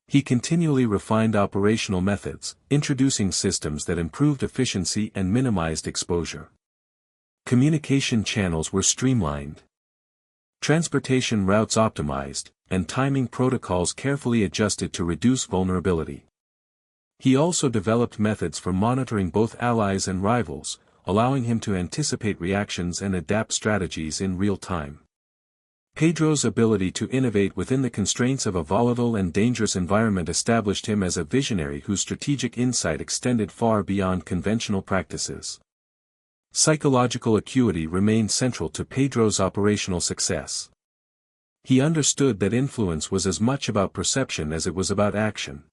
[SPEAKER 1] He continually refined operational methods, introducing systems that improved efficiency and minimized exposure. Communication channels were streamlined. Transportation routes optimized, and timing protocols carefully adjusted to reduce vulnerability. He also developed methods for monitoring both allies and rivals, allowing him to anticipate reactions and adapt strategies in real time. Pedro's ability to innovate within the constraints of a volatile and dangerous environment established him as a visionary whose strategic insight extended far beyond conventional practices. Psychological acuity remained central to Pedro's operational success. He understood that influence was as much about perception as it was about action.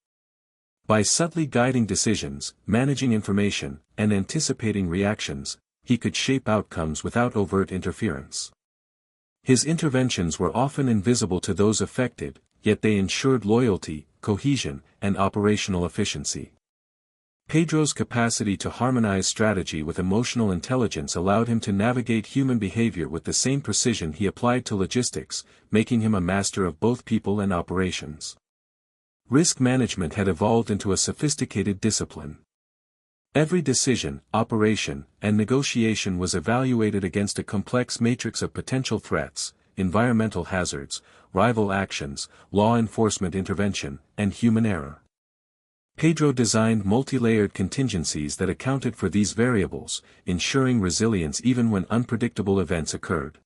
[SPEAKER 1] By subtly guiding decisions, managing information, and anticipating reactions, he could shape outcomes without overt interference. His interventions were often invisible to those affected, yet they ensured loyalty, cohesion, and operational efficiency. Pedro's capacity to harmonize strategy with emotional intelligence allowed him to navigate human behavior with the same precision he applied to logistics, making him a master of both people and operations. Risk management had evolved into a sophisticated discipline. Every decision, operation, and negotiation was evaluated against a complex matrix of potential threats, environmental hazards, rival actions, law enforcement intervention, and human error. Pedro designed multi-layered contingencies that accounted for these variables, ensuring resilience even when unpredictable events occurred.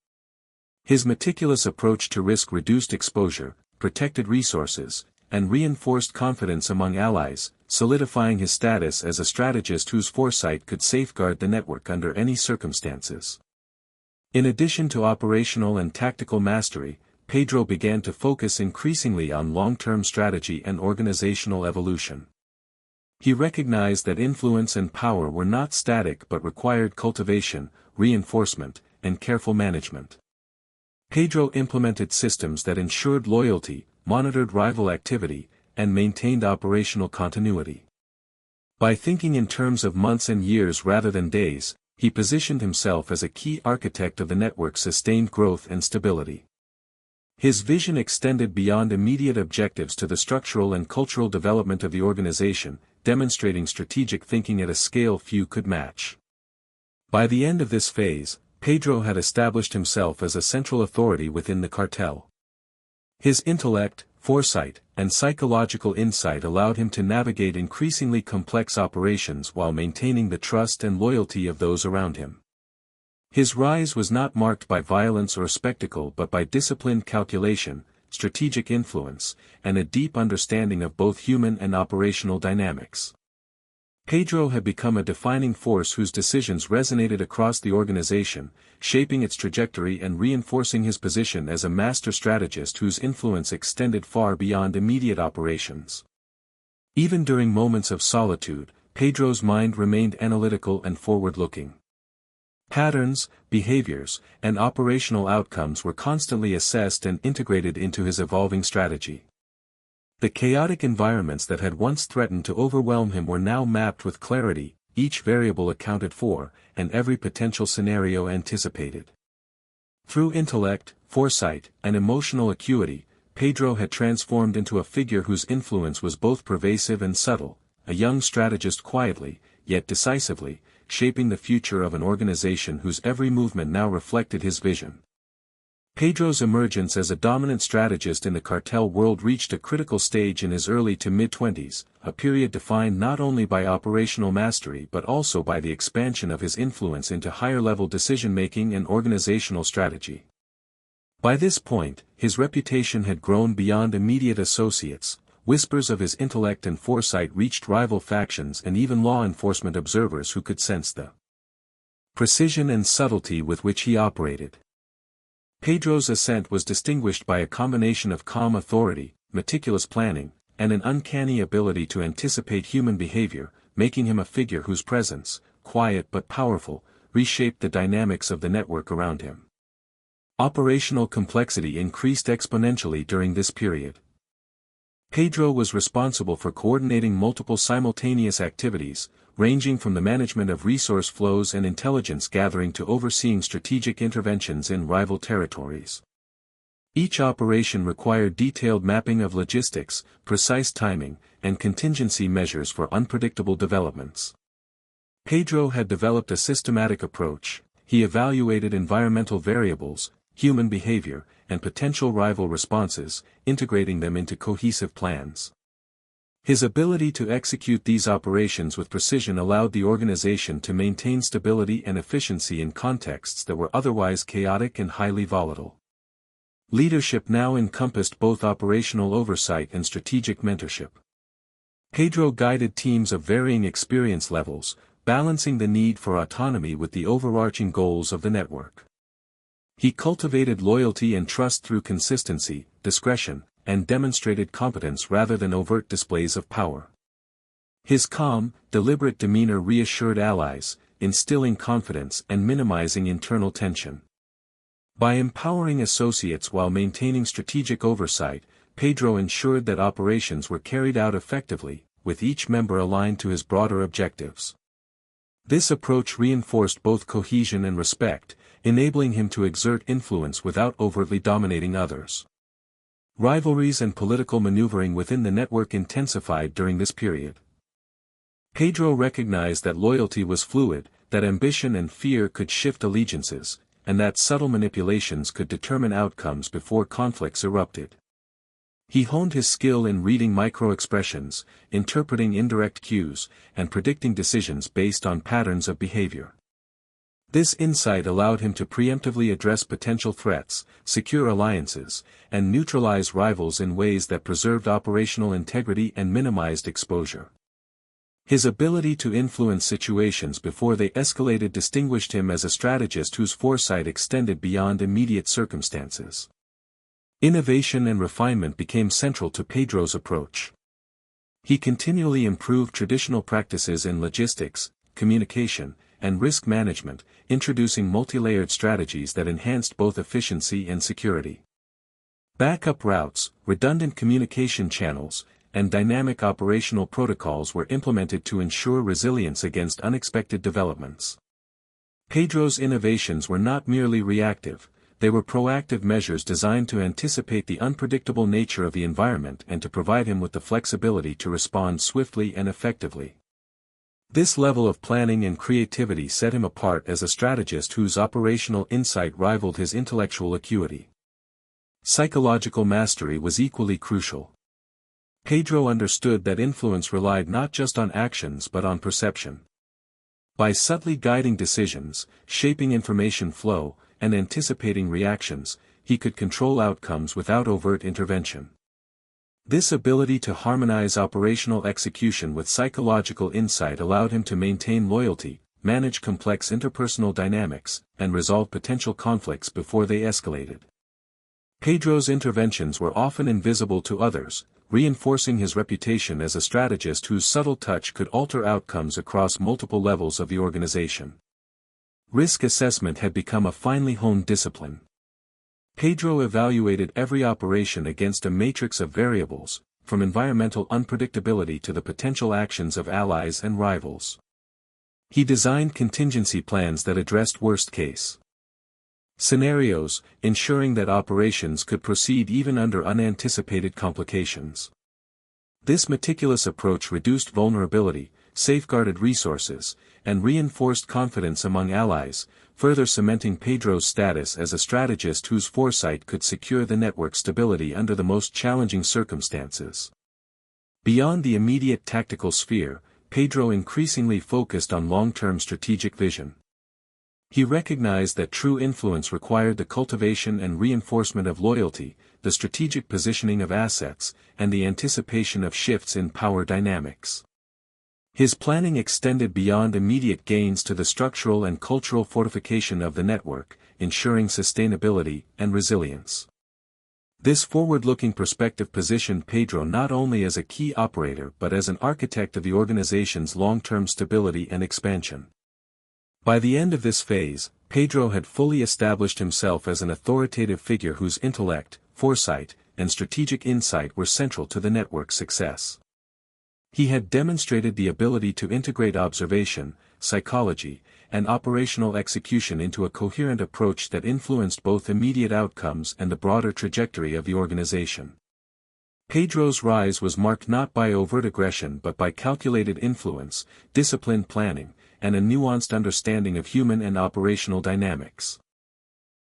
[SPEAKER 1] His meticulous approach to risk reduced exposure, protected resources, and reinforced confidence among allies, solidifying his status as a strategist whose foresight could safeguard the network under any circumstances. In addition to operational and tactical mastery, Pedro began to focus increasingly on long-term strategy and organizational evolution. He recognized that influence and power were not static but required cultivation, reinforcement, and careful management. Pedro implemented systems that ensured loyalty, monitored rival activity, and maintained operational continuity. By thinking in terms of months and years rather than days, he positioned himself as a key architect of the network's sustained growth and stability. His vision extended beyond immediate objectives to the structural and cultural development of the organization, demonstrating strategic thinking at a scale few could match. By the end of this phase, Pedro had established himself as a central authority within the cartel. His intellect, foresight, and psychological insight allowed him to navigate increasingly complex operations while maintaining the trust and loyalty of those around him. His rise was not marked by violence or spectacle but by disciplined calculation, strategic influence, and a deep understanding of both human and operational dynamics. Pedro had become a defining force whose decisions resonated across the organization, shaping its trajectory and reinforcing his position as a master strategist whose influence extended far beyond immediate operations. Even during moments of solitude, Pedro's mind remained analytical and forward-looking. Patterns, behaviors, and operational outcomes were constantly assessed and integrated into his evolving strategy. The chaotic environments that had once threatened to overwhelm him were now mapped with clarity, each variable accounted for, and every potential scenario anticipated. Through intellect, foresight, and emotional acuity, Pedro had transformed into a figure whose influence was both pervasive and subtle, a young strategist quietly, yet decisively, shaping the future of an organization whose every movement now reflected his vision. Pedro's emergence as a dominant strategist in the cartel world reached a critical stage in his early to mid-20s, a period defined not only by operational mastery but also by the expansion of his influence into higher-level decision-making and organizational strategy. By this point, his reputation had grown beyond immediate associates. Whispers of his intellect and foresight reached rival factions and even law enforcement observers who could sense the precision and subtlety with which he operated. Pedro's ascent was distinguished by a combination of calm authority, meticulous planning, and an uncanny ability to anticipate human behavior, making him a figure whose presence, quiet but powerful, reshaped the dynamics of the network around him. Operational complexity increased exponentially during this period. Pedro was responsible for coordinating multiple simultaneous activities, ranging from the management of resource flows and intelligence gathering to overseeing strategic interventions in rival territories. Each operation required detailed mapping of logistics, precise timing, and contingency measures for unpredictable developments. Pedro had developed a systematic approach. He evaluated environmental variables, human behavior, and potential rival responses, integrating them into cohesive plans. His ability to execute these operations with precision allowed the organization to maintain stability and efficiency in contexts that were otherwise chaotic and highly volatile. Leadership now encompassed both operational oversight and strategic mentorship. Pedro guided teams of varying experience levels, balancing the need for autonomy with the overarching goals of the network. He cultivated loyalty and trust through consistency, discretion, and demonstrated competence rather than overt displays of power. His calm, deliberate demeanor reassured allies, instilling confidence and minimizing internal tension. By empowering associates while maintaining strategic oversight, Pedro ensured that operations were carried out effectively, with each member aligned to his broader objectives. This approach reinforced both cohesion and respect, enabling him to exert influence without overtly dominating others. Rivalries and political maneuvering within the network intensified during this period. Pedro recognized that loyalty was fluid, that ambition and fear could shift allegiances, and that subtle manipulations could determine outcomes before conflicts erupted. He honed his skill in reading micro-expressions, interpreting indirect cues, and predicting decisions based on patterns of behavior. This insight allowed him to preemptively address potential threats, secure alliances, and neutralize rivals in ways that preserved operational integrity and minimized exposure. His ability to influence situations before they escalated distinguished him as a strategist whose foresight extended beyond immediate circumstances. Innovation and refinement became central to Pedro's approach. He continually improved traditional practices in logistics, communication, and risk management, introducing multi-layered strategies that enhanced both efficiency and security. Backup routes, redundant communication channels, and dynamic operational protocols were implemented to ensure resilience against unexpected developments. Pedro's innovations were not merely reactive, they were proactive measures designed to anticipate the unpredictable nature of the environment and to provide him with the flexibility to respond swiftly and effectively. This level of planning and creativity set him apart as a strategist whose operational insight rivaled his intellectual acuity. Psychological mastery was equally crucial. Pedro understood that influence relied not just on actions but on perception. By subtly guiding decisions, shaping information flow, and anticipating reactions, he could control outcomes without overt intervention. This ability to harmonize operational execution with psychological insight allowed him to maintain loyalty, manage complex interpersonal dynamics, and resolve potential conflicts before they escalated. Pedro's interventions were often invisible to others, reinforcing his reputation as a strategist whose subtle touch could alter outcomes across multiple levels of the organization. Risk assessment had become a finely honed discipline. Pedro evaluated every operation against a matrix of variables, from environmental unpredictability to the potential actions of allies and rivals. He designed contingency plans that addressed worst-case scenarios, ensuring that operations could proceed even under unanticipated complications. This meticulous approach reduced vulnerability, safeguarded resources, and reinforced confidence among allies, further cementing Pedro's status as a strategist whose foresight could secure the network's stability under the most challenging circumstances. Beyond the immediate tactical sphere, Pedro increasingly focused on long-term strategic vision. He recognized that true influence required the cultivation and reinforcement of loyalty, the strategic positioning of assets, and the anticipation of shifts in power dynamics. His planning extended beyond immediate gains to the structural and cultural fortification of the network, ensuring sustainability and resilience. This forward-looking perspective positioned Pedro not only as a key operator but as an architect of the organization's long-term stability and expansion. By the end of this phase, Pedro had fully established himself as an authoritative figure whose intellect, foresight, and strategic insight were central to the network's success. He had demonstrated the ability to integrate observation, psychology, and operational execution into a coherent approach that influenced both immediate outcomes and the broader trajectory of the organization. Pedro's rise was marked not by overt aggression but by calculated influence, disciplined planning, and a nuanced understanding of human and operational dynamics.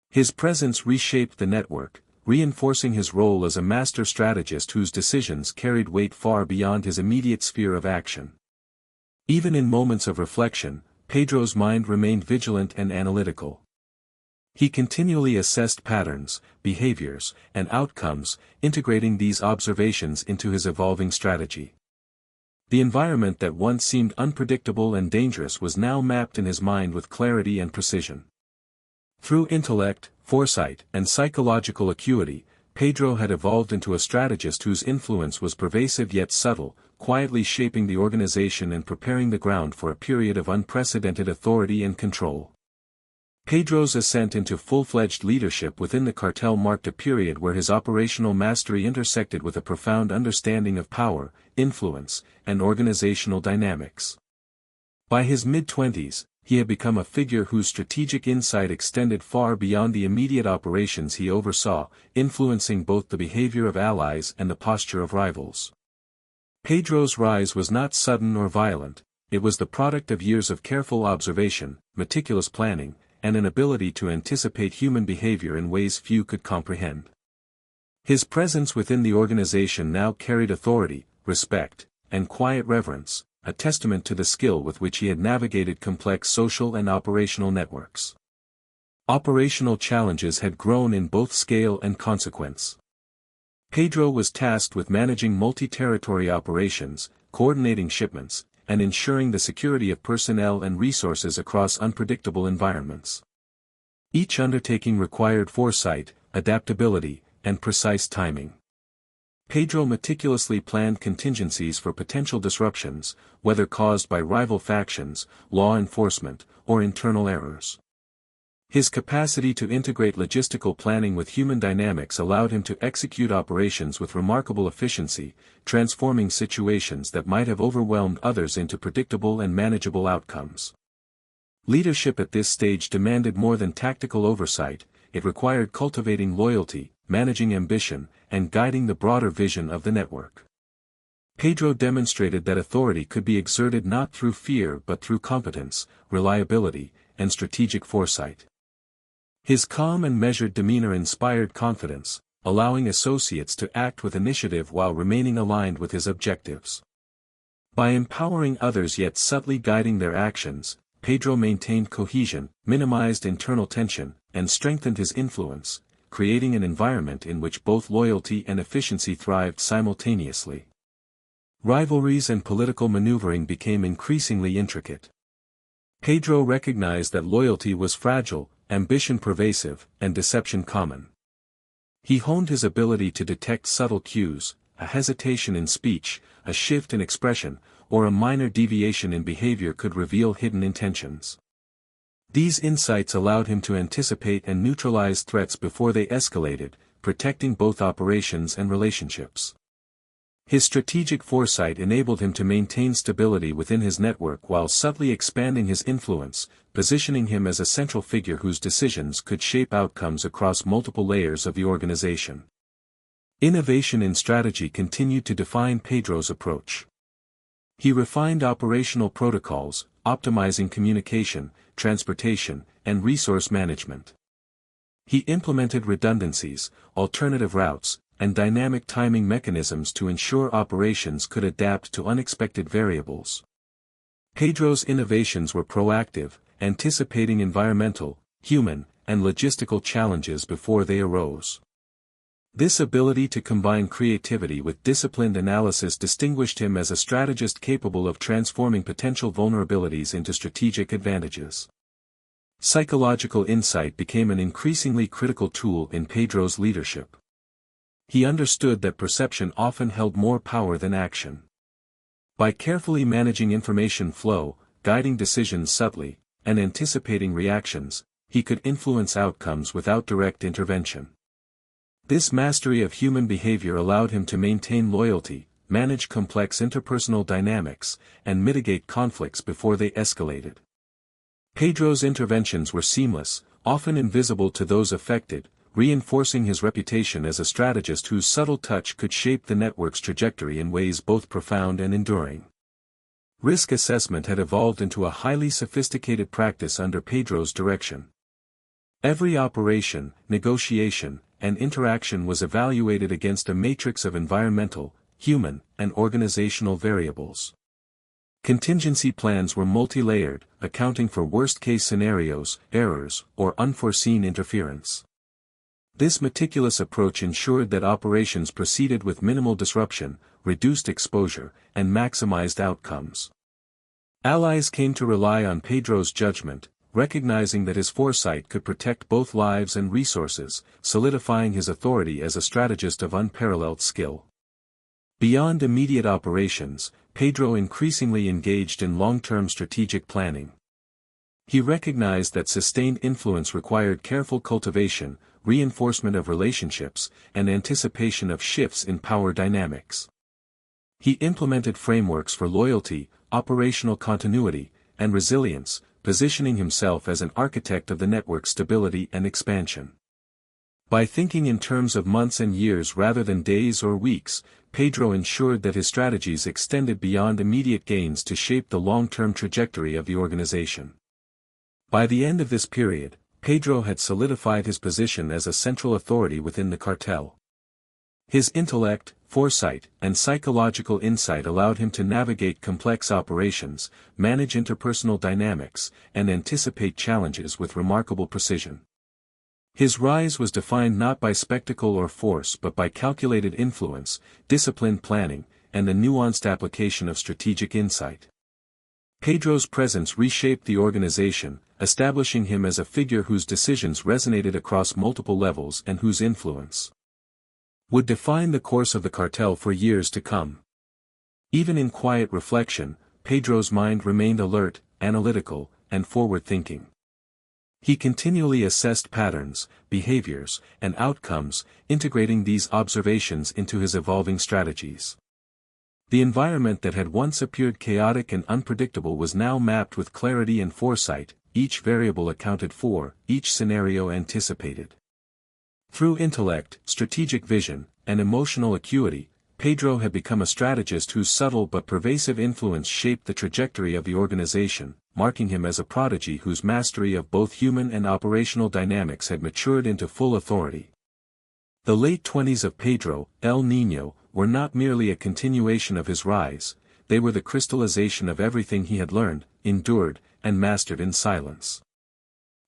[SPEAKER 1] His presence reshaped the network, reinforcing his role as a master strategist whose decisions carried weight far beyond his immediate sphere of action. Even in moments of reflection, Pedro's mind remained vigilant and analytical. He continually assessed patterns, behaviors, and outcomes, integrating these observations into his evolving strategy. The environment that once seemed unpredictable and dangerous was now mapped in his mind with clarity and precision. Through intellect, foresight, and psychological acuity, Pedro had evolved into a strategist whose influence was pervasive yet subtle, quietly shaping the organization and preparing the ground for a period of unprecedented authority and control. Pedro's ascent into full-fledged leadership within the cartel marked a period where his operational mastery intersected with a profound understanding of power, influence, and organizational dynamics. By his mid-20s, he had become a figure whose strategic insight extended far beyond the immediate operations he oversaw, influencing both the behavior of allies and the posture of rivals. Pedro's rise was not sudden or violent, it was the product of years of careful observation, meticulous planning, and an ability to anticipate human behavior in ways few could comprehend. His presence within the organization now carried authority, respect, and quiet reverence, a testament to the skill with which he had navigated complex social and operational networks. Operational challenges had grown in both scale and consequence. Pedro was tasked with managing multi-territory operations, coordinating shipments, and ensuring the security of personnel and resources across unpredictable environments. Each undertaking required foresight, adaptability, and precise timing. Pedro meticulously planned contingencies for potential disruptions, whether caused by rival factions, law enforcement, or internal errors. His capacity to integrate logistical planning with human dynamics allowed him to execute operations with remarkable efficiency, transforming situations that might have overwhelmed others into predictable and manageable outcomes. Leadership at this stage demanded more than tactical oversight, it required cultivating loyalty, managing ambition, and guiding the broader vision of the network. Pedro demonstrated that authority could be exerted not through fear but through competence, reliability, and strategic foresight. His calm and measured demeanor inspired confidence, allowing associates to act with initiative while remaining aligned with his objectives. By empowering others yet subtly guiding their actions, Pedro maintained cohesion, minimized internal tension, and strengthened his influence, creating an environment in which both loyalty and efficiency thrived simultaneously. Rivalries and political maneuvering became increasingly intricate. Pedro recognized that loyalty was fragile, ambition pervasive, and deception common. He honed his ability to detect subtle cues, a hesitation in speech, a shift in expression, or a minor deviation in behavior could reveal hidden intentions. These insights allowed him to anticipate and neutralize threats before they escalated, protecting both operations and relationships. His strategic foresight enabled him to maintain stability within his network while subtly expanding his influence, positioning him as a central figure whose decisions could shape outcomes across multiple layers of the organization. Innovation in strategy continued to define Pedro's approach. He refined operational protocols, optimizing communication, transportation, and resource management. He implemented redundancies, alternative routes, and dynamic timing mechanisms to ensure operations could adapt to unexpected variables. Pedro's innovations were proactive, anticipating environmental, human, and logistical challenges before they arose. This ability to combine creativity with disciplined analysis distinguished him as a strategist capable of transforming potential vulnerabilities into strategic advantages. Psychological insight became an increasingly critical tool in Pedro's leadership. He understood that perception often held more power than action. By carefully managing information flow, guiding decisions subtly, and anticipating reactions, he could influence outcomes without direct intervention. This mastery of human behavior allowed him to maintain loyalty, manage complex interpersonal dynamics, and mitigate conflicts before they escalated. Pedro's interventions were seamless, often invisible to those affected, reinforcing his reputation as a strategist whose subtle touch could shape the network's trajectory in ways both profound and enduring. Risk assessment had evolved into a highly sophisticated practice under Pedro's direction. Every operation, negotiation, and interaction was evaluated against a matrix of environmental, human, and organizational variables. Contingency plans were multi-layered, accounting for worst-case scenarios, errors, or unforeseen interference. This meticulous approach ensured that operations proceeded with minimal disruption, reduced exposure, and maximized outcomes. Allies came to rely on Pedro's judgment, recognizing that his foresight could protect both lives and resources, solidifying his authority as a strategist of unparalleled skill. Beyond immediate operations, Pedro increasingly engaged in long-term strategic planning. He recognized that sustained influence required careful cultivation, reinforcement of relationships, and anticipation of shifts in power dynamics. He implemented frameworks for loyalty, operational continuity, and resilience, positioning himself as an architect of the network's stability and expansion. By thinking in terms of months and years rather than days or weeks, Pedro ensured that his strategies extended beyond immediate gains to shape the long-term trajectory of the organization. By the end of this period, Pedro had solidified his position as a central authority within the cartel. His intellect, foresight, and psychological insight allowed him to navigate complex operations, manage interpersonal dynamics, and anticipate challenges with remarkable precision. His rise was defined not by spectacle or force but by calculated influence, disciplined planning, and a nuanced application of strategic insight. Pedro's presence reshaped the organization, establishing him as a figure whose decisions resonated across multiple levels and whose influence would define the course of the cartel for years to come. Even in quiet reflection, Pedro's mind remained alert, analytical, and forward-thinking. He continually assessed patterns, behaviors, and outcomes, integrating these observations into his evolving strategies. The environment that had once appeared chaotic and unpredictable was now mapped with clarity and foresight, each variable accounted for, each scenario anticipated. Through intellect, strategic vision, and emotional acuity, Pedro had become a strategist whose subtle but pervasive influence shaped the trajectory of the organization, marking him as a prodigy whose mastery of both human and operational dynamics had matured into full authority. The late 20s of Pedro, El Niño, were not merely a continuation of his rise, they were the crystallization of everything he had learned, endured, and mastered in silence.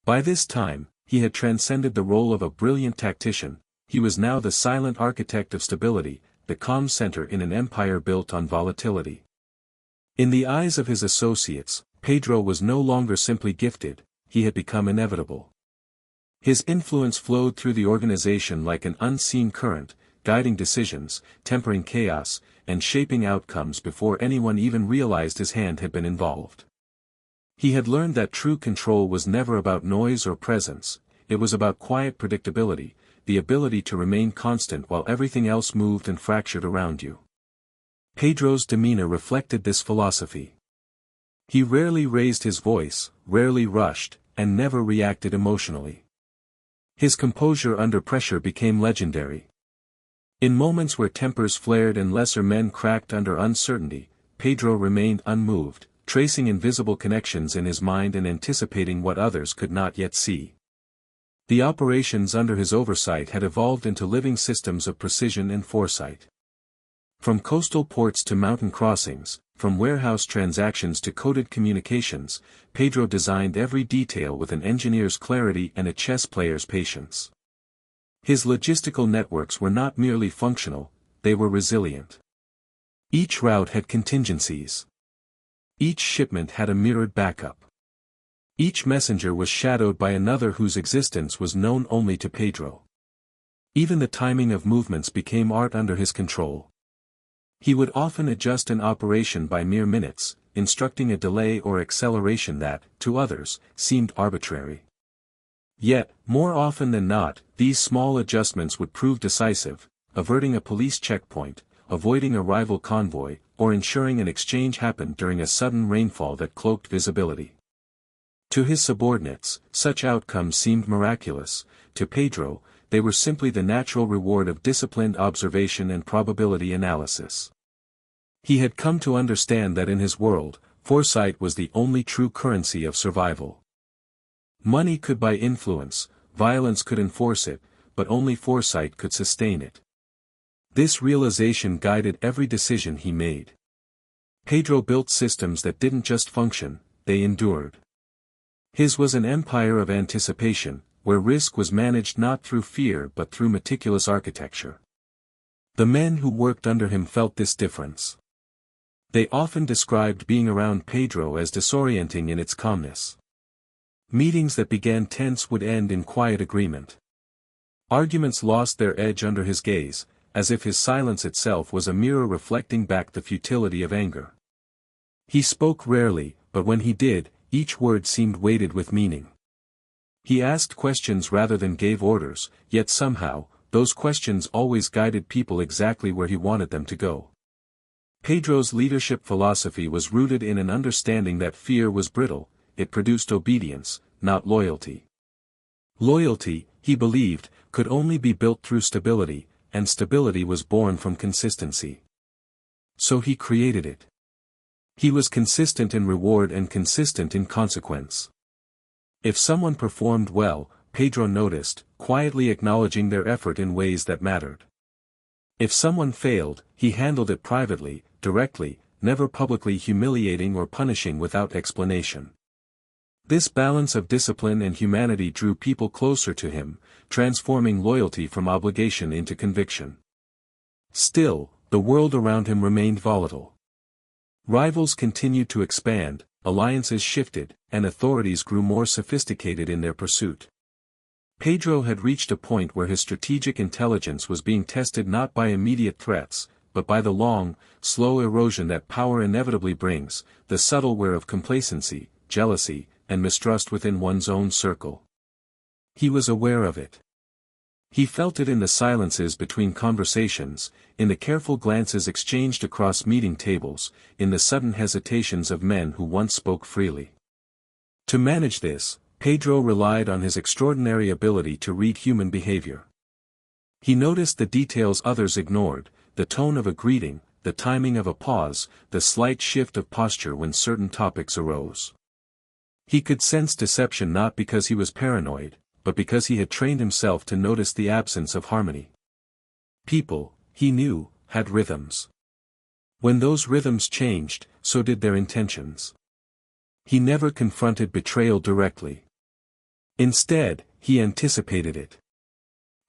[SPEAKER 1] By this time, he had transcended the role of a brilliant tactician, he was now the silent architect of stability, the calm center in an empire built on volatility. In the eyes of his associates, Pedro was no longer simply gifted, he had become inevitable. His influence flowed through the organization like an unseen current, guiding decisions, tempering chaos, and shaping outcomes before anyone even realized his hand had been involved. He had learned that true control was never about noise or presence, it was about quiet predictability, the ability to remain constant while everything else moved and fractured around you. Pedro's demeanor reflected this philosophy. He rarely raised his voice, rarely rushed, and never reacted emotionally. His composure under pressure became legendary. In moments where tempers flared and lesser men cracked under uncertainty, Pedro remained unmoved, tracing invisible connections in his mind and anticipating what others could not yet see. The operations under his oversight had evolved into living systems of precision and foresight. From coastal ports to mountain crossings, from warehouse transactions to coded communications, Pedro designed every detail with an engineer's clarity and a chess player's patience. His logistical networks were not merely functional, they were resilient. Each route had contingencies. Each shipment had a mirrored backup. Each messenger was shadowed by another whose existence was known only to Pedro. Even the timing of movements became art under his control. He would often adjust an operation by mere minutes, instructing a delay or acceleration that, to others, seemed arbitrary. Yet, more often than not, these small adjustments would prove decisive, averting a police checkpoint, avoiding a rival convoy, or ensuring an exchange happened during a sudden rainfall that cloaked visibility. To his subordinates, such outcomes seemed miraculous. To Pedro, they were simply the natural reward of disciplined observation and probability analysis. He had come to understand that in his world, foresight was the only true currency of survival. Money could buy influence, violence could enforce it, but only foresight could sustain it. This realization guided every decision he made. Pedro built systems that didn't just function, they endured. His was an empire of anticipation, where risk was managed not through fear but through meticulous architecture. The men who worked under him felt this difference. They often described being around Pedro as disorienting in its calmness. Meetings that began tense would end in quiet agreement. Arguments lost their edge under his gaze, as if his silence itself was a mirror reflecting back the futility of anger. He spoke rarely, but when he did, each word seemed weighted with meaning. He asked questions rather than gave orders, yet somehow, those questions always guided people exactly where he wanted them to go. Pedro's leadership philosophy was rooted in an understanding that fear was brittle, it produced obedience, not loyalty. Loyalty, he believed, could only be built through stability, and stability was born from consistency. So he created it. He was consistent in reward and consistent in consequence. If someone performed well, Pedro noticed, quietly acknowledging their effort in ways that mattered. If someone failed, he handled it privately, directly, never publicly humiliating or punishing without explanation. This balance of discipline and humanity drew people closer to him, transforming loyalty from obligation into conviction. Still, the world around him remained volatile. Rivals continued to expand, alliances shifted, and authorities grew more sophisticated in their pursuit. Pedro had reached a point where his strategic intelligence was being tested not by immediate threats, but by the long, slow erosion that power inevitably brings, the subtle wear of complacency, jealousy, and mistrust within one's own circle. He was aware of it. He felt it in the silences between conversations, in the careful glances exchanged across meeting tables, in the sudden hesitations of men who once spoke freely. To manage this, Pedro relied on his extraordinary ability to read human behavior. He noticed the details others ignored, the tone of a greeting, the timing of a pause, the slight shift of posture when certain topics arose. He could sense deception not because he was paranoid, but because he had trained himself to notice the absence of harmony. People, he knew, had rhythms. When those rhythms changed, so did their intentions. He never confronted betrayal directly. Instead, he anticipated it.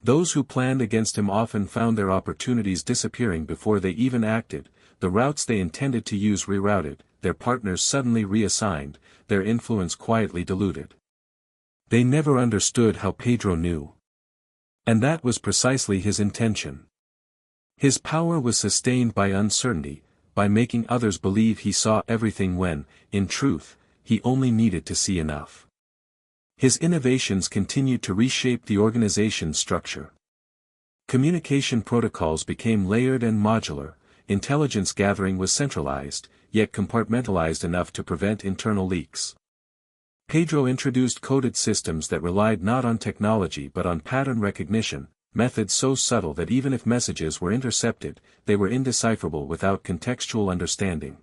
[SPEAKER 1] Those who planned against him often found their opportunities disappearing before they even acted, the routes they intended to use rerouted, their partners suddenly reassigned, their influence quietly diluted. They never understood how Pedro knew. And that was precisely his intention. His power was sustained by uncertainty, by making others believe he saw everything when, in truth, he only needed to see enough. His innovations continued to reshape the organization's structure. Communication protocols became layered and modular, intelligence gathering was centralized, yet compartmentalized enough to prevent internal leaks. Pedro introduced coded systems that relied not on technology but on pattern recognition, methods so subtle that even if messages were intercepted, they were indecipherable without contextual understanding.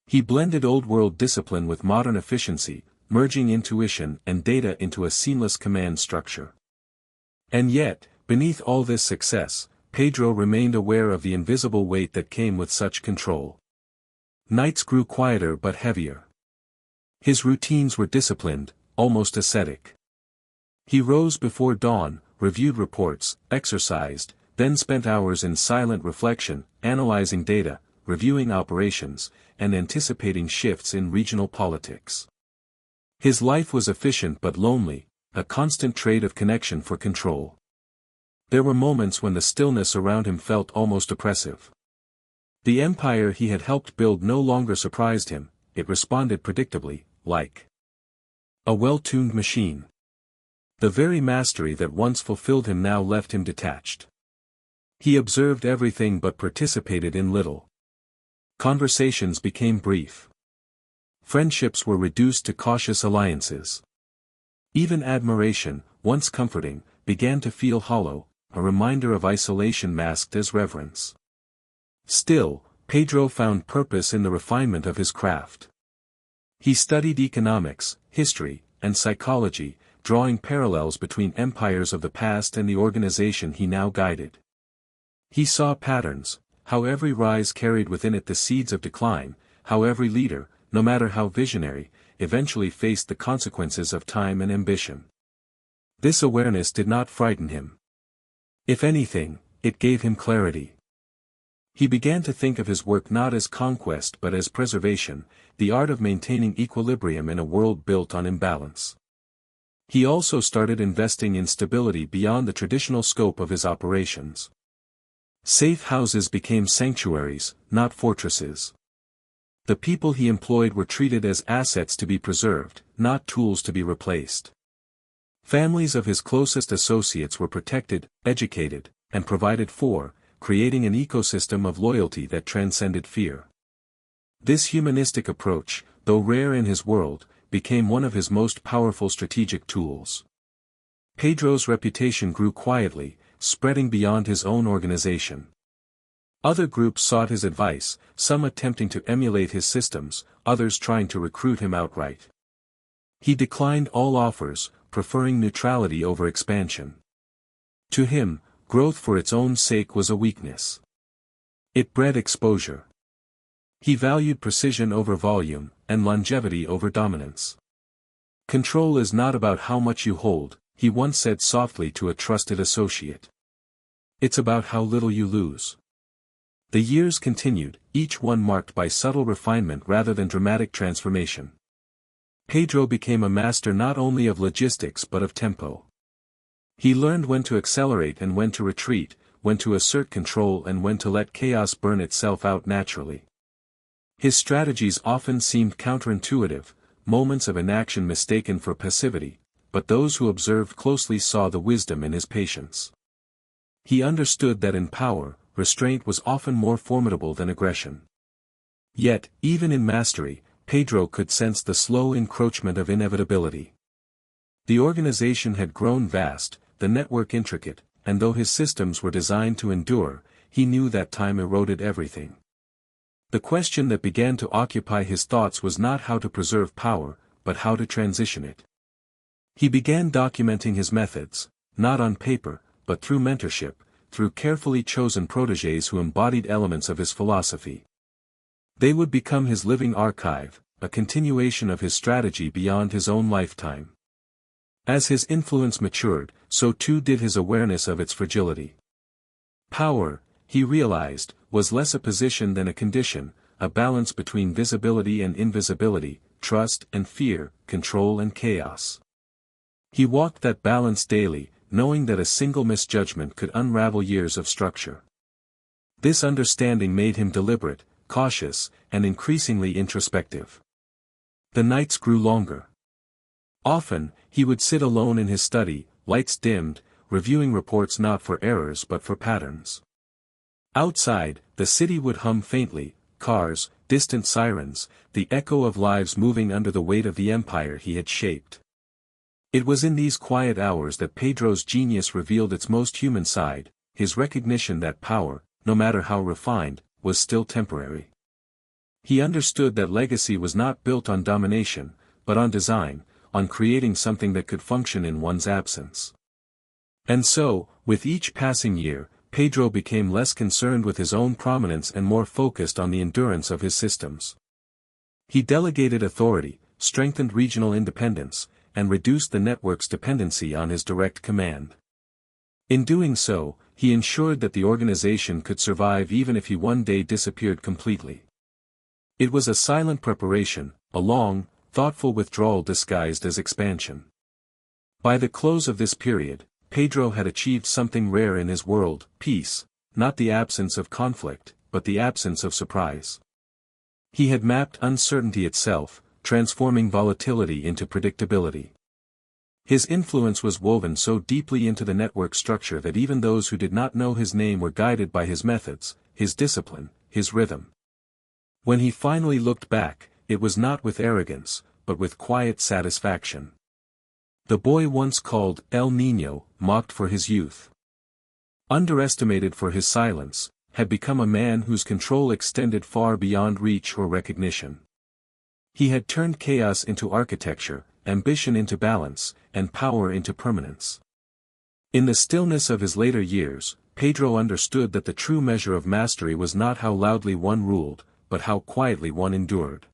[SPEAKER 1] He blended old-world discipline with modern efficiency, merging intuition and data into a seamless command structure. And yet, beneath all this success, Pedro remained aware of the invisible weight that came with such control. Nights grew quieter but heavier. His routines were disciplined, almost ascetic. He rose before dawn, reviewed reports, exercised, then spent hours in silent reflection, analyzing data, reviewing operations, and anticipating shifts in regional politics. His life was efficient but lonely, a constant trade of connection for control. There were moments when the stillness around him felt almost oppressive. The empire he had helped build no longer surprised him, it responded predictably, like a well-tuned machine. The very mastery that once fulfilled him now left him detached. He observed everything but participated in little. Conversations became brief. Friendships were reduced to cautious alliances. Even admiration, once comforting, began to feel hollow, a reminder of isolation masked as reverence. Still, Pedro found purpose in the refinement of his craft. He studied economics, history, and psychology, drawing parallels between empires of the past and the organization he now guided. He saw patterns, how every rise carried within it the seeds of decline, how every leader, no matter how visionary, eventually faced the consequences of time and ambition. This awareness did not frighten him. If anything, it gave him clarity. He began to think of his work not as conquest but as preservation, the art of maintaining equilibrium in a world built on imbalance. He also started investing in stability beyond the traditional scope of his operations. Safe houses became sanctuaries, not fortresses. The people he employed were treated as assets to be preserved, not tools to be replaced. Families of his closest associates were protected, educated, and provided for, creating an ecosystem of loyalty that transcended fear. This humanistic approach, though rare in his world, became one of his most powerful strategic tools. Pedro's reputation grew quietly, spreading beyond his own organization. Other groups sought his advice, some attempting to emulate his systems, others trying to recruit him outright. He declined all offers, preferring neutrality over expansion. To him, growth for its own sake was a weakness. It bred exposure. He valued precision over volume, and longevity over dominance. Control is not about how much you hold, he once said softly to a trusted associate. It's about how little you lose. The years continued, each one marked by subtle refinement rather than dramatic transformation. Pedro became a master not only of logistics but of tempo. He learned when to accelerate and when to retreat, when to assert control and when to let chaos burn itself out naturally. His strategies often seemed counterintuitive, moments of inaction mistaken for passivity, but those who observed closely saw the wisdom in his patience. He understood that in power, restraint was often more formidable than aggression. Yet, even in mastery, Pedro could sense the slow encroachment of inevitability. The organization had grown vast, the network intricate, and though his systems were designed to endure, he knew that time eroded everything. The question that began to occupy his thoughts was not how to preserve power, but how to transition it. He began documenting his methods, not on paper, but through mentorship, through carefully chosen protégés who embodied elements of his philosophy. They would become his living archive, a continuation of his strategy beyond his own lifetime. As his influence matured, so too did his awareness of its fragility. Power, he realized, was less a position than a condition, a balance between visibility and invisibility, trust and fear, control and chaos. He walked that balance daily, knowing that a single misjudgment could unravel years of structure. This understanding made him deliberate, cautious, and increasingly introspective. The nights grew longer. Often, he would sit alone in his study, lights dimmed, reviewing reports not for errors but for patterns. Outside, the city would hum faintly, cars, distant sirens, the echo of lives moving under the weight of the empire he had shaped. It was in these quiet hours that Pedro's genius revealed its most human side, his recognition that power, no matter how refined, was still temporary. He understood that legacy was not built on domination, but on design, on creating something that could function in one's absence. And so, with each passing year, Pedro became less concerned with his own prominence and more focused on the endurance of his systems. He delegated authority, strengthened regional independence, and reduced the network's dependency on his direct command. In doing so, he ensured that the organization could survive even if he one day disappeared completely. It was a silent preparation, a long, thoughtful withdrawal disguised as expansion. By the close of this period, Pedro had achieved something rare in his world: peace, not the absence of conflict, but the absence of surprise. He had mapped uncertainty itself, transforming volatility into predictability. His influence was woven so deeply into the network structure that even those who did not know his name were guided by his methods, his discipline, his rhythm. When he finally looked back, it was not with arrogance, but with quiet satisfaction. The boy once called El Niño, mocked for his youth, underestimated for his silence, had become a man whose control extended far beyond reach or recognition. He had turned chaos into architecture, ambition into balance, and power into permanence. In the stillness of his later years, Pedro understood that the true measure of mastery was not how loudly one ruled, but how quietly one endured.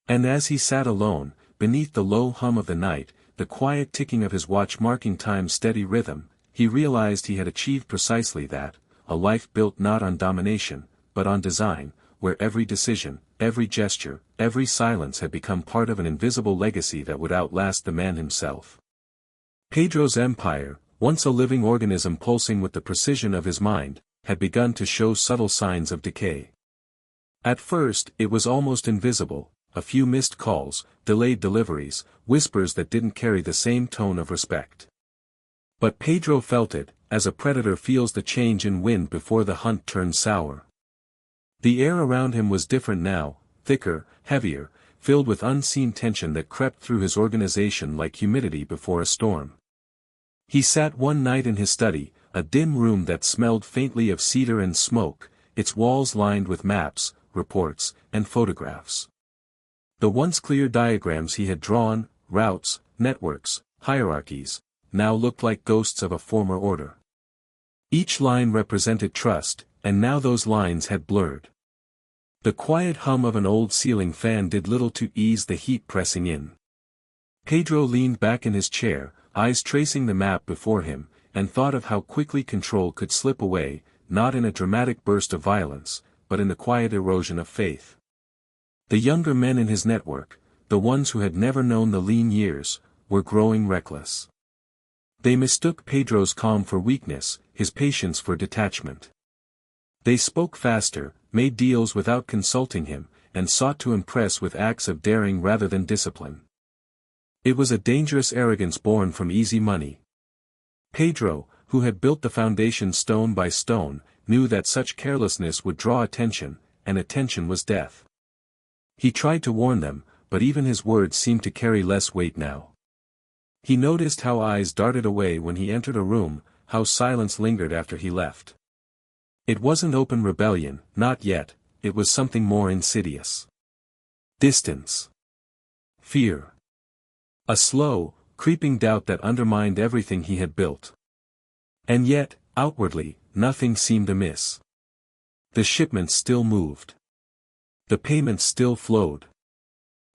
[SPEAKER 1] And as he sat alone, beneath the low hum of the night, the quiet ticking of his watch marking time's steady rhythm, he realized he had achieved precisely that: a life built not on domination, but on design, where every decision, every gesture, every silence had become part of an invisible legacy that would outlast the man himself. Pedro's empire, once a living organism pulsing with the precision of his mind, had begun to show subtle signs of decay. At first, it was almost invisible: a few missed calls, delayed deliveries, whispers that didn't carry the same tone of respect. But Pedro felt it, as a predator feels the change in wind before the hunt turns sour. The air around him was different now, thicker, heavier, filled with unseen tension that crept through his organization like humidity before a storm. He sat one night in his study, a dim room that smelled faintly of cedar and smoke, its walls lined with maps, reports, and photographs. The once clear diagrams he had drawn, routes, networks, hierarchies, now looked like ghosts of a former order. Each line represented trust, and now those lines had blurred. The quiet hum of an old ceiling fan did little to ease the heat pressing in. Pedro leaned back in his chair, eyes tracing the map before him, and thought of how quickly control could slip away, not in a dramatic burst of violence, but in the quiet erosion of faith. The younger men in his network, the ones who had never known the lean years, were growing reckless. They mistook Pedro's calm for weakness, his patience for detachment. They spoke faster, made deals without consulting him, and sought to impress with acts of daring rather than discipline. It was a dangerous arrogance born from easy money. Pedro, who had built the foundation stone by stone, knew that such carelessness would draw attention, and attention was death. He tried to warn them, but even his words seemed to carry less weight now. He noticed how eyes darted away when he entered a room, how silence lingered after he left. It wasn't open rebellion, not yet, it was something more insidious. Distance. Fear. A slow, creeping doubt that undermined everything he had built. And yet, outwardly, nothing seemed amiss. The shipments still moved. The payments still flowed.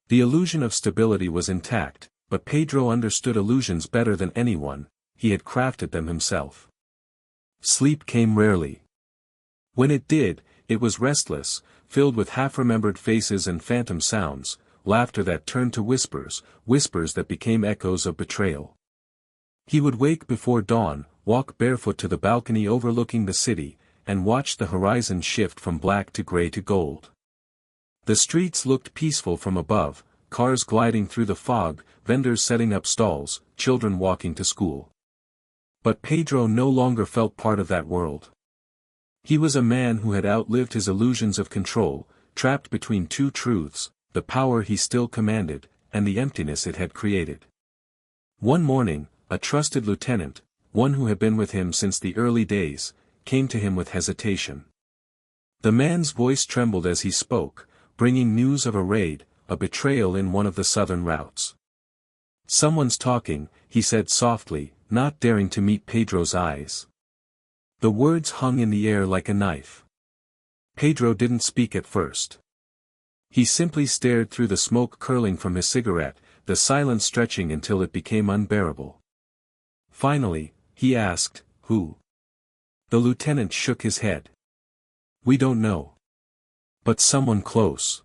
[SPEAKER 1] The illusion of stability was intact, but Pedro understood illusions better than anyone, he had crafted them himself. Sleep came rarely. When it did, it was restless, filled with half-remembered faces and phantom sounds, laughter that turned to whispers, whispers that became echoes of betrayal. He would wake before dawn, walk barefoot to the balcony overlooking the city, and watch the horizon shift from black to gray to gold. The streets looked peaceful from above, cars gliding through the fog, vendors setting up stalls, children walking to school. But Pedro no longer felt part of that world. He was a man who had outlived his illusions of control, trapped between two truths: the power he still commanded, and the emptiness it had created. One morning, a trusted lieutenant, one who had been with him since the early days, came to him with hesitation. The man's voice trembled as he spoke, bringing news of a raid, a betrayal in one of the southern routes. "Someone's talking," he said softly, not daring to meet Pedro's eyes. The words hung in the air like a knife. Pedro didn't speak at first. He simply stared through the smoke curling from his cigarette, the silence stretching until it became unbearable. Finally, he asked, "Who?" The lieutenant shook his head. "We don't know. But someone close."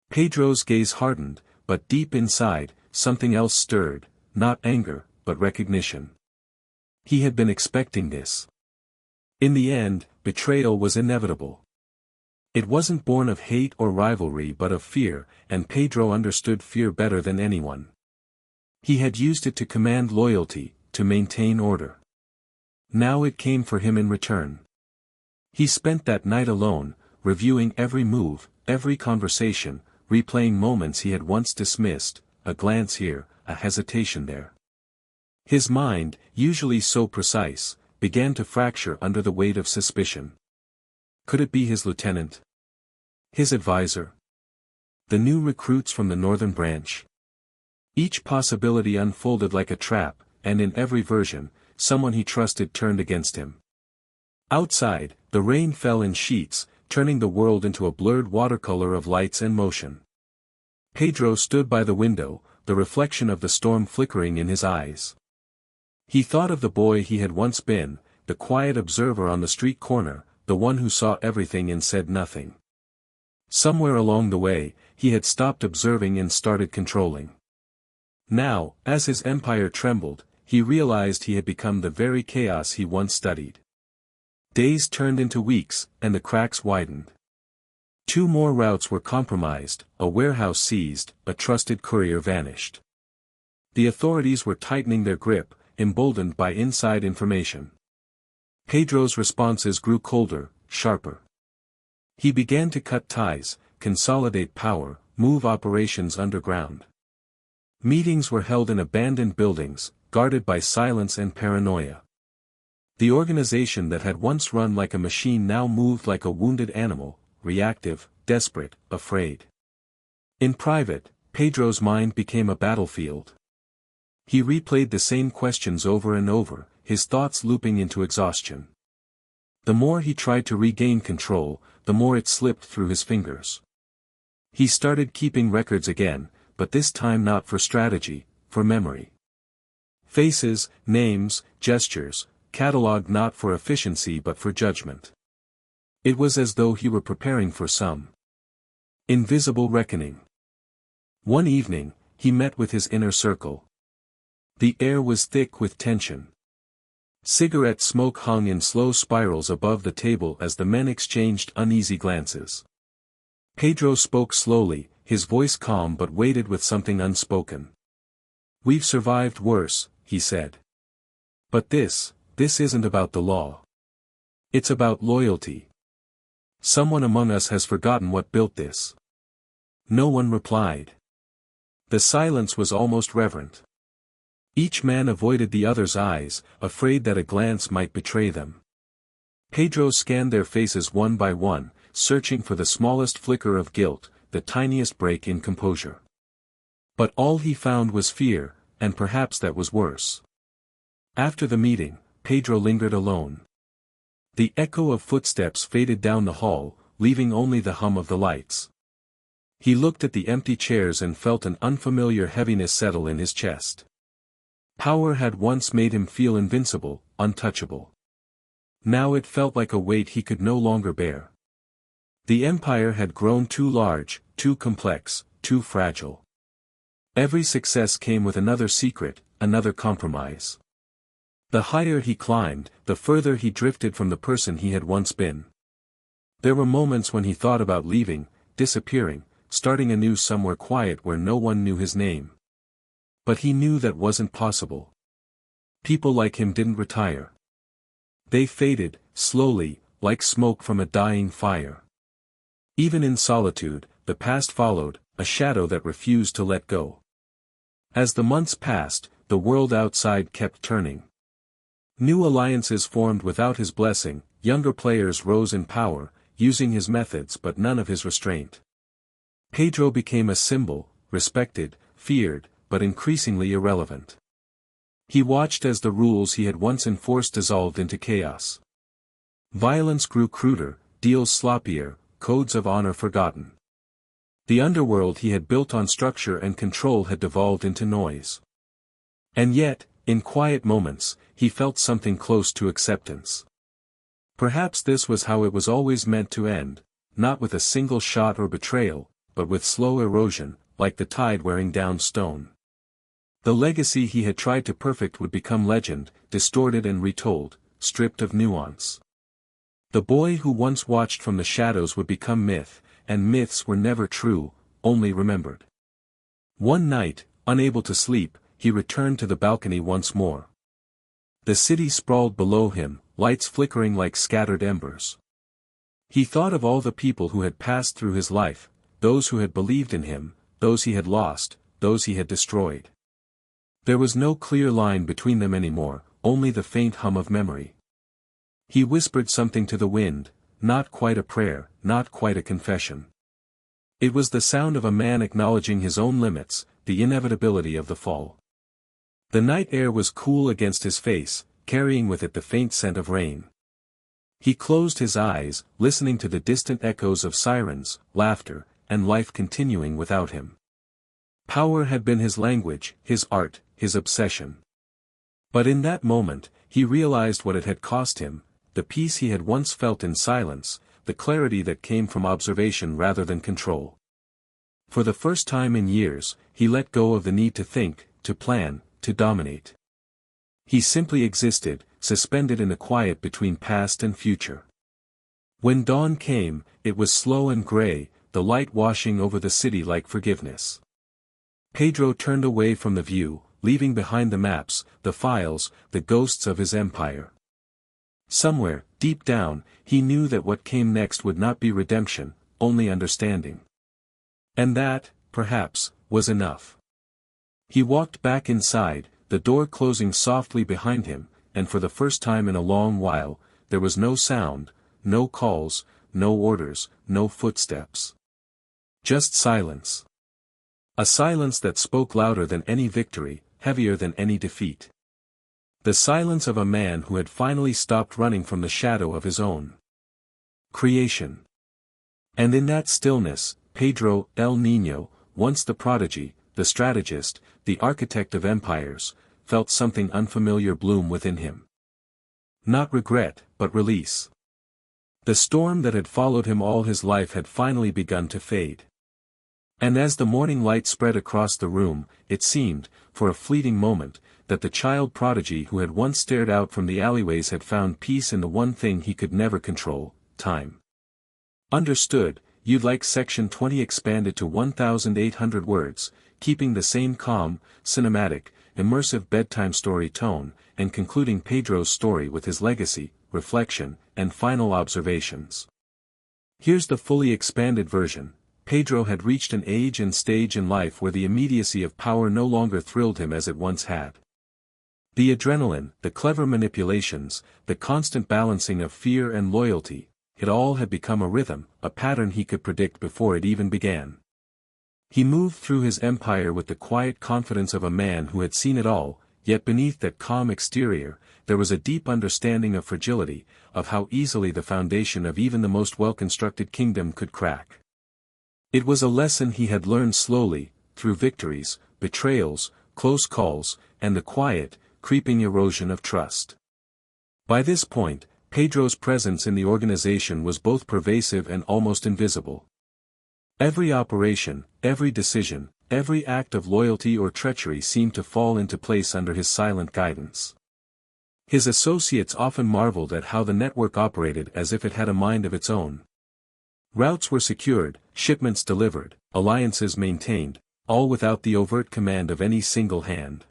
[SPEAKER 1] Pedro's gaze hardened, but deep inside, something else stirred, not anger, but recognition. He had been expecting this. In the end, betrayal was inevitable. It wasn't born of hate or rivalry but of fear, and Pedro understood fear better than anyone. He had used it to command loyalty, to maintain order. Now it came for him in return. He spent that night alone, reviewing every move, every conversation, replaying moments he had once dismissed, a glance here, a hesitation there. His mind, usually so precise, began to fracture under the weight of suspicion. Could it be his lieutenant? His advisor? The new recruits from the northern branch? Each possibility unfolded like a trap, and in every version, someone he trusted turned against him. Outside, the rain fell in sheets, turning the world into a blurred watercolor of lights and motion. Pedro stood by the window, the reflection of the storm flickering in his eyes. He thought of the boy he had once been, the quiet observer on the street corner, the one who saw everything and said nothing. Somewhere along the way, he had stopped observing and started controlling. Now, as his empire trembled, he realized he had become the very chaos he once studied. Days turned into weeks, and the cracks widened. 2 more routes were compromised, a warehouse seized, a trusted courier vanished. The authorities were tightening their grip, emboldened by inside information. Pedro's responses grew colder, sharper. He began to cut ties, consolidate power, move operations underground. Meetings were held in abandoned buildings, guarded by silence and paranoia. The organization that had once run like a machine now moved like a wounded animal, reactive, desperate, afraid. In private, Pedro's mind became a battlefield. He replayed the same questions over and over, his thoughts looping into exhaustion. The more he tried to regain control, the more it slipped through his fingers. He started keeping records again, but this time not for strategy, for memory. Faces, names, gestures, catalogued not for efficiency but for judgment. It was as though he were preparing for some invisible reckoning. One evening, he met with his inner circle. The air was thick with tension. Cigarette smoke hung in slow spirals above the table as the men exchanged uneasy glances. Pedro spoke slowly, his voice calm but weighted with something unspoken. "We've survived worse," he said. "But this isn't about the law. It's about loyalty. Someone among us has forgotten what built this." No one replied. The silence was almost reverent. Each man avoided the other's eyes, afraid that a glance might betray them. Pedro scanned their faces one by one, searching for the smallest flicker of guilt, the tiniest break in composure. But all he found was fear, and perhaps that was worse. After the meeting, Pedro lingered alone. The echo of footsteps faded down the hall, leaving only the hum of the lights. He looked at the empty chairs and felt an unfamiliar heaviness settle in his chest. Power had once made him feel invincible, untouchable. Now it felt like a weight he could no longer bear. The empire had grown too large, too complex, too fragile. Every success came with another secret, another compromise. The higher he climbed, the further he drifted from the person he had once been. There were moments when he thought about leaving, disappearing, starting anew somewhere quiet where no one knew his name. But he knew that wasn't possible. People like him didn't retire. They faded, slowly, like smoke from a dying fire. Even in solitude, the past followed, a shadow that refused to let go. As the months passed, the world outside kept turning. New alliances formed without his blessing, younger players rose in power, using his methods but none of his restraint. Pedro became a symbol, respected, feared, but increasingly irrelevant. He watched as the rules he had once enforced dissolved into chaos. Violence grew cruder, deals sloppier, codes of honor forgotten. The underworld he had built on structure and control had devolved into noise. And yet, in quiet moments, he felt something close to acceptance. Perhaps this was how it was always meant to end, not with a single shot or betrayal, but with slow erosion, like the tide wearing down stone. The legacy he had tried to perfect would become legend, distorted and retold, stripped of nuance. The boy who once watched from the shadows would become myth, and myths were never true, only remembered. One night, unable to sleep, he returned to the balcony once more. The city sprawled below him, lights flickering like scattered embers. He thought of all the people who had passed through his life, those who had believed in him, those he had lost, those he had destroyed. There was no clear line between them anymore, only the faint hum of memory. He whispered something to the wind, not quite a prayer, not quite a confession. It was the sound of a man acknowledging his own limits, the inevitability of the fall. The night air was cool against his face, carrying with it the faint scent of rain. He closed his eyes, listening to the distant echoes of sirens, laughter, and life continuing without him. Power had been his language, his art, his obsession. But in that moment, he realized what it had cost him, the peace he had once felt in silence, the clarity that came from observation rather than control. For the first time in years, he let go of the need to think, to plan, to dominate. He simply existed, suspended in the quiet between past and future. When dawn came, it was slow and gray, the light washing over the city like forgiveness. Pedro turned away from the view, leaving behind the maps, the files, the ghosts of his empire. Somewhere, deep down, he knew that what came next would not be redemption, only understanding. And that, perhaps, was enough. He walked back inside, the door closing softly behind him, and for the first time in a long while, there was no sound, no calls, no orders, no footsteps. Just silence. A silence that spoke louder than any victory, heavier than any defeat. The silence of a man who had finally stopped running from the shadow of his own creation. And in that stillness, Pedro, El Niño, once the prodigy, the strategist, the architect of empires, felt something unfamiliar bloom within him. Not regret, but release. The storm that had followed him all his life had finally begun to fade. And as the morning light spread across the room, it seemed, for a fleeting moment, that the child prodigy who had once stared out from the alleyways had found peace in the one thing he could never control, time. Understood, you'd like section 20 expanded to 1,800 words, keeping the same calm, cinematic, immersive bedtime story tone, and concluding Pedro's story with his legacy, reflection, and final observations. Here's the fully expanded version. Pedro had reached an age and stage in life where the immediacy of power no longer thrilled him as it once had. The adrenaline, the clever manipulations, the constant balancing of fear and loyalty, it all had become a rhythm, a pattern he could predict before it even began. He moved through his empire with the quiet confidence of a man who had seen it all, yet beneath that calm exterior, there was a deep understanding of fragility, of how easily the foundation of even the most well-constructed kingdom could crack. It was a lesson he had learned slowly, through victories, betrayals, close calls, and the quiet, creeping erosion of trust. By this point, Pedro's presence in the organization was both pervasive and almost invisible. Every operation, every decision, every act of loyalty or treachery seemed to fall into place under his silent guidance. His associates often marveled at how the network operated as if it had a mind of its own. Routes were secured, shipments delivered, alliances maintained, all without the overt command of any single hand.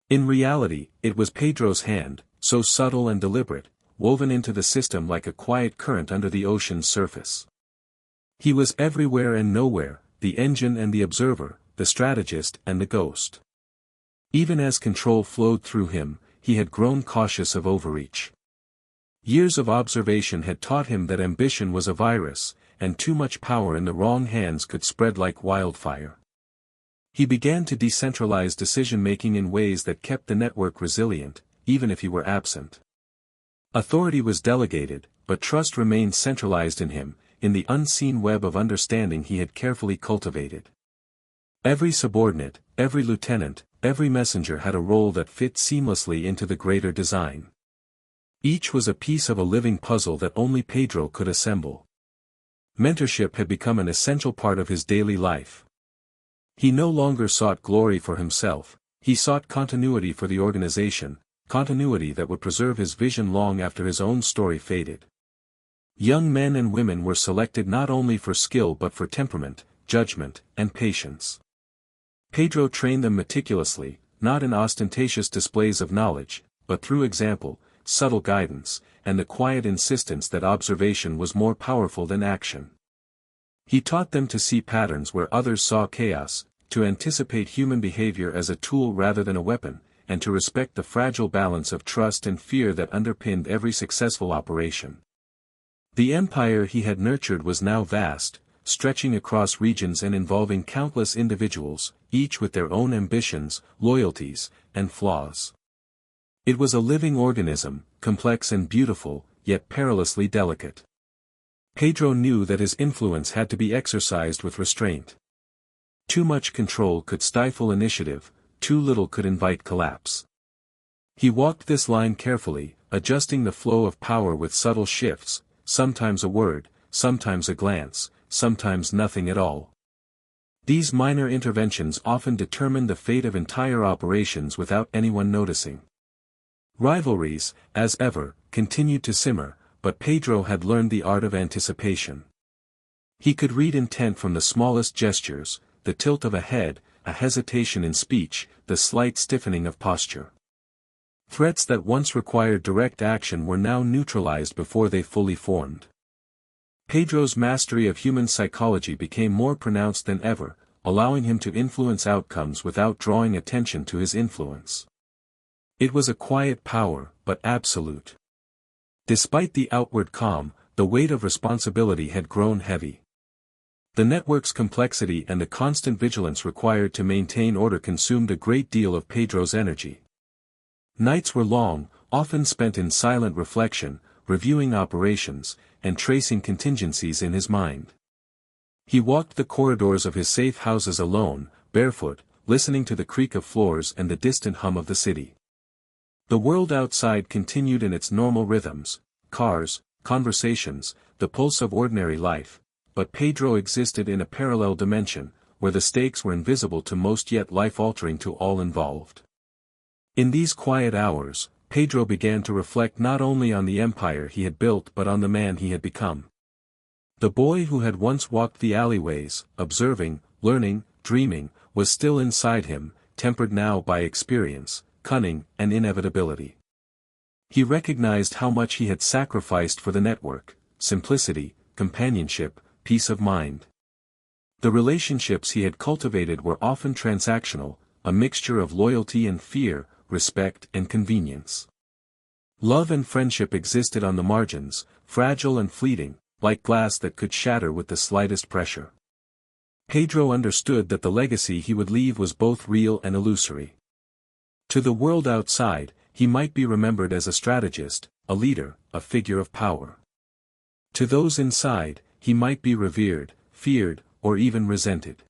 [SPEAKER 1] In reality, it was Pedro's hand, so subtle and deliberate, woven into the system like a quiet current under the ocean's surface. He was everywhere and nowhere, the engine and the observer, the strategist and the ghost. Even as control flowed through him, he had grown cautious of overreach. Years of observation had taught him that ambition was a virus, and too much power in the wrong hands could spread like wildfire. He began to decentralize decision-making in ways that kept the network resilient, even if he were absent. Authority was delegated, but trust remained centralized in him, in the unseen web of understanding he had carefully cultivated. Every subordinate, every lieutenant, every messenger had a role that fit seamlessly into the greater design. Each was a piece of a living puzzle that only Pedro could assemble. Mentorship had become an essential part of his daily life. He no longer sought glory for himself, he sought continuity for the organization, continuity that would preserve his vision long after his own story faded. Young men and women were selected not only for skill but for temperament, judgment, and patience. Pedro trained them meticulously, not in ostentatious displays of knowledge, but through example, subtle guidance, and the quiet insistence that observation was more powerful than action. He taught them to see patterns where others saw chaos, to anticipate human behavior as a tool rather than a weapon, and to respect the fragile balance of trust and fear that underpinned every successful operation. The empire he had nurtured was now vast, stretching across regions and involving countless individuals, each with their own ambitions, loyalties, and flaws. It was a living organism, complex and beautiful, yet perilously delicate. Pedro knew that his influence had to be exercised with restraint. Too much control could stifle initiative, too little could invite collapse. He walked this line carefully, adjusting the flow of power with subtle shifts, sometimes a word, sometimes a glance, sometimes nothing at all. These minor interventions often determined the fate of entire operations without anyone noticing. Rivalries, as ever, continued to simmer, but Pedro had learned the art of anticipation. He could read intent from the smallest gestures, the tilt of a head, a hesitation in speech, the slight stiffening of posture. Threats that once required direct action were now neutralized before they fully formed. Pedro's mastery of human psychology became more pronounced than ever, allowing him to influence outcomes without drawing attention to his influence. It was a quiet power, but absolute. Despite the outward calm, the weight of responsibility had grown heavy. The network's complexity and the constant vigilance required to maintain order consumed a great deal of Pedro's energy. Nights were long, often spent in silent reflection, reviewing operations, and tracing contingencies in his mind. He walked the corridors of his safe houses alone, barefoot, listening to the creak of floors and the distant hum of the city. The world outside continued in its normal rhythms, cars, conversations, the pulse of ordinary life, but Pedro existed in a parallel dimension, where the stakes were invisible to most yet life-altering to all involved. In these quiet hours, Pedro began to reflect not only on the empire he had built but on the man he had become. The boy who had once walked the alleyways, observing, learning, dreaming, was still inside him, tempered now by experience, cunning, and inevitability. He recognized how much he had sacrificed for the network: simplicity, companionship, peace of mind. The relationships he had cultivated were often transactional, a mixture of loyalty and fear, respect and convenience. Love and friendship existed on the margins, fragile and fleeting, like glass that could shatter with the slightest pressure. Pedro understood that the legacy he would leave was both real and illusory. To the world outside, he might be remembered as a strategist, a leader, a figure of power. To those inside, he might be revered, feared, or even resented.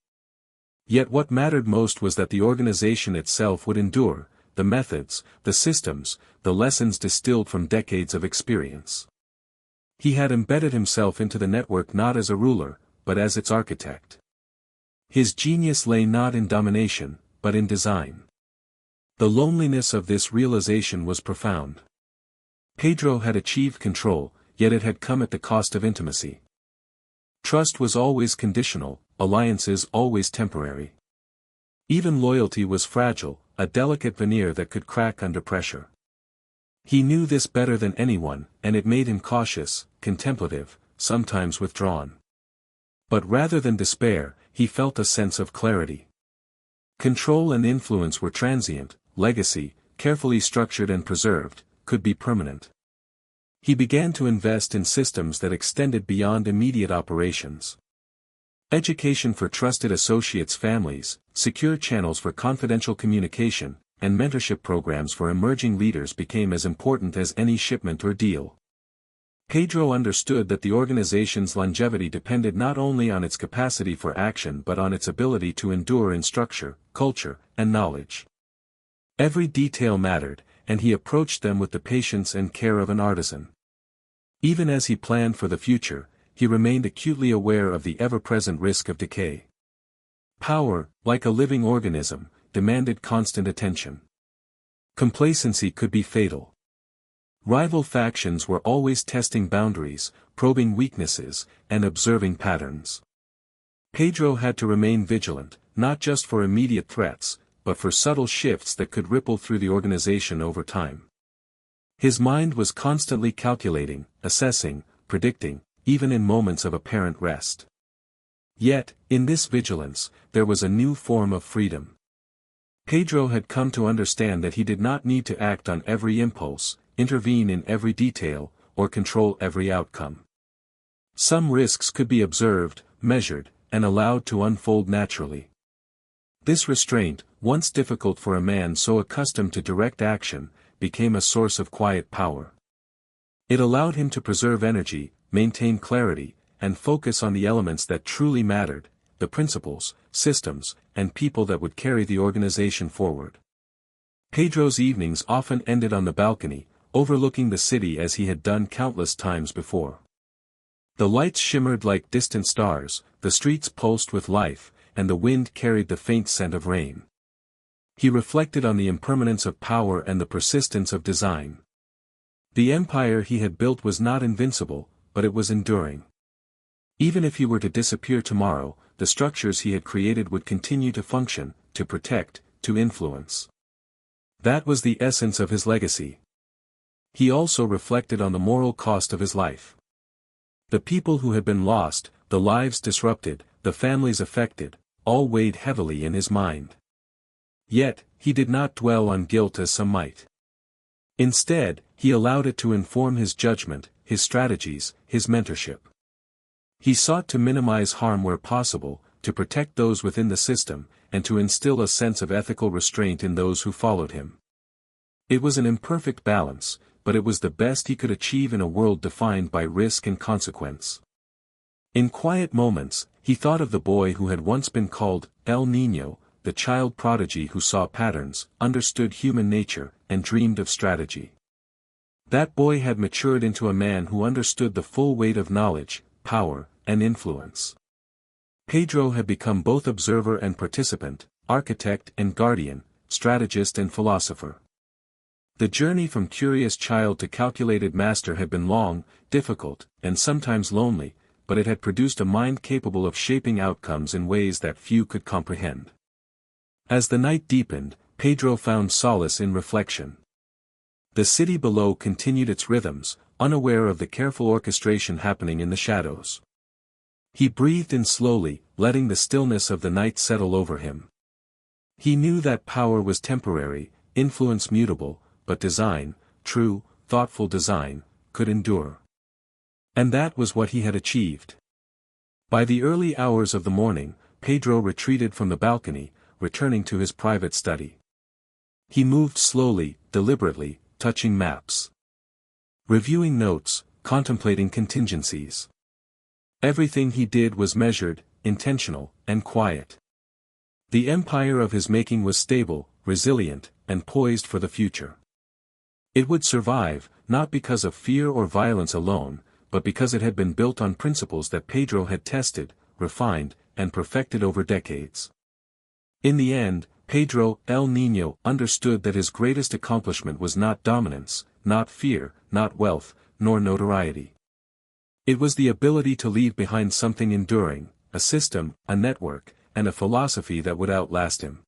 [SPEAKER 1] Yet what mattered most was that the organization itself would endure, the methods, the systems, the lessons distilled from decades of experience. He had embedded himself into the network not as a ruler, but as its architect. His genius lay not in domination, but in design. The loneliness of this realization was profound. Pedro had achieved control, yet it had come at the cost of intimacy. Trust was always conditional, alliances always temporary. Even loyalty was fragile, a delicate veneer that could crack under pressure. He knew this better than anyone, and it made him cautious, contemplative, sometimes withdrawn. But rather than despair, he felt a sense of clarity. Control and influence were transient, legacy, carefully structured and preserved, could be permanent. He began to invest in systems that extended beyond immediate operations. Education for trusted associates' families, secure channels for confidential communication, and mentorship programs for emerging leaders became as important as any shipment or deal. Pedro understood that the organization's longevity depended not only on its capacity for action but on its ability to endure in structure, culture, and knowledge. Every detail mattered, and he approached them with the patience and care of an artisan. Even as he planned for the future, he remained acutely aware of the ever-present risk of decay. Power, like a living organism, demanded constant attention. Complacency could be fatal. Rival factions were always testing boundaries, probing weaknesses, and observing patterns. Pedro had to remain vigilant, not just for immediate threats, but for subtle shifts that could ripple through the organization over time. His mind was constantly calculating, assessing, predicting, even in moments of apparent rest. Yet, in this vigilance, there was a new form of freedom. Pedro had come to understand that he did not need to act on every impulse, intervene in every detail, or control every outcome. Some risks could be observed, measured, and allowed to unfold naturally. This restraint, once difficult for a man so accustomed to direct action, became a source of quiet power. It allowed him to preserve energy, maintain clarity, and focus on the elements that truly mattered, the principles, systems, and people that would carry the organization forward. Pedro's evenings often ended on the balcony, overlooking the city as he had done countless times before. The lights shimmered like distant stars, the streets pulsed with life, and the wind carried the faint scent of rain. He reflected on the impermanence of power and the persistence of design. The empire he had built was not invincible, but it was enduring. Even if he were to disappear tomorrow, the structures he had created would continue to function, to protect, to influence. That was the essence of his legacy. He also reflected on the moral cost of his life. The people who had been lost, the lives disrupted, the families affected, all weighed heavily in his mind. Yet, he did not dwell on guilt as some might. Instead, he allowed it to inform his judgment, his strategies, his mentorship. He sought to minimize harm where possible, to protect those within the system, and to instill a sense of ethical restraint in those who followed him. It was an imperfect balance, but it was the best he could achieve in a world defined by risk and consequence. In quiet moments, he thought of the boy who had once been called El Niño, the child prodigy who saw patterns, understood human nature, and dreamed of strategy. That boy had matured into a man who understood the full weight of knowledge, power, and influence. Pedro had become both observer and participant, architect and guardian, strategist and philosopher. The journey from curious child to calculated master had been long, difficult, and sometimes lonely, but it had produced a mind capable of shaping outcomes in ways that few could comprehend. As the night deepened, Pedro found solace in reflection. The city below continued its rhythms, unaware of the careful orchestration happening in the shadows. He breathed in slowly, letting the stillness of the night settle over him. He knew that power was temporary, influence mutable, but design, true, thoughtful design, could endure. And that was what he had achieved. By the early hours of the morning, Pedro retreated from the balcony, returning to his private study. He moved slowly, deliberately, touching maps. Reviewing notes, contemplating contingencies. Everything he did was measured, intentional, and quiet. The empire of his making was stable, resilient, and poised for the future. It would survive, not because of fear or violence alone, but because it had been built on principles that Pedro had tested, refined, and perfected over decades. In the end, Pedro, El Niño, understood that his greatest accomplishment was not dominance, not fear, not wealth, nor notoriety. It was the ability to leave behind something enduring, a system, a network, and a philosophy that would outlast him.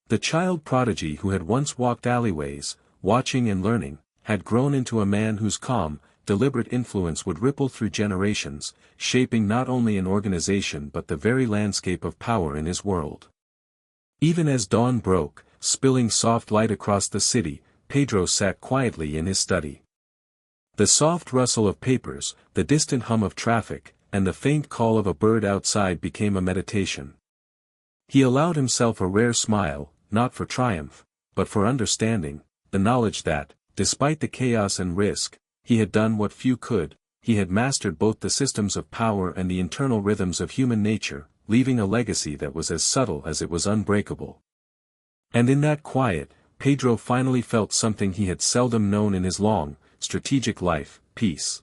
[SPEAKER 1] The child prodigy who had once walked alleyways, watching and learning, had grown into a man whose calm, deliberate influence would ripple through generations, shaping not only an organization but the very landscape of power in his world. Even as dawn broke, spilling soft light across the city, Pedro sat quietly in his study. The soft rustle of papers, the distant hum of traffic, and the faint call of a bird outside became a meditation. He allowed himself a rare smile, not for triumph, but for understanding, the knowledge that, despite the chaos and risk, he had done what few could, he had mastered both the systems of power and the internal rhythms of human nature, leaving a legacy that was as subtle as it was unbreakable. And in that quiet, Pedro finally felt something he had seldom known in his long, strategic life: peace.